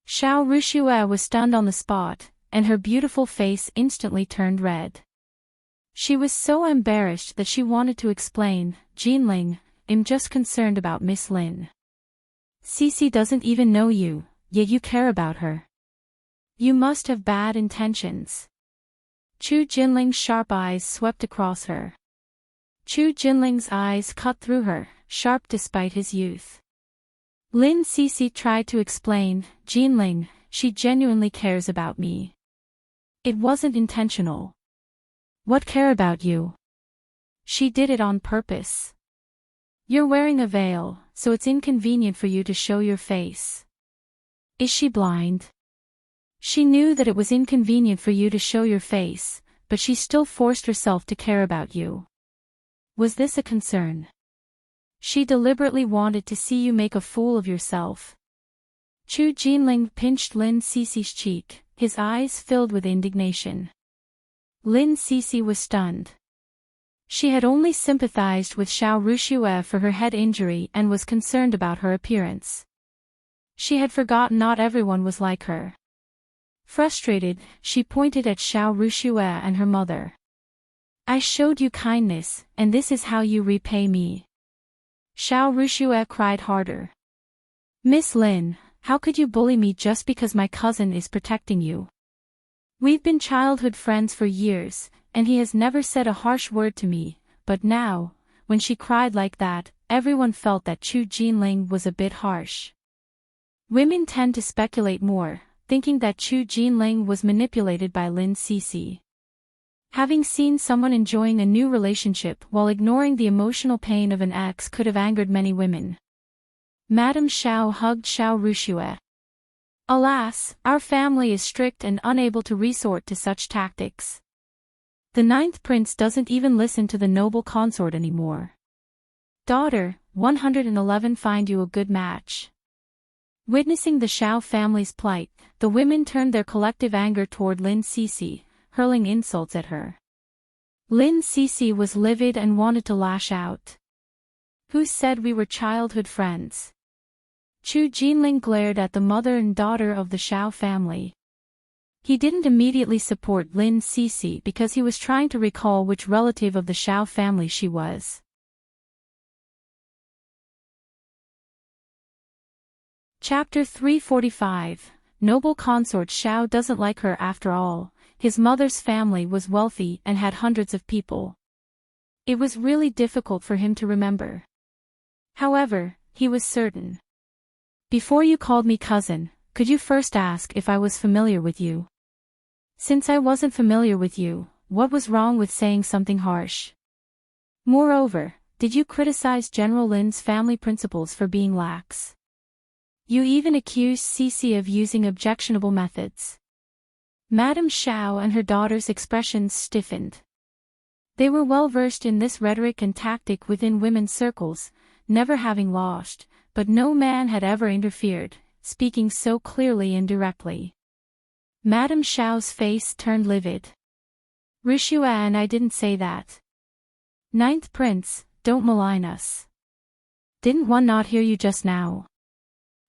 Xiao Ruxue was stunned on the spot, and her beautiful face instantly turned red. She was so embarrassed that she wanted to explain, Jinling, I'm just concerned about Miss Lin. Sisi doesn't even know you, yet you care about her. You must have bad intentions. Chu Jinling's sharp eyes swept across her. Chu Jinling's eyes cut through her, sharp despite his youth. Lin Sisi tried to explain, Jinling, she genuinely cares about me. It wasn't intentional. What care about you? She did it on purpose. You're wearing a veil, so it's inconvenient for you to show your face. Is she blind? She knew that it was inconvenient for you to show your face, but she still forced herself to care about you. Was this a concern? She deliberately wanted to see you make a fool of yourself. Chu Jinling pinched Lin Sisi's cheek, his eyes filled with indignation. Lin Sisi was stunned. She had only sympathized with Xiao Ruxue for her head injury and was concerned about her appearance. She had forgotten not everyone was like her. Frustrated, she pointed at Xiao Ruxue and her mother. I showed you kindness, and this is how you repay me. Xiao Ruxue cried harder. Miss Lin, how could you bully me just because my cousin is protecting you? We've been childhood friends for years, and he has never said a harsh word to me, but now, when she cried like that, everyone felt that Chu Jinling was a bit harsh. Women tend to speculate more, thinking that Chu Jinling was manipulated by Lin Sisi. Having seen someone enjoying a new relationship while ignoring the emotional pain of an ex could have angered many women. Madame Xiao hugged Xiao Ruxue. Alas, our family is strict and unable to resort to such tactics. The 9th prince doesn't even listen to the noble consort anymore. Daughter, 111 find you a good match. Witnessing the Xiao family's plight, the women turned their collective anger toward Lin Sisi, hurling insults at her. Lin Sisi was livid and wanted to lash out. Who said we were childhood friends? Chu Jinling glared at the mother and daughter of the Xiao family. He didn't immediately support Lin Sisi because he was trying to recall which relative of the Xiao family she was. Chapter 345. Noble consort Xiao doesn't like her after all. His mother's family was wealthy and had hundreds of people. It was really difficult for him to remember. However, he was certain. Before you called me cousin, could you first ask if I was familiar with you? Since I wasn't familiar with you, what was wrong with saying something harsh? Moreover, did you criticize General Lin's family principles for being lax? You even accused Sisi of using objectionable methods. Madame Xiao and her daughter's expressions stiffened. They were well versed in this rhetoric and tactic within women's circles, never having lost, but no man had ever interfered, speaking so clearly and directly. Madame Xiao's face turned livid. Ruxue and I didn't say that. 9th prince, don't malign us. Didn't one not hear you just now?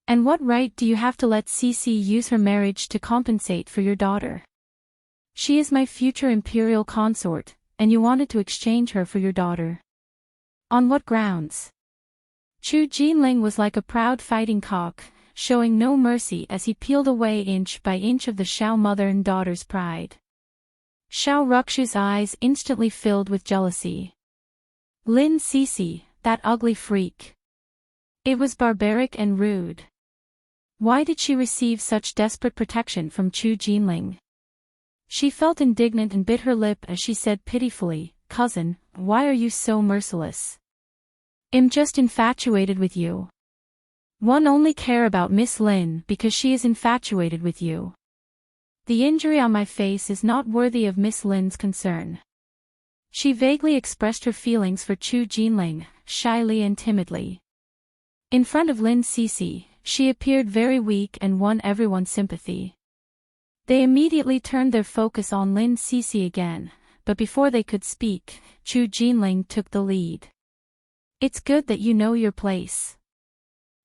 And what right do you have to let Sisi use her marriage to compensate for your daughter? She is my future imperial consort, and you wanted to exchange her for your daughter. On what grounds? Chu Jinling was like a proud fighting cock, showing no mercy as he peeled away inch by inch of the Xiao mother and daughter's pride. Xiao Ruxu's eyes instantly filled with jealousy. Lin Sisi, that ugly freak. It was barbaric and rude. Why did she receive such desperate protection from Chu Jinling? She felt indignant and bit her lip as she said pitifully, "Cousin, why are you so merciless? I'm just infatuated with you. One only care about Miss Lin because she is infatuated with you. The injury on my face is not worthy of Miss Lin's concern." She vaguely expressed her feelings for Chu Jinling, shyly and timidly. In front of Lin Sisi, she appeared very weak and won everyone's sympathy. They immediately turned their focus on Lin Sisi again, but before they could speak, Chu Jinling took the lead. "It's good that you know your place.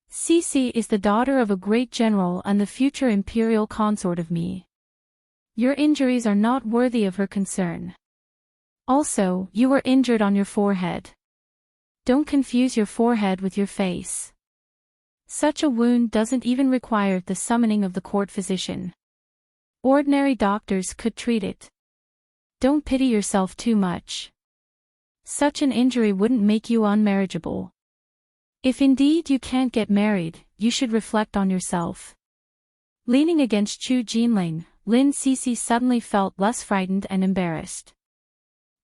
Sisi is the daughter of a great general and the future imperial consort of me. Your injuries are not worthy of her concern. Also, you were injured on your forehead. Don't confuse your forehead with your face. Such a wound doesn't even require the summoning of the court physician. Ordinary doctors could treat it. Don't pity yourself too much. Such an injury wouldn't make you unmarriageable. If indeed you can't get married, you should reflect on yourself." Leaning against Chu Jinling, Lin Sisi suddenly felt less frightened and embarrassed.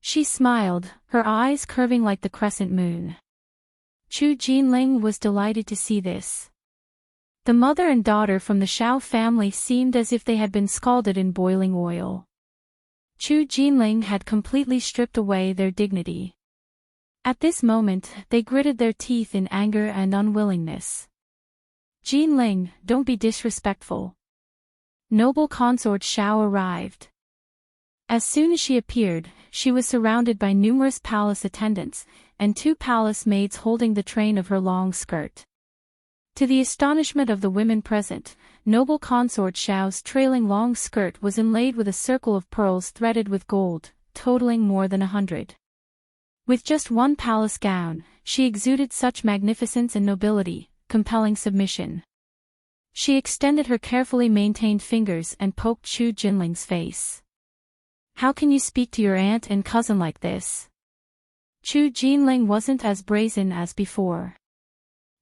She smiled, her eyes curving like the crescent moon. Chu Jinling was delighted to see this. The mother and daughter from the Xiao family seemed as if they had been scalded in boiling oil. Chu Jinling had completely stripped away their dignity. At this moment, they gritted their teeth in anger and unwillingness. "Jinling, don't be disrespectful." Noble consort Xiao arrived. As soon as she appeared, she was surrounded by numerous palace attendants, and 2 palace maids holding the train of her long skirt. To the astonishment of the women present, noble consort Xiao's trailing long skirt was inlaid with a circle of pearls threaded with gold, totaling more than 100. With just one palace gown, she exuded such magnificence and nobility, compelling submission. She extended her carefully maintained fingers and poked Chu Jinling's face. "How can you speak to your aunt and cousin like this?" Chu Jinling wasn't as brazen as before.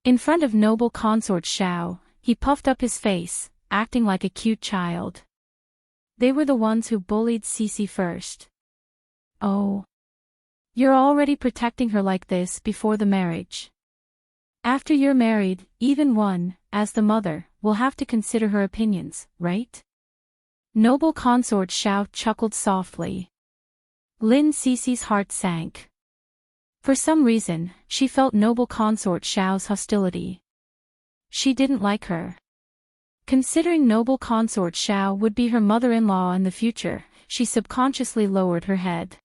In front of noble consort Xiao, he puffed up his face, acting like a cute child. They were the ones who bullied Sisi first. "Oh. You're already protecting her like this before the marriage. After you're married, even one, as the mother, will have to consider her opinions, right?" Noble consort Xiao chuckled softly. Lin Sisi's heart sank. For some reason, she felt noble consort Xiao's hostility. She didn't like her. Considering noble consort Xiao would be her mother-in-law in the future, she subconsciously lowered her head.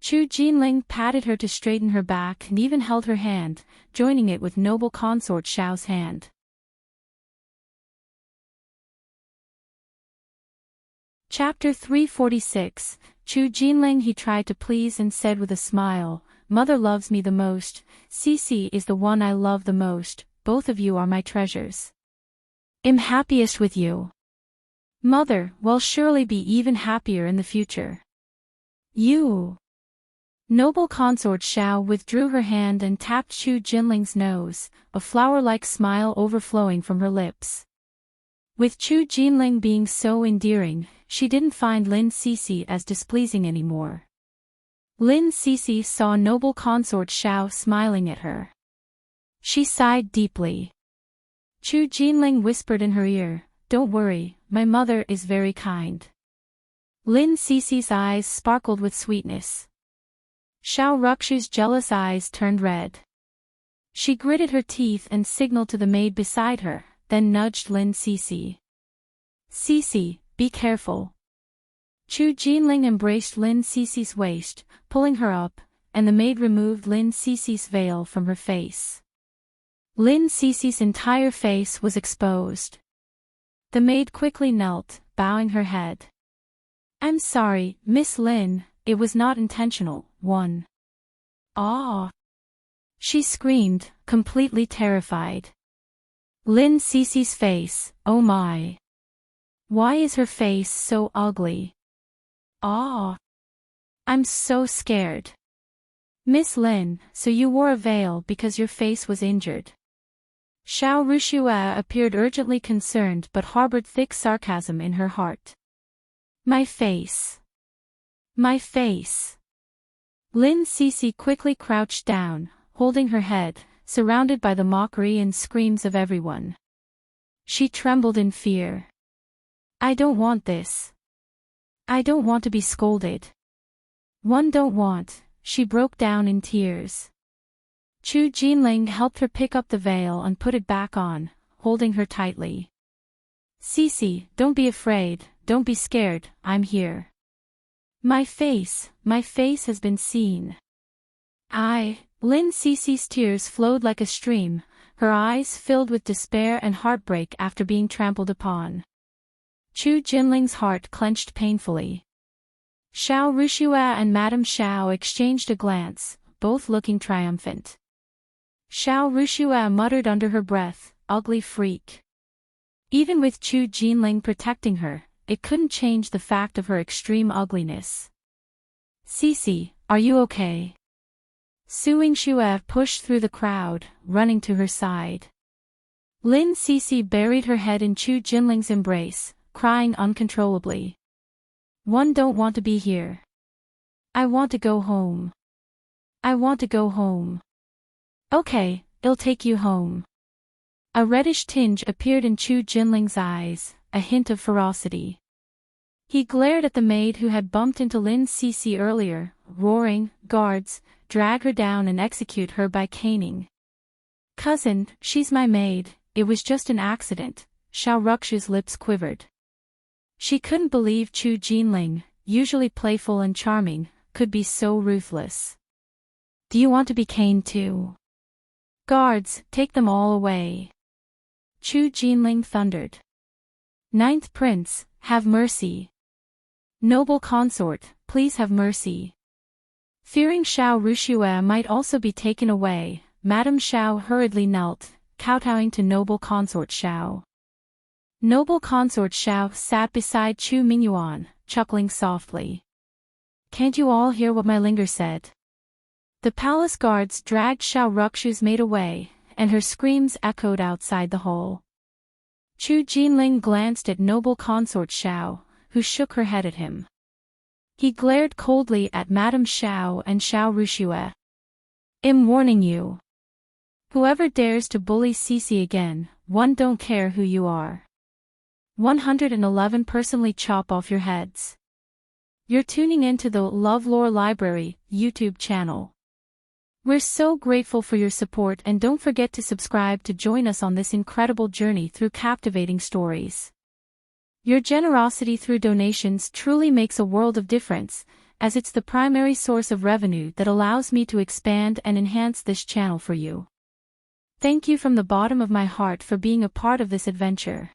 Chu Jinling patted her to straighten her back and even held her hand, joining it with noble consort Xiao's hand. Chapter 346, Chu Jinling he tried to please and said with a smile, "Mother loves me the most, Sisi is the one I love the most, both of you are my treasures. I'm happiest with you. Mother will surely be even happier in the future. You." Noble consort Xiao withdrew her hand and tapped Chu Jinling's nose, a flower-like smile overflowing from her lips. With Chu Jinling being so endearing, she didn't find Lin Sisi as displeasing anymore. Lin Sisi saw noble consort Xiao smiling at her. She sighed deeply. Chu Jinling whispered in her ear, "Don't worry, my mother is very kind." Lin Sisi's eyes sparkled with sweetness. Xiao Ruxu's jealous eyes turned red. She gritted her teeth and signaled to the maid beside her, then nudged Lin Sisi. "Sisi, be careful." Chu Jinling embraced Lin Sisi's waist, pulling her up, and the maid removed Lin Sisi's veil from her face. Lin Sisi's entire face was exposed. The maid quickly knelt, bowing her head. "I'm sorry, Miss Lin, it was not intentional." "One." "Ah!" she screamed, completely terrified. Lin Sisi's face, oh my. Why is her face so ugly? "Ah! I'm so scared." "Miss Lin, so you wore a veil because your face was injured." Xiao Ruxue appeared urgently concerned but harbored thick sarcasm in her heart. My face. My face. Lin Sisi quickly crouched down, holding her head, surrounded by the mockery and screams of everyone. She trembled in fear. I don't want this. I don't want to be scolded. One don't want, she broke down in tears. Chu Jinling helped her pick up the veil and put it back on, holding her tightly. Sisi, don't be afraid, don't be scared, I'm here. My face has been seen. Lin Sisi's tears flowed like a stream, her eyes filled with despair and heartbreak after being trampled upon. Chu Jinling's heart clenched painfully. Xiao Ruxue and Madame Xiao exchanged a glance, both looking triumphant. Xiao Ruxue muttered under her breath, ugly freak. Even with Chu Jinling protecting her, it couldn't change the fact of her extreme ugliness. Sisi, are you okay? Su Yingxue pushed through the crowd, running to her side. Lin Sisi buried her head in Chu Jinling's embrace, crying uncontrollably. One don't want to be here. I want to go home. I want to go home. Okay, I'll take you home. A reddish tinge appeared in Chu Jinling's eyes, a hint of ferocity. He glared at the maid who had bumped into Lin Sisi earlier, roaring, guards, drag her down and execute her by caning. Cousin, she's my maid, it was just an accident, Xiao Ruxu's lips quivered. She couldn't believe Chu Jinling, usually playful and charming, could be so ruthless. Do you want to be caned too? Guards, take them all away. Chu Jinling thundered. Ninth Prince, have mercy. Noble Consort, please have mercy. Fearing Xiao Ruxue might also be taken away, Madame Xiao hurriedly knelt, kowtowing to Noble Consort Xiao. Noble Consort Xiao sat beside Chu Mingyuan, chuckling softly. Can't you all hear what my linger said? The palace guards dragged Xiao Ruxu's maid away, and her screams echoed outside the hall. Chu Jinling glanced at Noble Consort Xiao, who shook her head at him. He glared coldly at Madame Xiao and Xiao Ruxue. I'm warning you. Whoever dares to bully Sisi again, one don't care who you are. 111 Personally chop off your heads. You're tuning into the LoveLore Library YouTube channel. We're so grateful for your support, and don't forget to subscribe to join us on this incredible journey through captivating stories. Your generosity through donations truly makes a world of difference, as it's the primary source of revenue that allows me to expand and enhance this channel for you. Thank you from the bottom of my heart for being a part of this adventure.